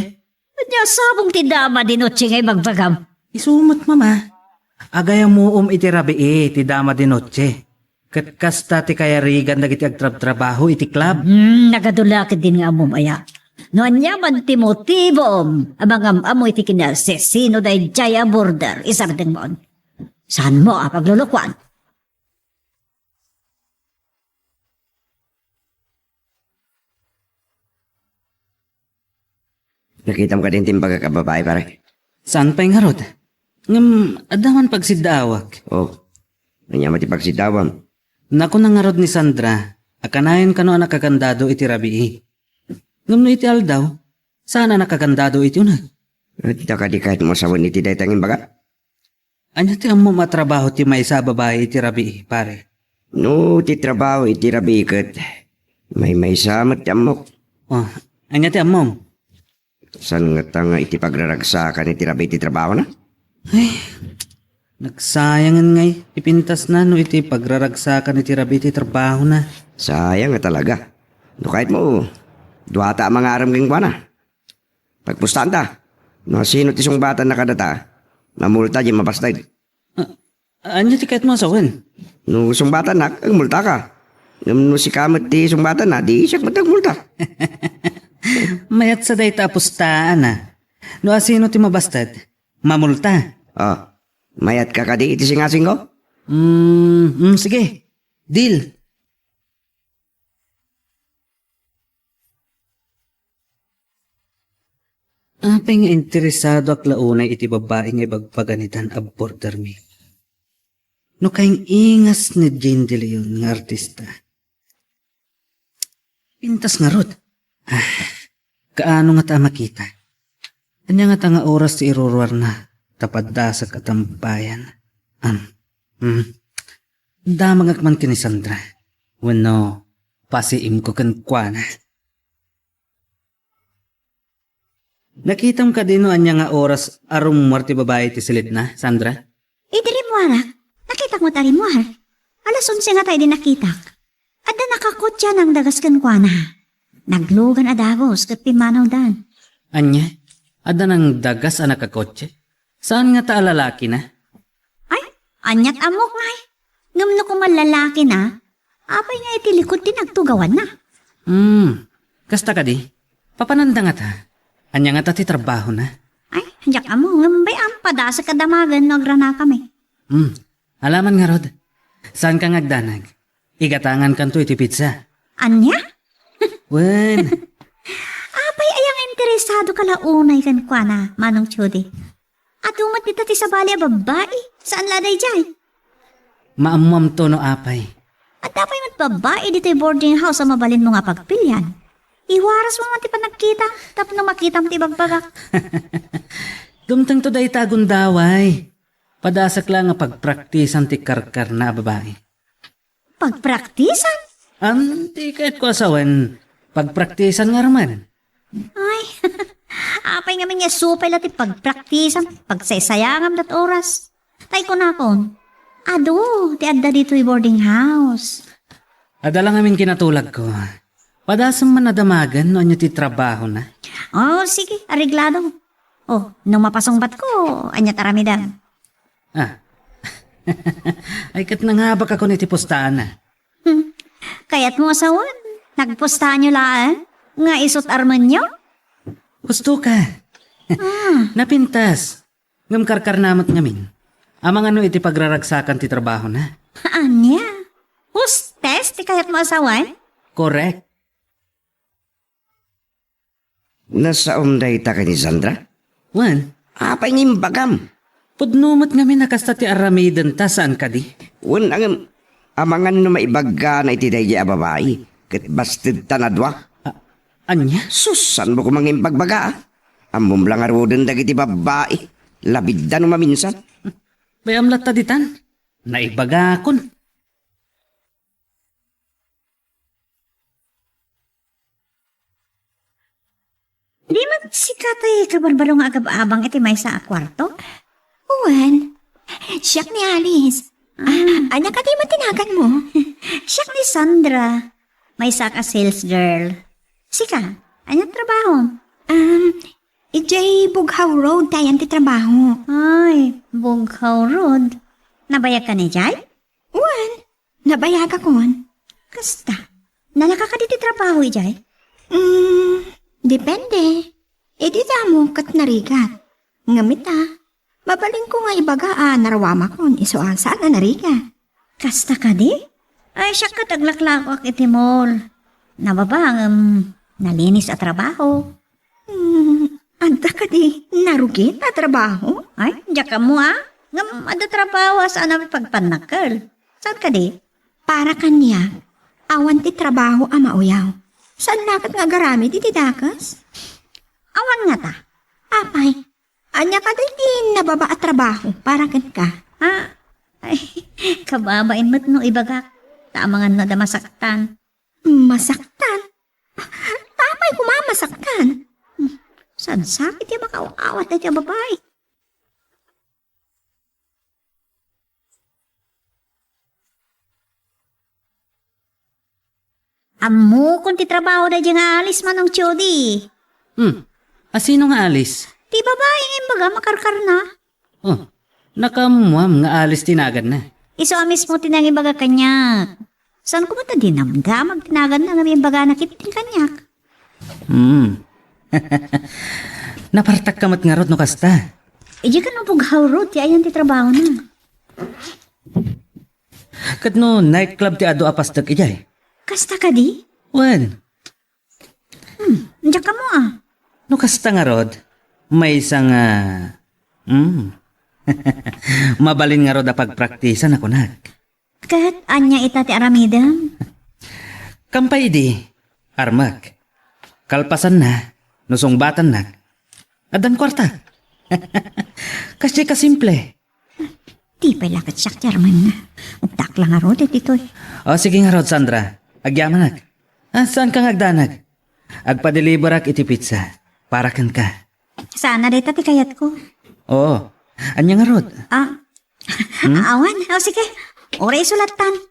Anya sabong ti dama di noche ngay magbagam. Isumot, mama. Agaya mo iti rabii ti dama di noche. Kat kasta ti kaya rigan nagiti agtrab-trabaho iti club. Nagadulakid din nga mo maya. No anya man ti motibom. Abang amo iti kinasesino day jaya border. Isardeng mon. Saan mo paglulukwan? Nakita mo ka din tim pagkakababae, pare. Saan pa yung harod? Ngam, adaman pagsidawak. Nanyaman ti pagsidawam. Naku nang harod ni Sandra, akanayon ka no nakagandado iti rabii. Ngam no iti aldaw, sana nakagandado iti unag. Tita ka di kahit mo sawon iti daytangin baga? Anya ti amo matrabaho ti may sa babae iti rabii, pare. No, ti trabaho iti rabikat. May samat ti amok. Anya ti amom? San nga tanga iti pagraragsakan iti rabi iti trabaho na? Nagsayangan ngay, ipintas na no iti pagraragsakan iti rabi iti trabaho na. Sayang nga talaga. No kahit mo, duwata ang mga aram kang na. Pagpustaan ta, no sino ti sungbatan na kadata, namulta di mapastay. Anya ti kahit mo asawan? No sungbatan na, ang multa ka. No si kamat ti sungbatan na, di siya matagmulta. Mayat sa day tapustaan na. No asino ti mabastad, mamulta. Mayat ka kadi iti singasing ko? Sige. Deal. Apay nga interesado ak launay iti babae nga ibagpaganitan a border me. No kayong ingas ni Jane De Leon nga artista. Pintas nga rod. Kaano nga ta makita? Anya nga ta nga oras ti irurwar na tapad da sa katampayan. Damang akman kini Sandra. Wano, pasiim ko kan kwa na. Nakitam ka din no anya nga oras arum marti babae ti silid na, Sandra? Diri mo arak. Nakita mo tari mo Alas 11 nga tayo din nakita. Ada nakakotya ng dagas kan kwa na. Naglugan adagos kat pimanaw dan. Anya? Ada nang dagas anak kakotse? Saan nga ta lalaki na? Ay, anyat amok nga Ngamno ko malalaki na. Apay nga itilikod din nagtugawan na. Kasta ka di? Papananda nga ta. Anya nga ta ti trabaho na. Ay, hanyak amo. Ngambay ampada sa kadamagan nagrana kami. Alaman nga rod. Saan ka ngagdanag? Igatangan kanto iti pizza. Anya? Wen. Apay ayang interesado ka launay kan kwa na, Manong Chudi. At umat dito ti sa bali a babae. Saan laday dyan? Maamam to no apay. At apay mat babae dito yung boarding house sa mabalin mo nga pagpilyan. Iwaras mo man ti pa nagkita. Tapos no makita mo ti bagbagak. Dumtang to day tagundaway. Padasak lang nga pagpraktisan ti karkar na babae. Pagpraktisan? Di kahit ko asawan. Pagpraktisan nga raman. Ay, apay nga mga supay lati pagpraktisan. Pagsaysayangan dat oras. Tay ko na kon. Ado, ti adda dito boarding house. Adala ngamin kinatulag ko. Padasang man nadamagan no anyo ti trabaho na. Oh, sige, areglado. Oh, nung mapasungbat ko, anya taramidan. Ah. Ay kat nanghabak ako ni ti postaan na. Kaya't mo asawan, nagpustahan nyo laan, nga isot arman nyo? Gusto ka. Napintas. Ngam karkar namat ngamin. Amang ano iti pagraragsakan ti trabaho na. Anya? Hustes, ti kaya't mo asawan? Correct. Nasa umday ta ka ni Sandra? Wan, Apay ngim bagam. pudnumot ngamin nakasta ti aramidan ta saan ka di? Wan ang amangan no maibaga na iti dahi a babae. Kat bastid tanadwa. Anya? Sus, saan mo kumangim bagbaga? Amom lang arudan dagiti babae. Labid da no maminsan. Bayam latta ditan. Naibagakon. Di man si katay kabarbarong agab-abang iti may sa kwarto? Uwan, siyak ni Alice. Anya ka di mo tinagan mo? Siya ni Sandra. May sa ka sales girl. Sika, anyang trabaho? Ijay Bughaw Road tayan ti trabaho. Ay, Bughaw Road. Nabayag ka ni Jay? Uwan, nabayag akon. Kasta. Nalaka ka diti trabaho, Jay? Depende. E di damo kat narigat. Ngamita, mabaling ko nga ibagaan narawama kon isuan saan na narigat. Kasta ka di? Ay, siya ka taglaklako ak iti mall. Nababang, nalinis at trabaho. Anta ka di narugit na trabaho? Ay, diya ka mo Ngam, ada trabaho saan namin pagpanakal. Saan ka di? Para kanya, awan ti trabaho ama uyaw. Saan nakat nga garami di dakas? Awan nga ta. Apay, anya ka di nababa at trabaho para kan ka. Ay, kababain mo't no ibagak. Tamangan na da masaktan. Masaktan? Tapay kumamasaktan. Saan sakit yung makawawat na yung babae? Amo kung ti trabaho na dyan nga alis manong Chody. Asino nga alis? Ti babae nga imbaga makarkar na. Oh, nakamuam nga alis tinagan na. Iso amis mo tinang ibaga kanyak. Saan ko ba ta dinamdamag tinagan na nga imbaga nakiting kanyak? Napartak kamat nga rot no kasta. Iji ka no Bughaw Road, ti ayan ti trabaho na. Kat no nightclub ti ado apastak ijay. Kasta ka di? Wan, Diyan ka mo no kasta nga rod, may isang mabalin nga rod a pagpraktisan ako nag. Kat anya ita ti aramidam? Kampay di, armak. Kalpasan na, nusungbatan na. Adan kwarta. Kasi kasimple. Di pa lakat siya German na. Ugtak lang nga rod ito'y. O sige nga rod, Sandra. Agyaman nag. Saan kang agdanag? Agpa-deliver ak iti pizza. Para kan ka. Sana dito ti kayat ko. Oo. Anya nga rod. Awan, sige. Oray sulatan.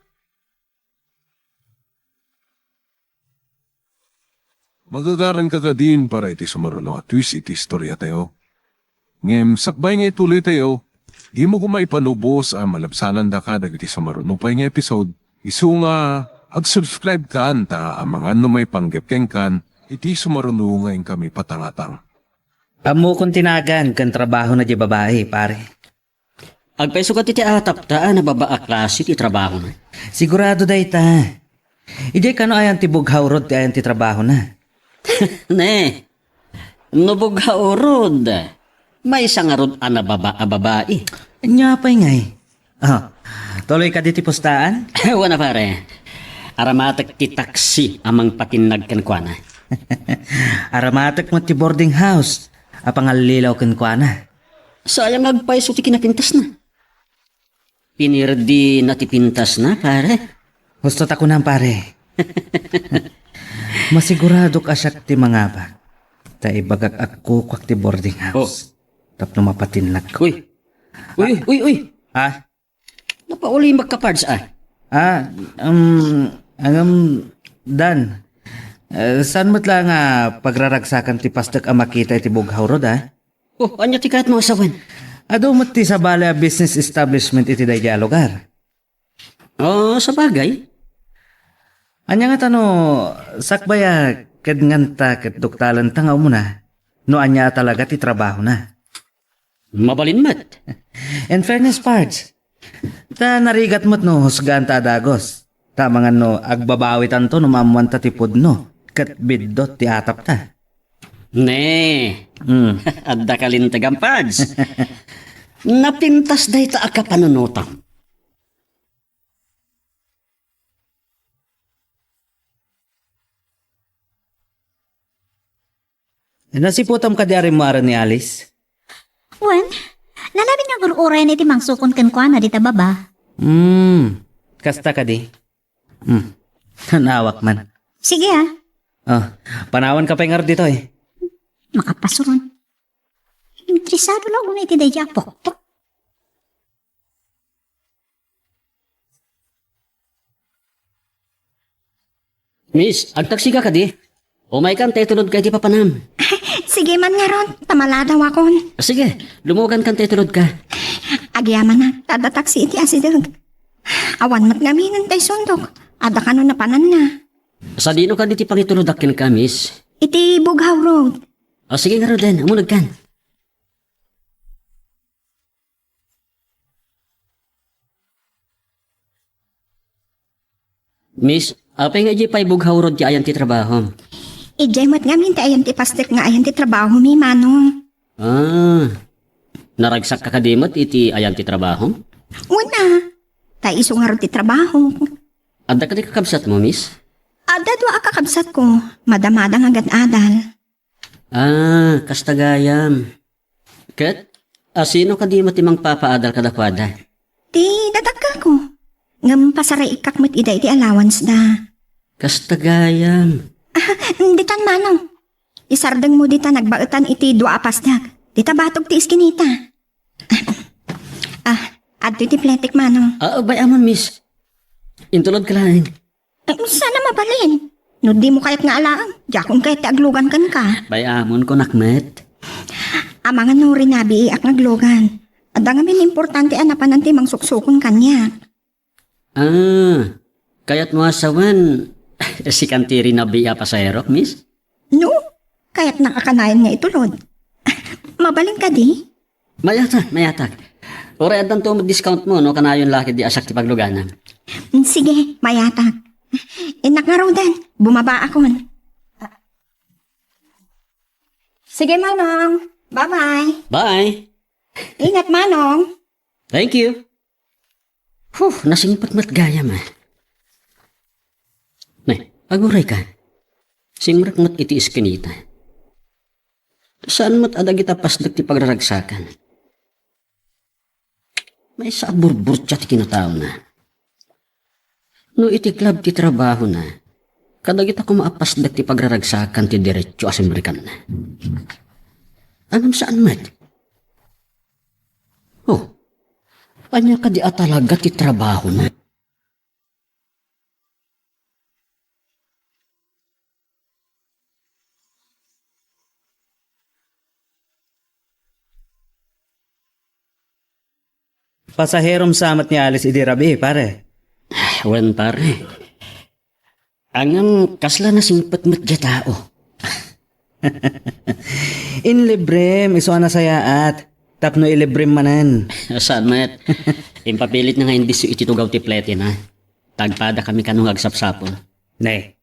Magagaran ka din para iti sumarunong at twist iti istorya tayo. Ngem, sakbay nga ituloy tayo. Di mo kumaipanubos ang malabsanan da ka dagiti sumarunong pa nga episode. Isu nga, ag-subscribe ka anta ang mga may panggepkeng kan, iti sumarunong ngayon kami patangatang. Amo kong tinagan kan trabaho na di babae, pare. Agpaiso ka ti atap ta na babaa klase ti trabaho na. Sigurado day ta. Ijay kano ayan ti Bughaw Road ti ayan ti trabaho na. Ne, nubog ha urod. May isang arod na babae. Anya pa'y ngay. Tuloy ka diti postaan? Wana pare, aramatak ti taksi amang patinag kan kwa na. Aramatak mo ti boarding house. Apangalilaw kan kwa na. Sayang agpaiso ti kinapintas na. Pinirdi na ti pintas na pare. Gusto ta ko nang pare. Masigurado ka siya ti mga bag. Ta ibagak ako kwak ti boarding house. Tapno mapatinlag ko. Uy, Ah, Napauli magka-parts ah. ah, Dan. Saan mo't lang pagraragsakan ti pastak ang makita iti bughaw rod, Oh, anya ti kayat mo asawan? Ado mo't ti sa bala business establishment iti dayja lugar. Oh, sa bagay. Anya nga tano, sakbaya kad nganta kat duktalan tangaw mo na. No anya talaga ti trabaho na. Mabalin mat. In fairness parts, ta narigat mo't no husgaan ta adagos. Ta mga no agbabawi tanto no mamuan ta tipod no. Kat biddot ti atap ta. Ne, Hmm. adda kalintagang pads. Napintas day ta aka panunutam. Nasiputam ka di arim mo aran ni Alice? Wen, nalabing nga gururay ni timang sukon kan kwa na dita baba. Kasta ka di? Nawak man. Sige ah, Oh, panawan ka pa nga dito eh. makapasuron. Interesado lang kung iti dayja pokpok. Miss, agtaksiga ka di. Umay kan tetulod kay di papanam. Sige man nga ron, tamala daw akon. Sige, lumugan kan tetulod ka. Agyaman na, tadatak si iti asideg. Awan mat ngaminan tay sundok. Ada ka no napanan na. Sa dino ka di ti pangitulod akin ka, miss. Iti Bughaw Road. O sige nga Roden, amunag kan. Miss, apay nga di pa'y bughaw rod ti ayan ti trabaho. Ijay mat ngamin ti ayan ti pastek nga ayan ti trabaho mi manong. Ah, naragsak ka kadimot iti ayan ti trabaho? Una, tay iso nga ron ti trabaho. Adda ka di kakabsat mo, miss? Ada dua akakabsat ko, madamada nga adal. Ah, kastagayam. Kat, sino ka di mo timang papaadal kadakwada? Ti dadagka ko. Ngam pasaray ikak met ida iti allowance da. Kastagayam. Ditan manong. Isardeng mo dita nagbaetan iti dua pasdag. Dita batog ti iskinita. Adto iti pletik manong. Ah, bayamon, miss. Intulod ka lang. Sana mabalin. No di mo kayat nga alaan. Jakon kayat ti aglugan kan ka. Bayamon ko nakmet. Amangan no rin nabi iak naglugan. Ada nga min importante anapan nanti mang suksukon kanya. Ah, kaya't mo asawan, si kantiri na biya pasahero, miss? No, kayat nakakanayan nga itulod. Mabalin ka di? Mayatak. Ore adan to discount mo, no? Kanayon laki di asak ti pagluganan. Sige, mayatak. Inak nga raw dan, bumaba akon. Sige manong, bye-bye. Bye! Ingat manong. Thank you! Nasingpat mat gaya ma. Nay, aguray ka. Singrat mat iti iskinita. Saan mat adag pasdag ti pagraragsakan? May sa burbur ti kinatao na. No iti club ti trabaho na, kadag ko maapasdag ti pagraragsakan ti diretso asimbrikan na. Anong saan mat? Oh, anya ka di atalaga ti trabaho na. Pasaherom samat ni Alice idi rabi, pare. Wan pare. Angam kasla na singpat mat di tao. In librem, iso na sayaat. Tapno ilibrem manan. Saan mat? Impapilit na nga hindi si ititugaw ti plete na. Tagpada kami kanong agsapsapon. Nay.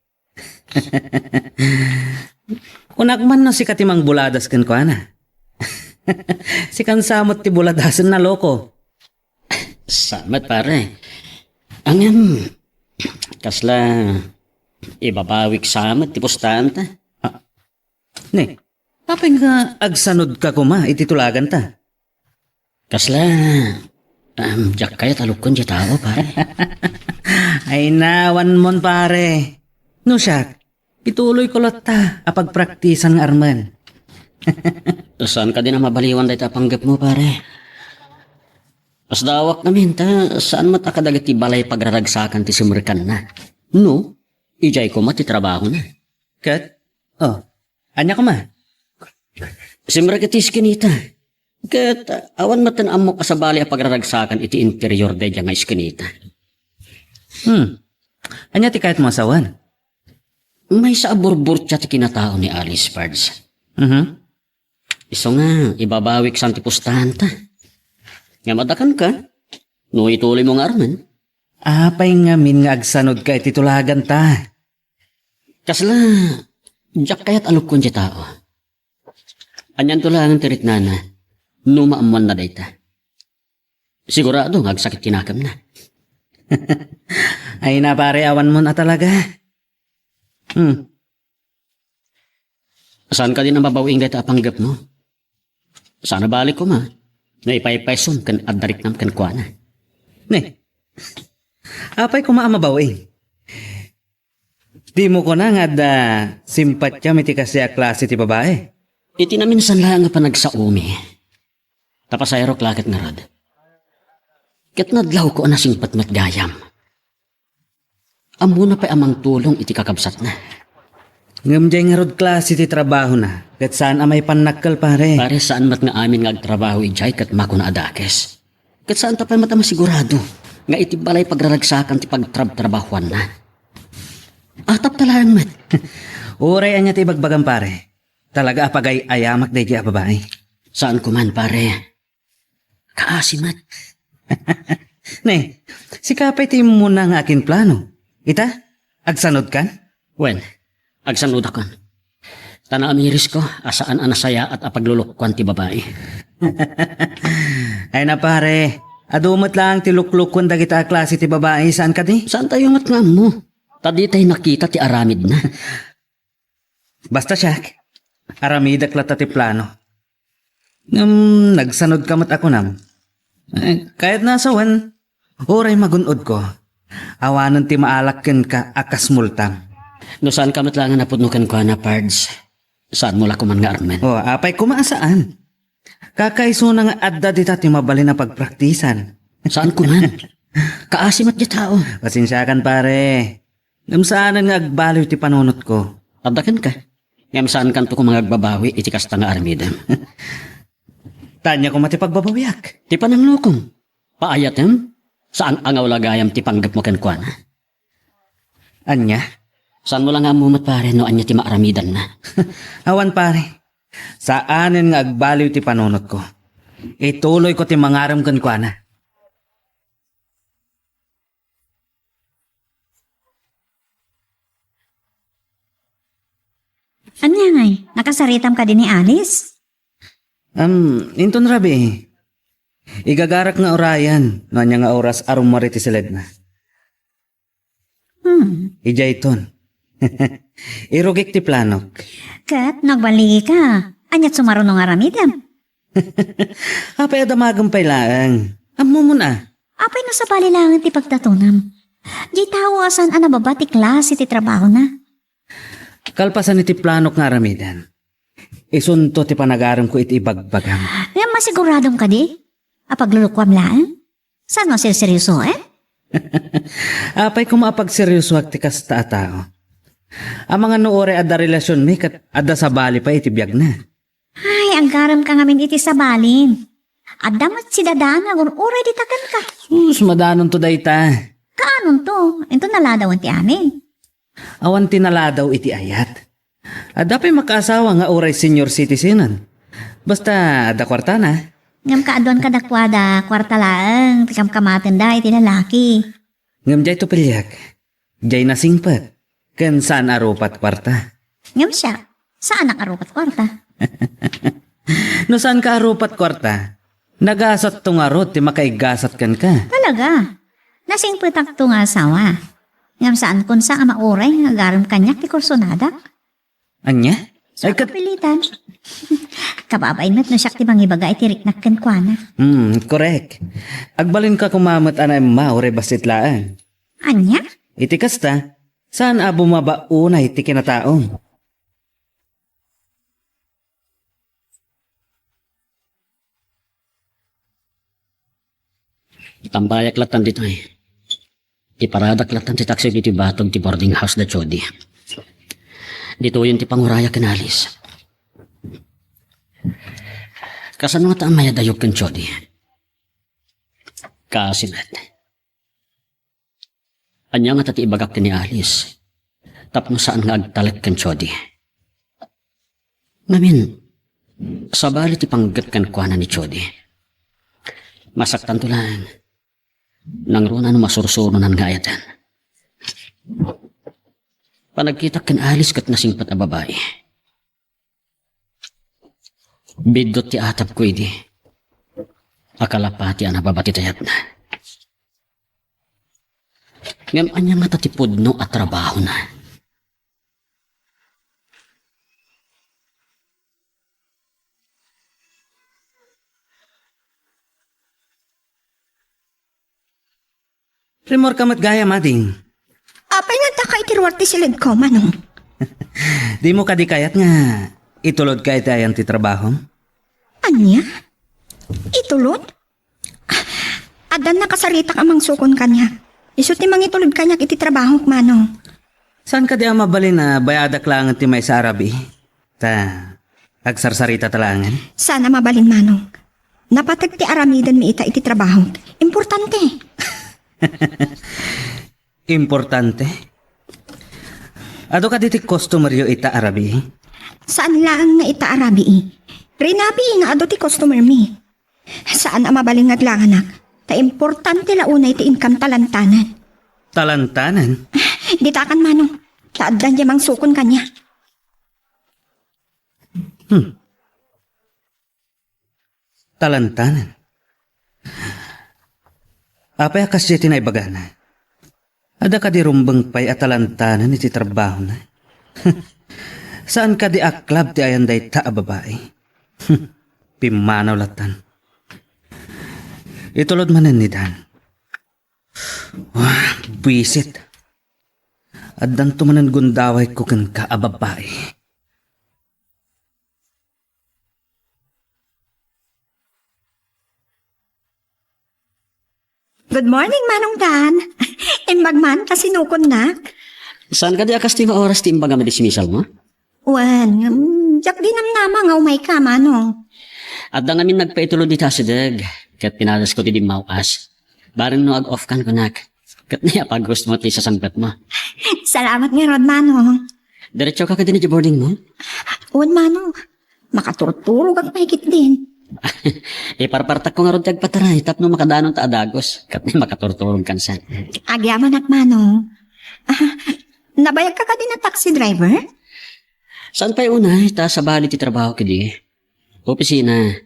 Kunakman na si katimang buladas kan ko na. Si kansamot ti buladasan na loko. Samat pare. Angam kasla ibabawik samat ti pustahan ta. Nay, papay nga agsanod ka kuma, ititulagan ta. Kasla jak kaya talukon di tao pare. Ay nawan mon pare. No siya, ituloy ko lot ta, apagpraktisan nga arman. Saan ka din na mabaliwan dahi tapanggap mo pare? As dawak namin ta, saan matakadagat ti balay pagraragsakan ti simrikan na? No, ijay ko mati trabaho na. Kat? Oh, anya ko ma? Simrakatis kinita. Kat awan matan amok ka sa balay a pagraragsakan iti interior de nga iskinita. Anya ti kahit mo asawan? May sa aburbur ti kinatao ni Alice Pards. Iso nga, ibabawik sa antipustahan ta. Nga madakan ka, no ituloy mo nga arman. Apay nga min nga agsanod ka iti tulagan ta. Kasla, jak kayat alok kun di tao. Anyan tulangan tirit nana, no maamuan na dayta. Sigurado nga agsakit kinakam na. Ay na pare, awan mo na talaga. Saan ka din ang babawing dayta apanggap mo? Sana balik ko ma. Na ipaypayson kan adarik nam kan kuana. Ne, apay kumaamabaw eh. Di mo ko na nga da simpatya miti kasi a klase ti babae. Iti na minsan lang nga panagsaumi. Tapasayro klaket nga rod. Ket nadlaw ko na singpat matgayam. Amo na pa amang tulong iti kakabsat na. Ngam jay nga rod klase ti trabaho na. Kat saan amay panakkel pare. Pare saan mat nga amin nga agtrabaho ijay kat mako na adakes. Kat saan tapay mata masigurado nga iti balay pagraragsakan ti pagtrab-trabahuan na. Atap talaan mat. Uray anya ti bagbagan pare. Talaga apagay ayamak day a babae. Saan ko man pare? Kaasimat. Ne, si kapay ti muna nga akin plano. Ita, agsanod kan? Wen, agsanod akon. Tana amiris ko, asaan anasaya at apaglulukwan ti babae. Ay na pare, adumat lang ti luklukon dagita a klase ti babae. Saan ka di? Saan tayo ngat nga mo? Tadi tayo nakita ti aramid na. Basta siya, aramidak lata ti plano. Nagsanod kamot ako nam. Kahit nasawan, oray magunod ko. Awanan ti maalakken ka akas multang. No saan ka matlangan na putnukan ko na pards? Saan mo lakuman nga armen? O, apay kumaasaan. Kakaiso na nga adda dita ti mabali na pagpraktisan. Saan ko man? Kaasimat di tao. Pasensyakan pare. Namsaanan nga agbaliw ti panunot ko. Adakan ka. Ngam saan kanto ko mga agbabawi iti kasta nga armidem. Tanya ko mati pagbabawiak. Ti pananglokong. Paayatem? Saan angaw lagayam ti panggap mo kenkwana? Anya? Saan mo lang nga mumat pare no anya ti maaramidan na? Awan pare. Saanin nga agbaliw ti panunot ko. Ituloy ko ti mangaram kan kwa na. Anya ngay, nakasaritam ka din ni Alice? Inton rabi. Igagarak nga orayan. No anya nga oras arum mariti silid na. Ija iton. Irugik ti planok. Kat, nagbaligi ka. Anyat sumarunong aramidam. Apay adamagang pailaan. Amo mo na. Apay nasa balilangan ti pagtatunam. Di tao asan anababa ti klase ti trabaho na. Kalpasan iti planok nga aramidan. Isunto ti panagaram ko iti ibagbagam. Ngayon masiguradong ka di? Apaglulukwam laan? Saan mo seryoso eh? Apay kumapagseryoso ti kasta a tao. Ang mga noore adda relasyon mi kat adda sa bali pa iti biyag na. Ay, ang garam ka ngamin iti sabalin. Adamat si dadana kung uray ditakan ka. Sus, madanon to dayta. Kaanon to? Ito naladawan ti amin. Awan tinala daw iti ayat. Adda pa'y makaasawa nga oray senior citizenan. Basta adda kwarta na. Ngam kaadon ka dakwada, kwarta laang, tikam kamaten da iti lalaki. Ngam jay to pilyak. Jay nasingpat. Ken saan arupat kwarta. Ngam siya, saan ang arupat kwarta? No saan ka arupat kwarta? Nagasat tong arot ti makaigasat kan ka. Talaga, nasing putak to nga asawa. Ngam saan kun sa ama oray nga garam kanyak ti kursonada? Anya? Ay kat... Kapilitan. Kababain met no siyak ti bangibaga iti riknakken kwa na. Correct. Agbalin ka kumamat anay maure basit laan. Anya? Iti kasta, saan abo mabauna iti kinataong? Tambayak latan dito eh. Iparadak latan ti taxi dito batog ti boarding house na Jody. Dito yun ti panguraya kinalis. Kasan nga taan maya dayog kan Jody? Kasilat. Anya nga tati ibagak ti ni Alice. Tapno saan nga agtalat kan Jody. Ngamin, sabali ti panggat kan kuana ni Jody. Masaktan to lang. Nang runa no masursuro nan gayatan. Panagkita kan Alice kat nasingpat na babae. Bidot ti atap ko idi. Akala pati ang nababati tayat na. Ngam anya nga tatipod no at trabaho na. Primor kamat gaya, mading. Apay nga ta kay tirwarte silid ko, manong. Di mo kadikayat nga. Itulod ka itayan ti trabaho? Anya? Itulod? Adan nakasarita ka mang sukon kanya. Iso ti mang itulod kanya iti trabaho, manong. Saan ka di ang mabalin na bayadak lang ti may sa Arabi? Agsarsarita talangan? Sana mabalin, manong. Napatag ti aramidan mi ita iti trabaho. Importante. Importante? Ado ka diti customer yo ita Arabi? Saan lang nga ita arabi? Rinabi nga ado ti customer mi. Saan ang mabalin nga langanak? Ta importante launay ti income talantanan. Talantanan? Ditakan, manong. Kaadlan niya mang sukon kanya. Talantanan? Apay akas siya tinaybagana. Ada ka di rumbang pay at talantanan iti trabaho na. Saan ka di aklab ti ayanday ta a babae? Pimanaw latan. Itulod manan ni Dan. Bisit. Addan tumanan gundaway ko kan ka a babae. Good morning, Manong Dan. Imbagman, kasi nukon na. Saan ka di akas ti oras ti imbaga na dismisal mo? Wan, jak di namnama nga umay ka, Manong. At da ngamin nagpaitulod di tasideg. Kat pinalas ko ti di mauas. Barang no ag-off kan kunak. Kat niya pag gusto mo ti sasanggat mo. Salamat nga, Rod, Manong. Diretso ka din di boarding mo? Wan, Manong. Makaturturog ang mahigit din. Iparpartak ko nga ron ti agpataray. Tapno makadanon ta adagos. Kat niya makaturturong kansan. Agyaman at Manong. Nabayag ka din na taxi driver? Saan pa yung una? Ta sa bali ti trabaho kidi. Opisina.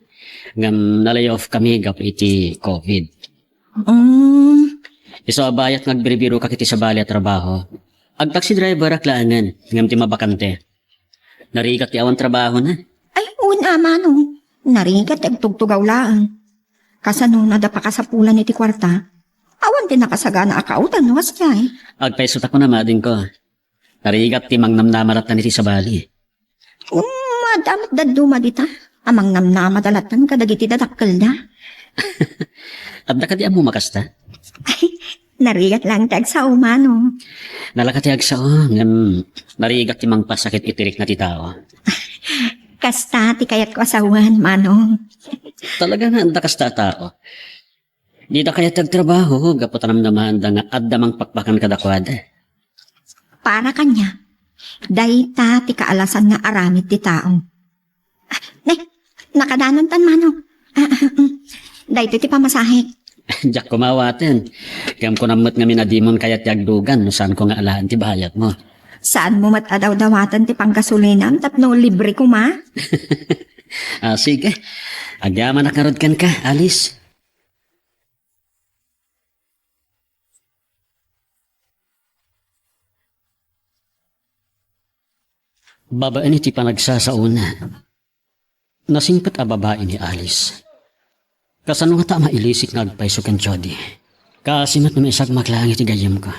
Ngam nalay-off kami gap iti COVID. Iso abayat nagbiribiro ka kiti sa bali at trabaho. Ag taxi driver aklangan. Ngam ti mabakante. Narigat ti awan trabaho na. Ay, una, Manong. Narigat ang tugtugaw lang. Kasano nadapa ka sa pulan iti kwarta, awan din nakasagana akautan was jay. Ag peso ta ko na mading ko. Narigat ti mangnamnamarat na niti sa bali. Madamat daduma dita. Amang namnamadalatan kadagiti dadakkel na. At da ka di mo makasta. Ay, narigat lang tag sa umano. Nalakatiag sa ngam narigat ti mangpasakit itirik na ti tao. Kasta ti kayat ko asawan, Manong. Talaga nga anda kasta tao. Di da kaya tagtrabaho, gaputanam naman da nga addamang pakpakan kadakwada. Para kanya, dayta ti kaalasan nga aramid ti tao. Nay, nakadanon tan, Manong. Dayto ti pamasahe. Diyak kumawaten. Kayam ko namot nga minadimon kaya ti agdugan no saan ko nga alahan ti bahayat mo. Saan mo matadaw-dawatan ti pangkasulinan tapno libre ko, ma? Sige. Agyaman nakarod kan ka, Alice. Babaan iti panagsasauna. Nasingpat a babae ni Alice. Kasano nga ta mailisik nga agpaiso kan Jody. Kasimat na isag maklang iti gayam ko.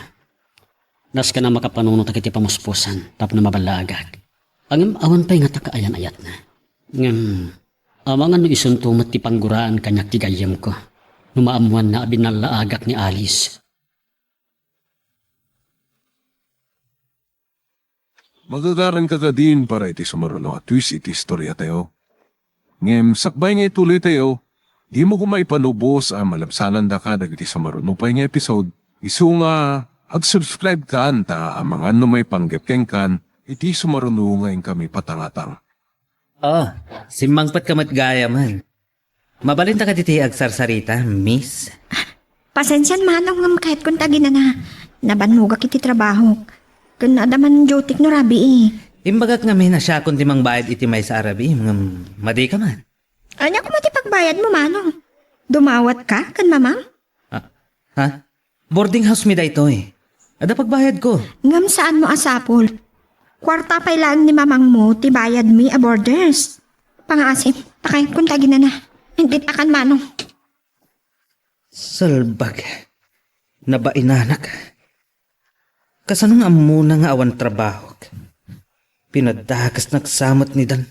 Nas ka na makapanunot kiti pamuspusan tap na mabalagag. Ang awan pa'y nga takaayan-ayat na. Amang ano isuntumat ti pangguraan kanyak ti gayam ko. Numaamuan na binalaagak ni Alice. Magagaran ka din para iti sumaruno at twist iti istorya tayo. Ngem, sakbay nga ituloy tayo, di mo kumay panubos ang malabsanan da ka dagiti sumaruno pa nga episode. Isu nga, ag-subscribe ka ta ang mga may panggapkeng kan, iti sumaruno ngayon kami patangatang. Oh, simangpat kamat gaya man. Mabalinta ka diti agsarsarita, miss. Pasensyan manong ngam kahit kung tagi na nabanmuga kiti trabaho. Kun adaman jotik no rabi eh. Imbagak nga may nasya kundi mang bayad iti may sa Arabi, mga madi ka man. Anya ko mati pagbayad mo manong. Dumawat ka kan mamang? Ha? Boarding house mi da ito eh. Ada pagbayad ko. Ngam saan mo asapol? Kwarta pa ilaan ni mamang mo ti bayad mi a borders. Pangasim, takay kung tagi na. Hindi takan manong. Salbag. Nabainanak. Kasanong amuna nga awan trabaho. Pinadagas nagsamot ni Dan.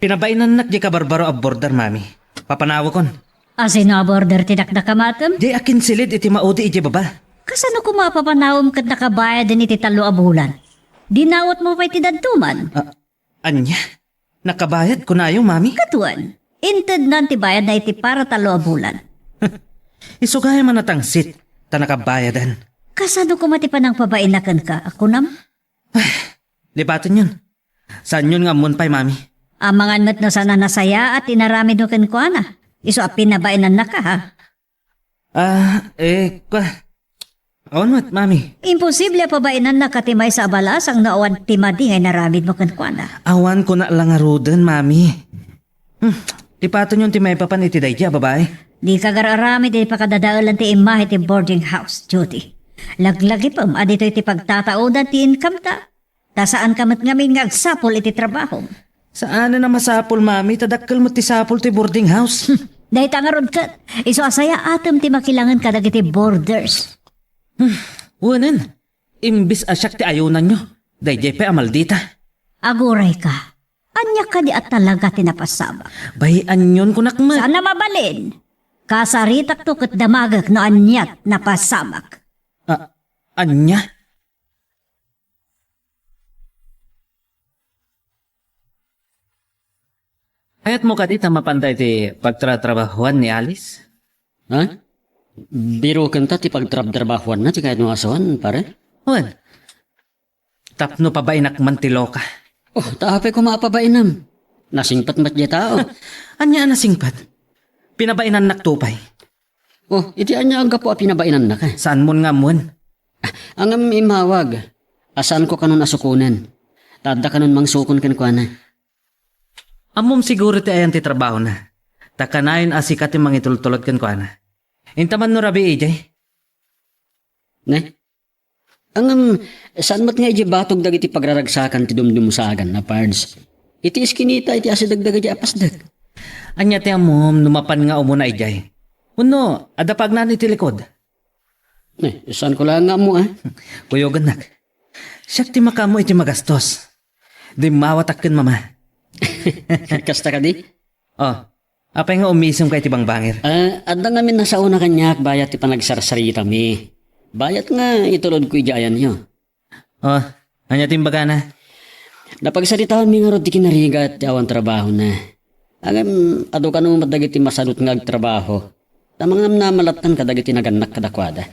Pinabainan nak di ka barbaro abordar, mami. Papanawa kon. Asin na border tinakda kamatam? Di akin silid iti maudi iti baba. Kasano ko mapapanawam kat nakabayad din iti 3 a bulan? Dinawat mo pa iti dadtuman? Anya? Nakabayad ko na yung mami? Katuan, inted nanti bayad na iti para 3 a bulan. Isugay man natangsit, ta nakabayadan. Kasano ko mati pa nang pabainakan ka? Ako nam? Libatin yun. Saan yun nga mun pa'y mami? Amangan mo't no sana nasaya at inaramid mo kan ko na. Iso pinabainan na ka ha? Awan mo't mami. Imposible pabainan na katimay sa abalas ang naawan timadi ngay naramid mo kan ko na. Awan ko na lang arudan, mami. Lipatin yun ti may papan iti dayja, babae. Di ka gararamid di pa kadadaalan ti imahe ti boarding house, Judy. Laglagi pam, adito iti pagtataudan ti income ta. Ta saan kamat ngamin ngagsapol iti trabaho. Saan na masapol, mami? Tadakkel mo ti sapol ti boarding house. Dahil tangarod ka, iso asaya atom ti makilangan ka dagiti borders. Wanan. Imbis asyak ti ayunan nyo. Dayjay pa amaldita. Aguray ka. Anya ka di at talaga tinapasabak. Bayan yun kunakma. Sana mabalin. Kasaritak to kat damagak no anyat napasabak. Anya? Hayat mo ka dita mapantay ti pagtratrabahuan ni Alice? Ha? Biro kanta ti pagtrab-trabahuan na ti kahit mga asawan, pare? Wan. Tapno pa ba inakman ti loka? Oh, taapay ko maapabainam. Nasingpat mat di tao. Anya na singpat? Pinabainan naktupay. Oh, iti anya ang gapo a pinabainan na ka. Saan mo nga mon? Ang imawag, asaan ko kanon asukunan. Tada kanon mang sukon kan kwa na. Amom siguro ti ayan ti trabaho na. Takanayon asikat yung mga itultulod kan kwa na. Intaman no rabi ijay. Ne? Ang saan mat nga iji batog dagiti pagraragsakan ti dumdumusagan na pards. Iti iskinita iti asidagdag iti apasdag. Anya ti amom numapan nga umuna ijay. Uno, adapag na iti likod. Ne, saan ko lang nga mo Kuyogan nak. Siyak ti makamo iti magastos. Di mawatakken mama. Kasta ka di? Oh, apay nga umisong kay ti bangbangir. Adda nga min nasa una kanyak bayat ti panagsarsarita mi. Bayat nga itulod ko ijayan nyo. Oh, anya timbaga na. Napagsaritaan mi nga rod ti kinariga at awan trabaho na. Agam, ado ka nung madagiti masalot nga agtrabaho. Tamang na malatan ka dagiti naganak kadakwada.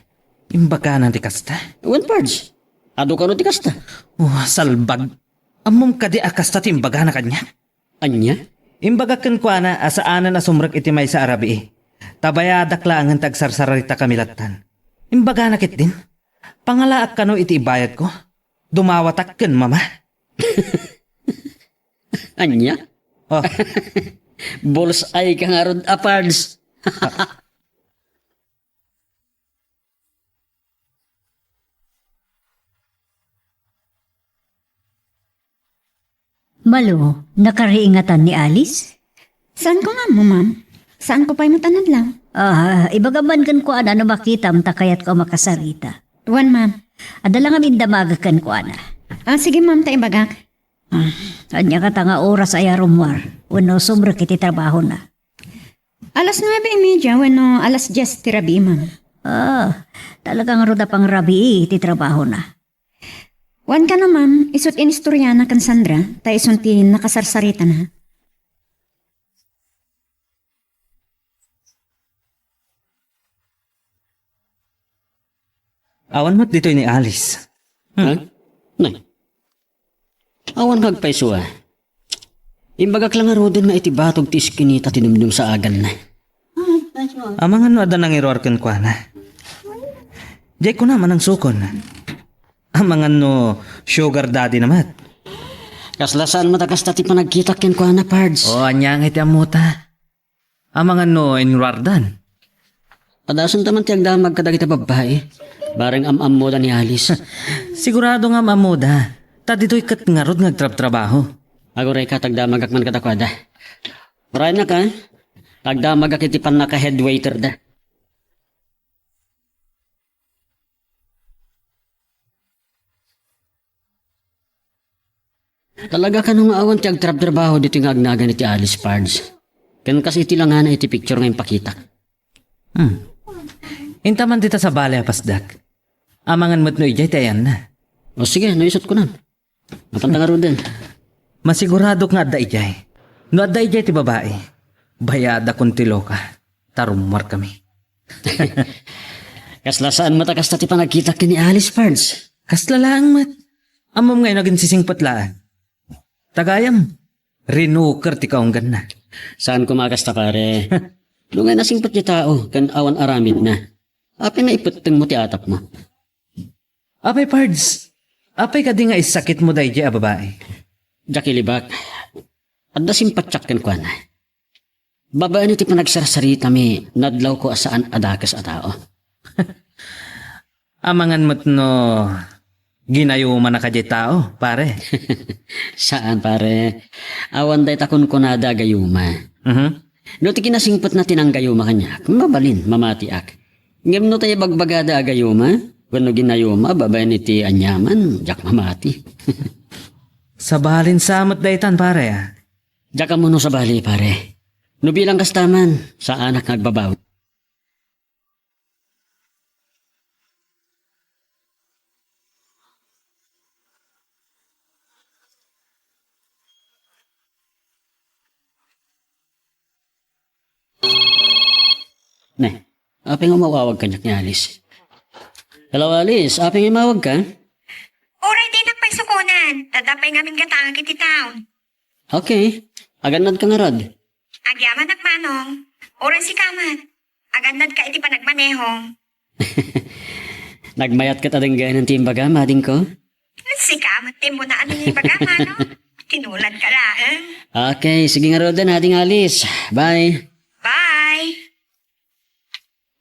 Imbaga na ti kasta. Wan pards, ado ka no ti kasta. Oh, salbag. Amom ka di akasta ti imbaga na kanya. Anya? Imbaga kan kwa na asaanan na sumrak iti may sa Arabi. Tabayadak lang ang tagsarsarita kamilatan. Imbaga na kit din. Pangalaak ka no iti ibayad ko. Dumawatak kan mama. Anya? Oh, Bols ay ka nga rod apards. Malo, nakariingatan ni Alice? Saan ko nga mo, ma'am? Saan ko pa'y matanad lang? Ibagaman kan ko ana no makita ta kayat ko makasarita. Tuan, ma'am. Adala nga mindamagakan ko ana. Sige, ma'am, tayo bagak. Anya ka tanga oras ay arumwar. Uno sumra kiti trabaho na. Alas 9:30, wano alas 10 tirabi, ma'am. Talagang ruda pang rabi iti trabaho na. Wan ka na, ma'am. Isot inistoryana kan Sandra. Tayo isuntin nakasarsarita na. Awan mo't dito ni Alice. Ha? Nay. Awan magpaiso ah. Imbagak lang nga rodin nga iti batog ti iskinita tinumdum sa agan na. Amangan no ada nang irorken kwa na. Jay ko naman ang sukon. Amangan no sugar daddy naman. Kaslasaan matakas ti panagkita ken ko na pards. O anyang iti amuta. Amangan no inwardan. Padason taman ti agdamag kadagiti babae. Bareng am-am mo da ni Alice. Sigurado nga mamuda. Ta dito'y kat ngarod nagtrab-trabaho. Agoray ka tagdamagak man katakwada. Maray na ka. Tagdamagak iti pan naka head waiter da. Talaga ka nung awan ti agtrab-trabaho dito nga agnagan iti Alice Pards. Kan kasi iti lang nga na iti picture nga pakita. Intaman dita sa balay pasdak. Amangan mo't no ijay tayan na. O sige, naisot ko na. Matanda nga ro din. Masigurado nga adda ijay. No adda ijay ti babae. Bayada kung tilo ka. Tarumar kami. Kaslasaan matakas na ti panagkita ki ni Alice Pards. Kaslalaang mat. Amam ngayon naging sisingpatlaan. Tagayam. Rinuker ti kaunggan na. Saan kumakasta pare? Nung nga nasingpat niya tao, kan awan aramid na. Apay na iputeng mo ti atap mo. Apay Pards. Apay ka di nga isakit mo dahi a babae. Jackie Libak, adda simpatsak kan kwa na. Babaan iti panagsarasarita mi, nadlaw ko asaan adakas a tao. Amangan mo't no ginayuman na kajay tao, pare. Saan pare? Awan day takon ko na da gayuma. No ti kinasingpat na tinanggayuma kanya, mabalin, mamatiak. Ngem no tayo bagbagada agayuma, wano ginayuma, babayan iti anyaman, jak mamati. Sa balin samot daytan, pare ah. Jak ka muno sa bali pare. No bilang kastaman, sa anak nagbabaw. Ne, apeng umawawag ka ni Alice. Hello Alice, apeng umawag ka? Oray din ang pagsukunan. Tadapay ngamin gatangag iti town. Okay, aganad ka nga rod. Agyaman ak manong. Oray si kamat. Agandad ka iti panagmanehong. Nagmayat ka tadanggan ng timbaga, mading ko? Si kamat din mo na ano yung baga manong. Tinulad ka lang. Okay, sige nga rod na, ading Alice. Bye. Bye!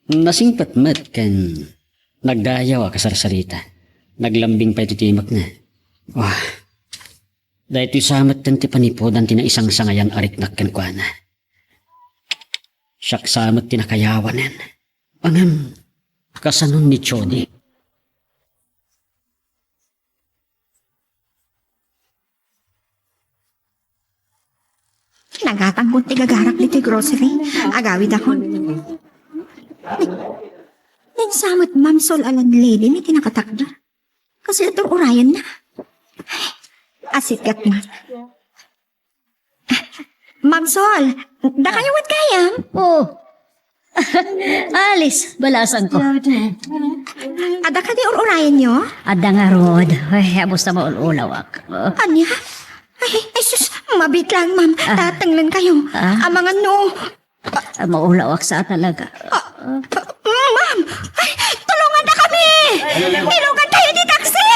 Nasingpat mat kan nagdayaw kasarsarita. Naglambing pa iti timak na. Wah, dahil ito samat tan ti panipodan tina isang sangayan ariknak kan kwa na. Siyak samat tinakayawanan. Angam, kasanon ni Chody. Nagatanggot ti gagarak dito grocery. Agawid ako. Nagsamot Ma'am Sol alan lady ni tinakatakda. Kasi itong orayan na. Asit gat na. Ma'am Sol, da kayo wat kayam? Oh. Alice, balasan ko. Ada ka di orayan nyo? Ada nga rod. Ay, abos na maululawak. Anya? Ay sus, mabit lang ma'am. Tatanglan kayo. Amangan no. Maulawak sa talaga. Ma'am! Ay, tulungan na kami! Tilugan tayo di taxi!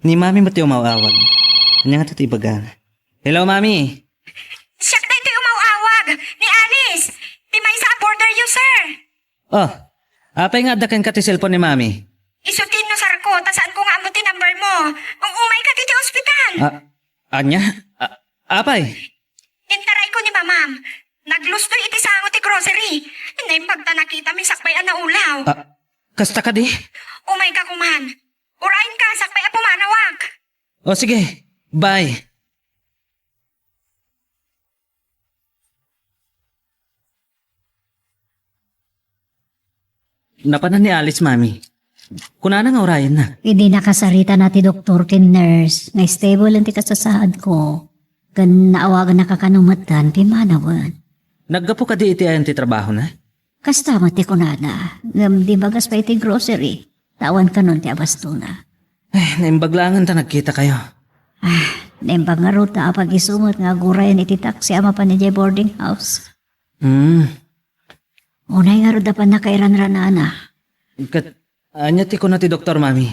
Ni mami mo tayo mawawag. Kanya nga tayo baga. Hello, mami. Siyak na ito'y umawawag ni Alice. Di may sa border you, sir. Oh, apay nga dakan ka ti cellphone ni Mami. Isutin no sarko, tasaan ko nga ang buti number mo. Ang umay ka dito ospital. Anya? Apay? Intaray ko ni mamam. Naglusto iti sango ti grocery. Hindi pagta nakita mi sakbayan na ulaw. Kasta ka di? Umay ka kuman. Urain ka, sakbay a pumanawag. O sige, bye. Napanan ni Alice, Mami. Kunana nga orayan na. Hindi nakasarita na ti doktor ken nurse. Nga stable ang ti kasasahad ko. Kan naawagan nakakanumatan, pimanawan. Naggapo ka di iti ayan ti trabaho na? Kasta mati ko nana. Ngam di bagas pa iti grocery. Tawan ka nun ti abastuna. Naimbaglangan ta nagkita kayo. Naimbag nga ruta apag isumot nga gurayan iti taxi ama pa ni Jay boarding house. Unay nga ruda pa nakairan-ranana. Anya ti ko na ti doktor, Mami.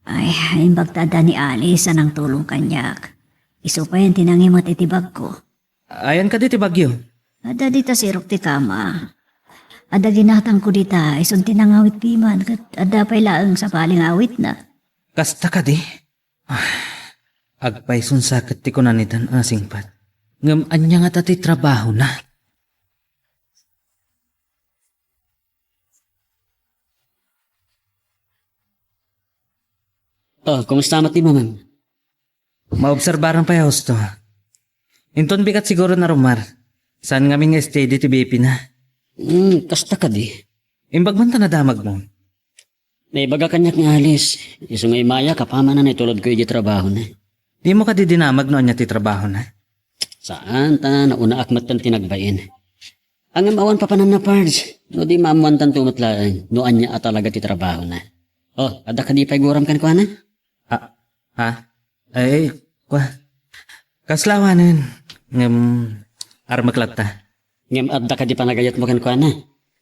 Ay, imbag tada ni Alice anang tulong kanyak. Iso pa yan tinangimot itibag ko. Ayan ka di ti bagyo. Ada dita sirok ti kama. Ada ginatang ko dita, isun tinangawit piman, kat ada pa'y laang sa paling awit na. Kasta ka di? Agpay sun sakit ti ko na nitan asingpat. Ngam anya nga tati trabaho na. Oh, kumusta mo ti mamam? Maobserbaran pa yaos to. Inton bikat siguro na rumar. Saan nga nga steady ti BP na? Kasta ka di. Imbag man ta nadamag mo. Naibaga kanyak ni Alice. Iso nga imaya kapama na naitulod ko iti trabaho na. Di mo ka di dinamag no anya ti trabaho na? Saan ta nauna akmat tan tinagbayin. Ang amawan pa panan na parts. No di maamuan tan tumatlaan. No anya talaga ti trabaho na. Oh, ada ka di pa'y guram kan ko na? Ha? Ay, kwa. Kaslawanan. Ngam, armaklat ta. Ngam adda ka di panagayat mo kan ko na?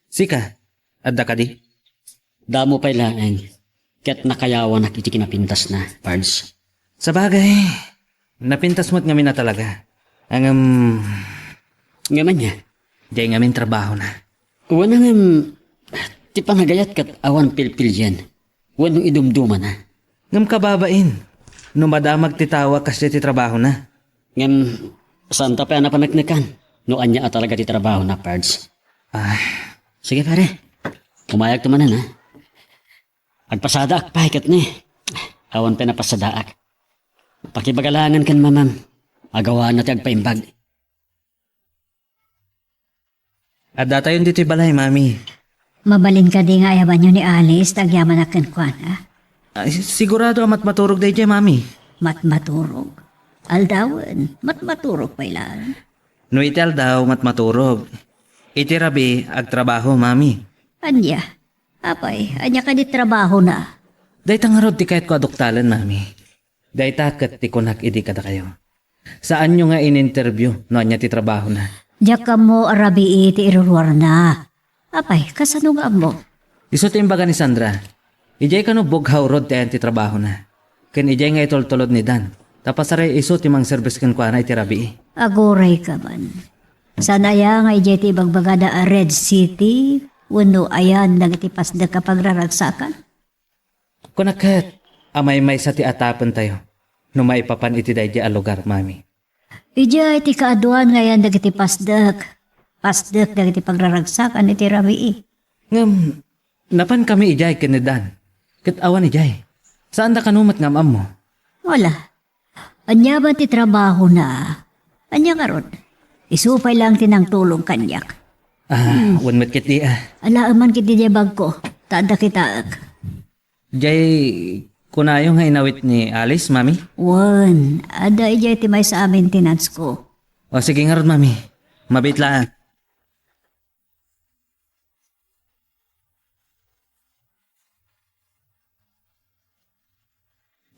Sika, adda ka di? Damo pa'y laang. Kaya't nakayawan na iti kinapintas na, parts. Sa bagay, napintas mo't ngamin na talaga. Ang, Ngaman niya. di ngamin trabaho na. Wala nga, ti panagayat kat awan pilpil yan. Wanong idumduma na. Ngam kababain. No madamag titawa kasi ti trabaho na. Ngam, saan ta pa na panagnakan? No anya talaga ti trabaho na, parts. Sige pare, pumayag tumanan ha. Agpasadaak pa hikat ni. Awan pa napasadaak. Pakibagalangan kan mamam. Agawa na ti agpaimbag. Adda tayo dito'y balay, Mami. Mabalin ka di nga ayaban nyo ni Alice, tagyaman na kankwan, ha? Sigurado amat maturog day dyan, Mami. Matmaturog. Aldawan, matmaturog pa ilan. No itel daw mat maturog. Iti rabi ag trabaho, Mami. Anya, apay, anya ka di trabaho na. Day tangarod ti kahit ko adoktalan, Mami. Day takat ti kunak idi kada kayo. Saan nyo nga in-interview no anya ti trabaho na? Diyak ka mo arabi iti iruruar na. Apay, kasano nga mo? Iso ti imbaga ni Sandra. Ijay ka no bughaw rod ti ti trabaho na. Ken ijay nga itol-tulod ni Dan. Tapasare iso ti mang service ken kwa na iti rabi. Aguray ka man. Sana ya nga ijay ti bagbagada a Red City, wano ayan nagitipas da kapag raragsakan. Kunakat, amay-may sa ti atapan tayo. No maipapan iti day a lugar, Mami. Ijay ti kaaduan ngayon dagiti pasdak. Pasdak dagiti pagraragsakan iti rabii. Ngam, napan kami ijay ken ni Dan. Ket awan ijay. Saan da kanumat ngam mo? Wala. Anya ba ti trabaho na? Anya karon? Isupay lang tinang tulong kanyak. Wanmat kit di Alaaman kiti di bag ko. Tada kita. Jay, kunayo nga inawit ni Alice, Mami? Wan, ada ijay ti may sa amin tinats ko. O sige nga ron, Mami. Mabit lang.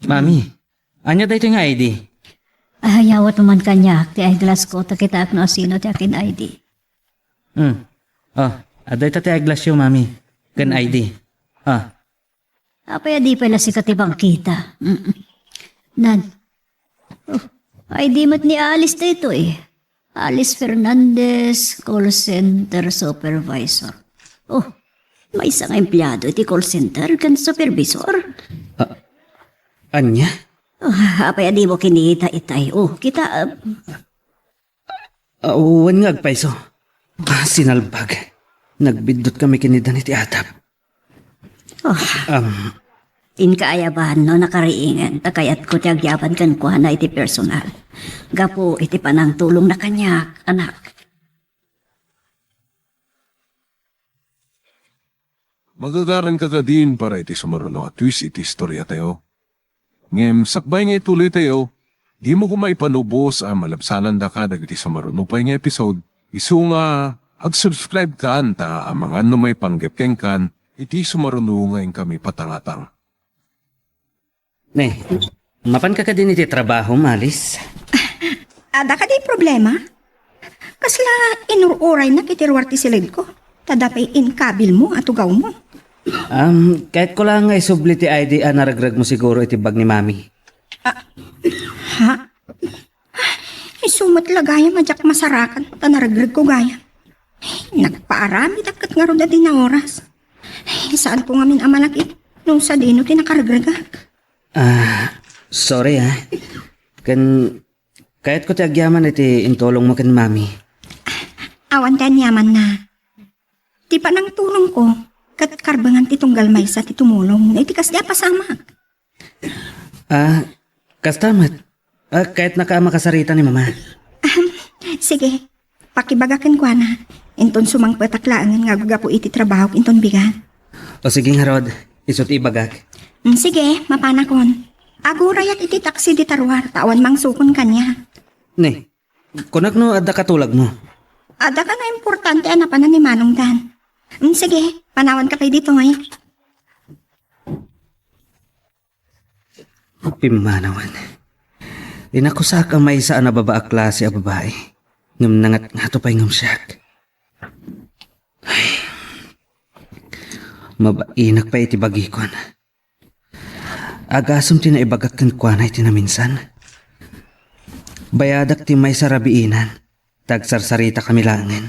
Mami, anya dito nga ID? Ahayawat naman kanyak ti ay glass ko ta kita no sino ti akin ID. Aday ta ti aglasyo, Mami. Ken ID. Apay di pala si katibang kita. Nan. ID mat ni Alice dito eh. Alice Fernandez, call center supervisor. May isang empleyado iti call center kan supervisor. Anya? Apay di mo kinita itay. Kita... Wan nga agpaiso. Sinalbag. Nagbidot kami kinidan iti atap. Inkaayabahan no nakariingan. Takayat ko tiyagyaban kan kuha na iti personal. Gapo iti panang tulong na kanya, anak. Magagaran ka din para iti sumaruno at twist iti istorya tayo. Ngem, sakbay nga ituloy tayo, di mo kumaipanubos ang malabsanan da ka dagiti sumaruno pa nga episode. Isu nga, ag-subscribe ka anta ang mga may panggepkeng kan, iti sumaruno ngayon kami patangatang. Ne, mapan ka din iti trabaho, Malis. Ada ka di problema? Kasla inururay na kitirwarti silid ko. Tadapay inkabil mo at ugaw mo. Kahit ko lang nga isubli ti ID naragrag mo siguro iti bag ni Mami. Ha? Isumat lagaya madyak masarakan tanaragrag ko gaya. Nagpaarami dakat nga ro dati na oras. Saan po nga min amalakit nung sa dino tinakaragraga? Sorry kahit ko ti agyaman iti intulong mo kan Mami. Awan tayo yaman na. Di pa nang tulong ko, kat karbangan ti tunggal may sa ti tumulong, na itikas di pasama. Kastamat. Kahit nakamakasarita ni Mama. Sige, pakibagakin ko na. Inton sumang pataklaan nga gugapo iti trabaho inton bigan. O sige nga Rod, isot ibagak. Sige, mapanakon. Agurayat iti taksi di tarwar, tawan mang sukon kanya. Ne, kunak no adda katulag mo. Ada ka na importante anapan na ni Manong Dan. Sige, panawan ka pa dito ngayon. Pimanawan. Inakusak ang may isa na baba klase a babae. Ngam nangat nga to pa'y ngam siyak. Mabainak pa iti bagikon. Agasam tinaibagat kan kwa na iti na minsan. Bayadak ti may sarabiinan. Tagsarsarita kami langin.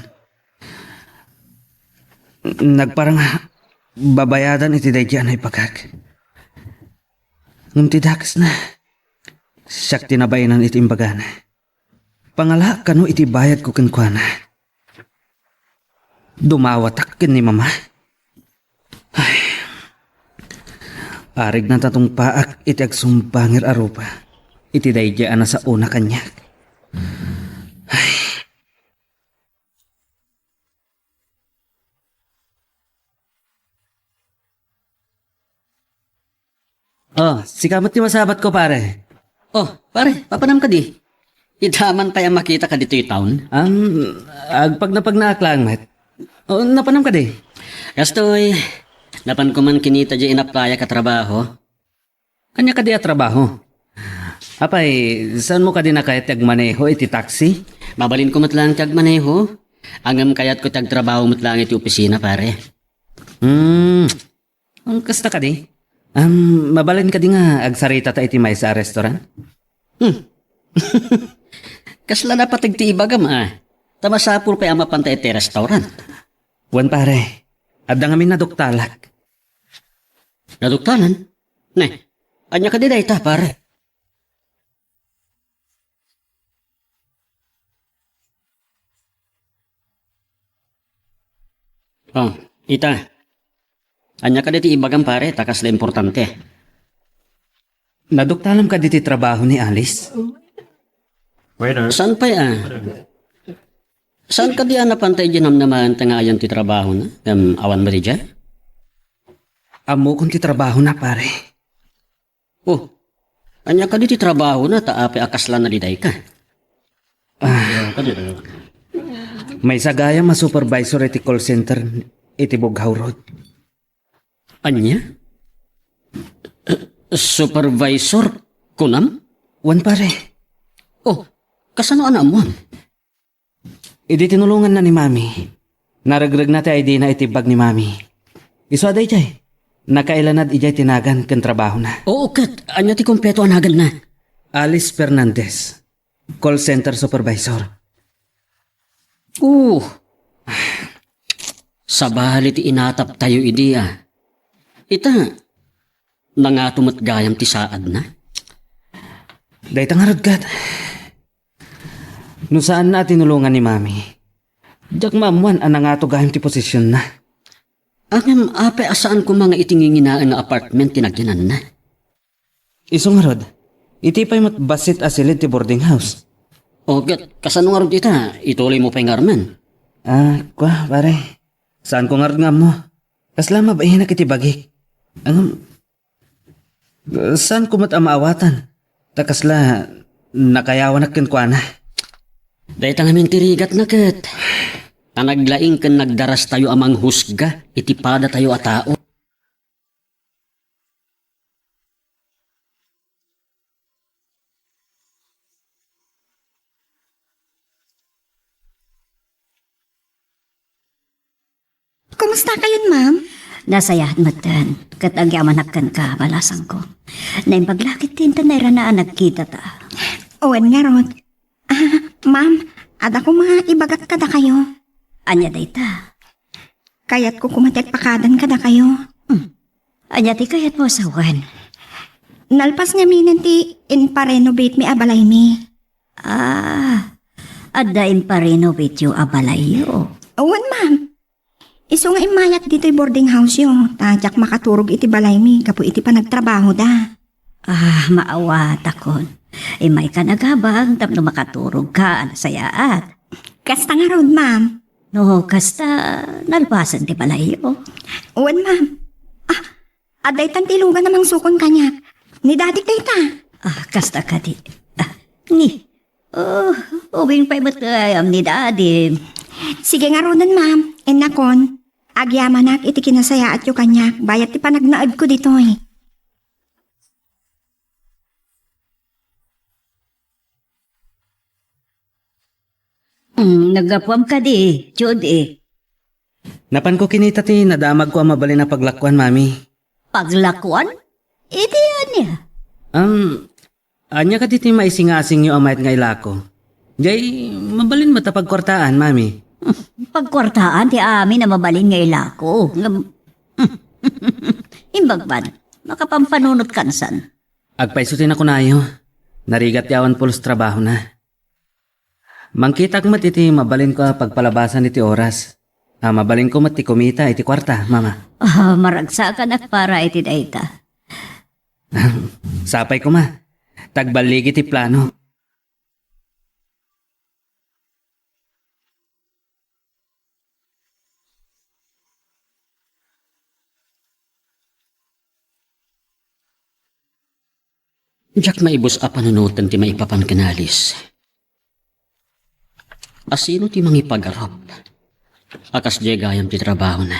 Nagparang babayadan iti daydian ay pagkak. Ngam tidakas na. Siyak tinabayanan iti imbagana. Pangala kano iti bayad ko kankwana. Dumawatak kin ni Mama. Ay. Arig na tatong paak iti agsumbangir arupa. Iti daydian na sa una kanyak. Ay. Sikamat ti masabat ko pare. Pare, papanam ka di. Idaman pa yung makita ka dito yung town. Agpag na pag naaklang met. Napanam ka di. Kastoy, napan ko man kinita di inaplaya ka trabaho. Kanya ka di trabaho. Apay, saan mo ka di nakayat maneho iti taxi? Mabalin ko matlang tiyag maneho. Angam kayat ko tiyag trabaho matlang iti opisina pare. Ang kasta ka di? Mabalin ka di nga agsarita ta iti may sa restaurant? Kasla na patig ti ibagam Tamasapul pa yung mapantay iti restaurant. Wan pare, adda ngamin naduktalak. Naduktalan? Ne, anya ka di da ita pare. Ita. Anya ka diti ibagam pare, takas la importante. Naduktalam ka diti trabaho ni Alice? Saan pa Saan ka di napantay dyan naman tangayan ti trabaho na? Awan mo di dyan? Amo kung ti trabaho na pare. Anya ka diti trabaho na, taapi akaslan na diday ka. May sagaya ma-supervisor iti call center iti Bughaw Road. Anya? Supervisor? Kunam? Wan pare. Kasano anamon? Idi tinulungan na ni Mami. Naragrag na ti ID na itibag ni Mami. Iso aday jay. Nakailanad ijay tinagan kan trabaho na. Kat. Anya ti kompleto anagan na? Alice Fernandez. Call center supervisor. Sa bahal iti inatap tayo idiya. Ita, nangatumot gayam ti saad na. Day tangarod kat. No saan na tinulungan ni Mami? Diyak mamuan anang ato gahim ti posisyon na. Ang ape asaan ko mga itinginginaan nga apartment tinagyanan na. Isong rod, iti pa'y matbasit asilid ti boarding house. O gat, kasano nga rin ita, ituloy mo pa yung arman. Kwa, pare. Saan ko nga rin nga mo? Kasla mabahin na kiti bagik. Saan ko maamaawatan? Takasla, nakayawan na kinkwa na. Dahil tangamin tirigat na kat. Tanaglaing kan nagdaras tayo amang husga, itipada tayo a tao. Kumusta kayo, ma'am? Nasayahan matan, kat agyamanakkan ka, balasang ko. Na yung paglakit tinta na iranaan nagkita ta. Owen nga rod. Ma'am, ada ko mga ibagat kada kayo. Anya day ta. Kayat ko kumatit pakadan kada kayo. Anya ti kayat mo sawan. Nalpas nga minan ti in-pa-renovate mi abalay mi. Adain pa renovate yung abalayo. Owen, ma'am. Iso nga imayat dito'y boarding house yo. Tadyak makaturog iti balay mi. Kapo iti pa nagtrabaho da. Maawat akon. May ka nagabang tapno makaturog ka, sayaat. Kasta nga rod, ma'am. No, kasta nalpasan ti balayo. Owen, ma'am. Aday tantilugan namang sukon kanya. Ni dadik day ta. Kasta ka di. Ni. Ubing pa'y matayam ni daddy. Sige nga rodan, ma'am. Nakon, agyamanak iti kinasaya at yung kanya. Bayat ti panagnaad ko dito eh. Nagapwam ka di, Judy. Napan ko kinita ti nadamag ko ang mabali na paglakwan, Mami. Paglakwan? Iti yan niya. Anya ka ti maisingasing yung amayat nga ilako. Jay, mabalin matapagkwartaan, Mami. Pagkwartaan ti amin na mabalin nga ilako. Imbagban, makapampanunot kansan. Agpaisutin ako na ayo. Narigat yawan pulos trabaho na. Mangkitag mat iti mabalin ko pagpalabasan iti oras. Mabalin ko mat ti kumita iti kwarta, Mama. Maragsakan at para iti dayta. Sapay ko ma. Tagbalig iti plano. Diyak maibos a panunutan ti maipapan kanalis. Asino ti mangipagarap? Akas di gayam ti trabaho na.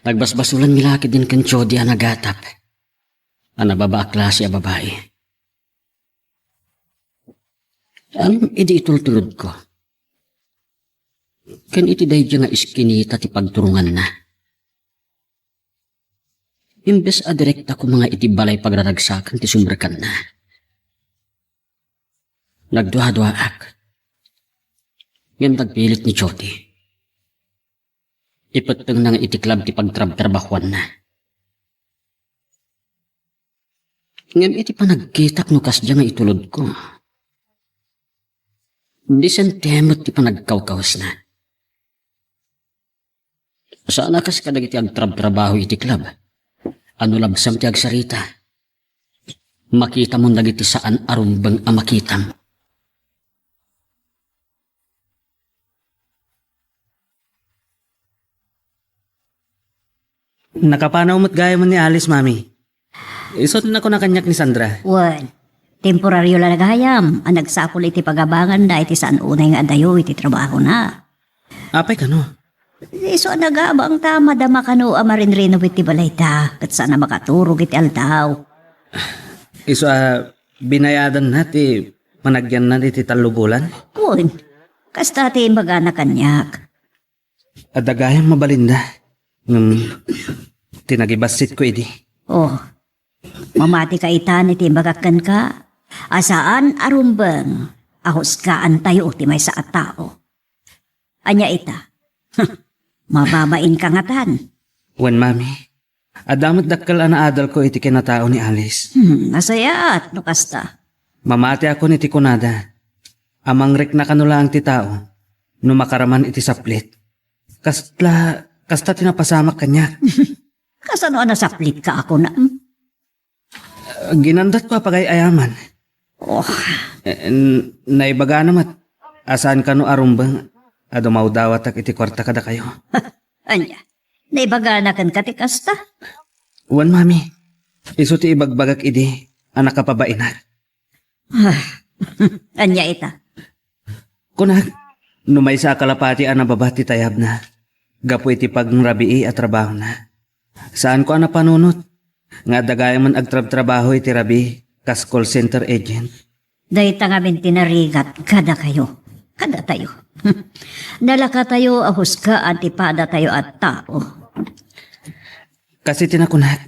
Nagbasbasulan milakid din kan Chody ang nagatap. Ang nababa klase a babae. Ang idi itultulod ko. Kan iti day nga iskinita ti pagturungan na. Imbes a direkta ko mga iti balay pagraragsakan ti sumberkan na. Nagduha-duhaak. Yan tagpilit ni Chody. Ipateng nang itiklab ti pagtrab-trabahuan na. Ngam iti pa nagkitak no kasya nga itulod ko. Di sentemot ti pa nagkawkawas na. Saan akas kadag iti agtrab-trabaho itiklab? Ano labsam ti agsarita? Makita mo nagiti saan arumbang amakitam. Nakapanaw mo't gaya mo ni Alice, Mami. Isot na ko na kanyak ni Sandra. Wan, temporaryo lang nagayam. Ang nagsakol iti pagabangan na iti saan unay nga adayo iti trabaho na. Apay ka no? Iso nagabang ta madama kano amarin-reno iti balay ta. Kat sana makaturog iti altaw. Iso binayadan nati managyan na iti talubulan. Wan, kasta ti magana kanyak. Adagayang mabalinda. Tinagibasit ko idi. Mamati ka itan iti magakan ka. Asaan arumbang ahos ka antayo ti may sa tao. Anya ita. Mababain ka ngatan. Wan mami. Adamot dakkel ana adal ko iti kinatao ni Alice. Nasaya at nukasta. Mamati ako ni ti kunada. Amang rek na kanulang ti tao. No makaraman iti saplit. Kasta tinapasamak kanya. Kasano nasaplit ka ako na? Ginandat ko apagay ayaman. Oh, Naibaga namat. Asaan ka no arumbang. Adumaw dawat ak iti kwarta kada kayo. anya. Naibaga na kan katikasta. Wan mami. Isu ti ibagbagak idi. Anak kapabainar. Anya ita. Kunag. Numay sa kalapati ana babati tayab na. Gapu iti pagrabii at trabaho na. Saan ko ana panunot? Nga dagay man agtrab-trabaho iti rabi. Kas call center agent. Dahita nga tinarigat kada kayo. Kada tayo. Nalaka tayo ahus ka at ipada tayo at tao. Kasi tinakunat.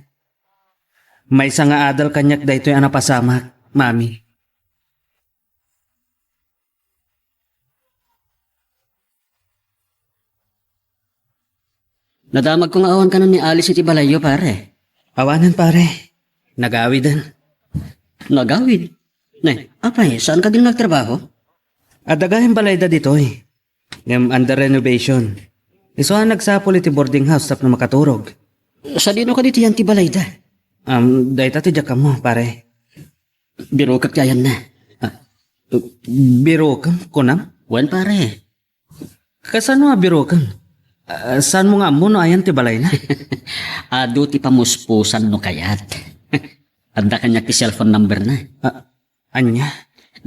May isa nga adal kanyak daytoy ana pasamak, mami. Nadamag ko nga awan ka nun ni Alice iti balayo, pare. Awanan pare. Nagawidan. Nagawid. Ne, apay, saan ka din nagtrabaho? Adagahin balay da dito eh. Ngam under renovation. Isuhan nagsapol iti boarding house tap na makaturog. Sa dino ka dito yan ti balayda? Dayta ti ka mo, pare. Biro ka kayan na. Biro kang, kunam? Wan pare. Kasano nga biro kang? Saan mo nga mo no ayan ti balay na? Ado ti pamuspusan no kayat. Anda kanya ti cellphone number na. Anya?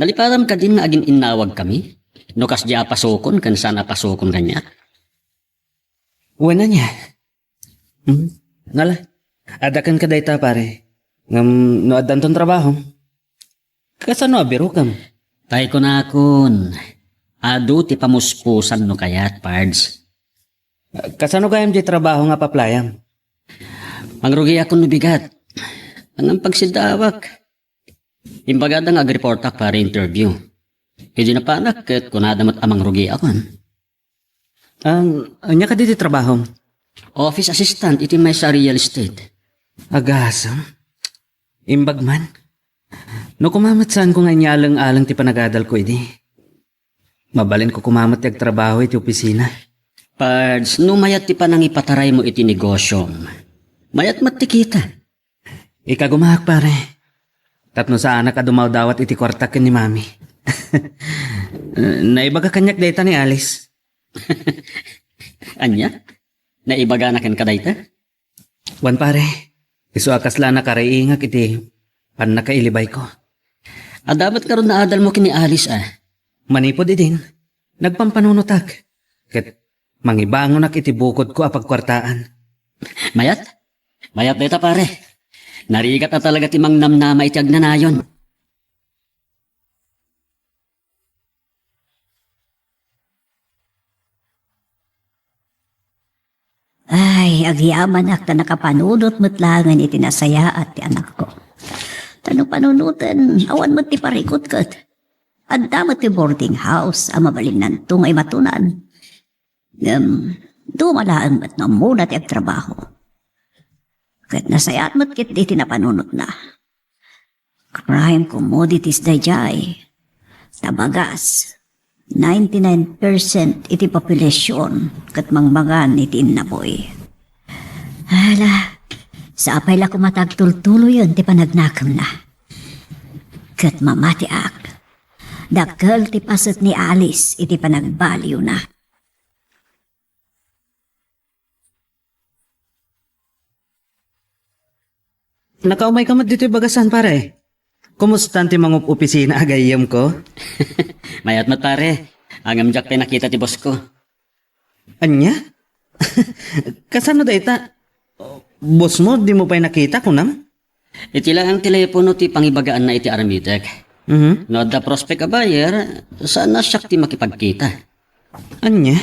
Naliparam ka din nga aging inawag kami. No kas di apasokon kan sana pasokon kanya. Wala niya. Ngala. Adakan ka dayta pare. Ngam no adan ton trabaho. Kasano biro kang? Tay ko na akon. Ado ti pamuspusan no kayat, pards. Kasano kayam di trabaho nga paplayam? Mangrugi akon no bigat. Ang pagsidawak. Imbagada nga agreportak para interview. Hindi na panak ket kunadamat amang rugi akon. Anya ka di trabaho? Office assistant iti may sa real estate. Agasam. Imbagman. No kumamat saan ko nga inyalang-alang ti panagadal ko idi. Mabalin ko kumamat ti trabaho iti opisina. Pards, no mayat ti panang ipataray mo iti negosyo. Mayat matikita. Ika gumahak pare. Tapno sa anak adumaw dawat iti kwartak ni mami. Naibaga kanyak dayta ni Alice. Anya? Naibaga na kan kadayta? Wan pare. Isu akas la na karaingak iti pan nakailibay ko. Dapat karon na adal mo kini Alice Manipod din. Nagpampanunutak. Ket mangibangon ak iti bukod ko apagkwartaan. Mayat? Mayat dayta pare. Narigat na talaga timang namnama iti agnanayon. Ay, agyaman ak ta nakapanunot metlangan iti nasaya at ti anak ko. Tanong panunutan, awan mo ti parikot kat. Adda mo ti boarding house, ang mabalin nantong ay matunan. Dumalaan mo't na muna ti agtrabaho. Kat nasayat mo't kit iti napanunot na. Crime commodities dayjay. Tabagas. 99% iti populasyon kat mangbangan iti innaboy. Hala, sa apay la kumatagtultulo yun ti panagnakam na. Kat mamati ak. Dakkel ti pasat ni Alice iti panagbaliw na. Nakaumay ka mat dito bagasan pare. Kumusta ti mga opisina agayam ko? Mayat mat pare. Ang amjak tayo nakita ti boss ko. Anya? Kasano dayta? Boss mo, di mo pa'y nakita kunam? Iti lang ang telepono ti pangibagaan na iti aramitek. No the prospect a buyer, saan na siya ti makipagkita? Anya?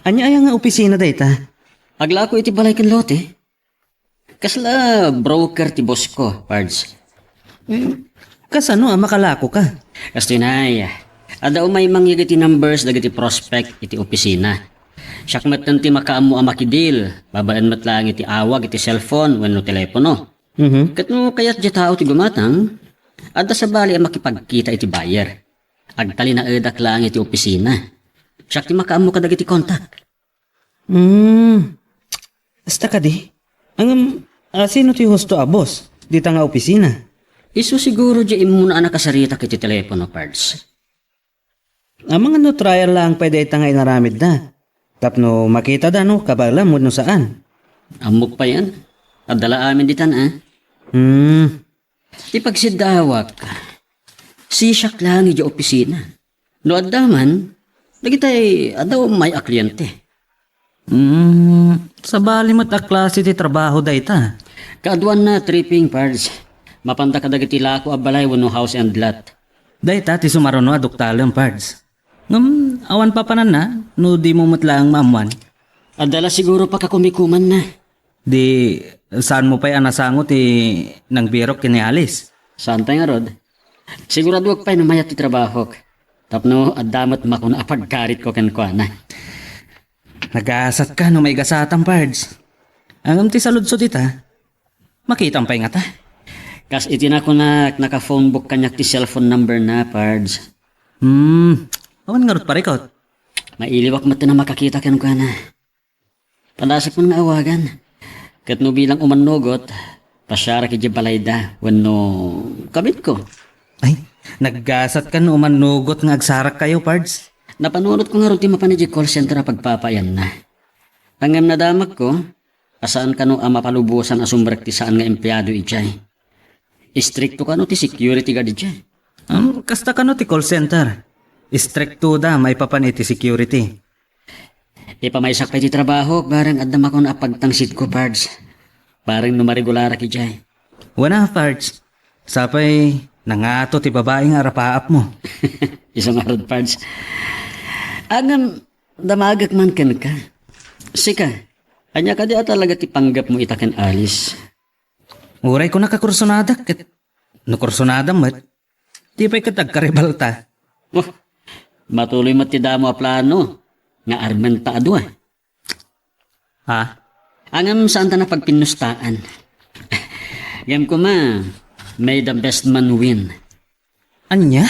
Anya ay nga opisina dayta? Aglako iti balay ken lote. Kasla broker ti boss ko, pards. Kasano makalako ka? Kasto yun ay, Ada umay mangyag iti numbers dagiti prospect iti opisina. Siyak ti makaamu ang makidil. Babaan lang iti awag iti cellphone wenno telepono. Kat no kayat di tao ti gumatang, ada sa bali ang makipagkita iti buyer. Agtali na edak lang iti opisina. Siyak ti makaamu ka dagiti kontak. Basta ka di. Sino ti husto a boss? Dita nga opisina. Isu siguro di imo na nakasarita kiti telepono parts. Ang mga no trial lang pwede ita nga inaramid na. Tapno makita da no, kabala mo no saan. Amok pa yan. Adala amin ditan Di pagsidawak, siyak lang iti opisina. No addaman, dagitay adaw may akliyente. Sa bali mo't a klase ti trabaho da ita. Kaaduan na tripping parts. Mapanta ka dagiti lako a balay wenno house and lot. Da ita ti sumarono a doktalong parts. Awan pa panan na, no di mo matlang maamuan. Adala siguro pa kakumikuman na. Di, saan mo pa'y anasangot nang birok kinialis? Saan tayo nga rod? Sigurado wag pa'y namayat ti trabaho. Tapno addamat makuna apagkarit ko kenkwana. Nagasat ka no may gasatang parts. Ang ti saludsod ita, makitang pa'y nga ta. Kas iti na ko na naka-phone book kanyak ti cellphone number na parts. Awan nga rot parikot. Mailiwak mo na makakita kenkwana. Padasak mo na awagan. Kat no bilang umanugot, pasyara ki balayda wenno kabit ko. Ay, naggasat ka no manugot nga agsarak kayo, parts. Napanunot ko nga rin mapanidji call center na pagpapayan na. Tangam na damak ko, asaan ka no ang mapalubusan asumbrek ti saan nga empleyado ijay. Istrikto ka no ti security guard ijay. Kasta ka no ti call center. Istrikto da, may papaniti security. Ipamaysak pa ti trabaho, barang adam ako na pagtangsit ko, parts. Parang numarigulara ki jay. Wana, parts. Sapay, nangato ti babae nga rapaap mo. Isang arod, parts. Agam, damagak man ken ka. Sika, anya ka di talaga ti panggap mo itaken alis. Uray ko nakakursonada, kat nakursonada mat. Di pa'y katagkaribalta. Oh, matuloy matida mo a plano. Nga armenta adwa. Ha? Angam saan ta na pagpinustaan. Gam ko ma, may the best man win. Anya?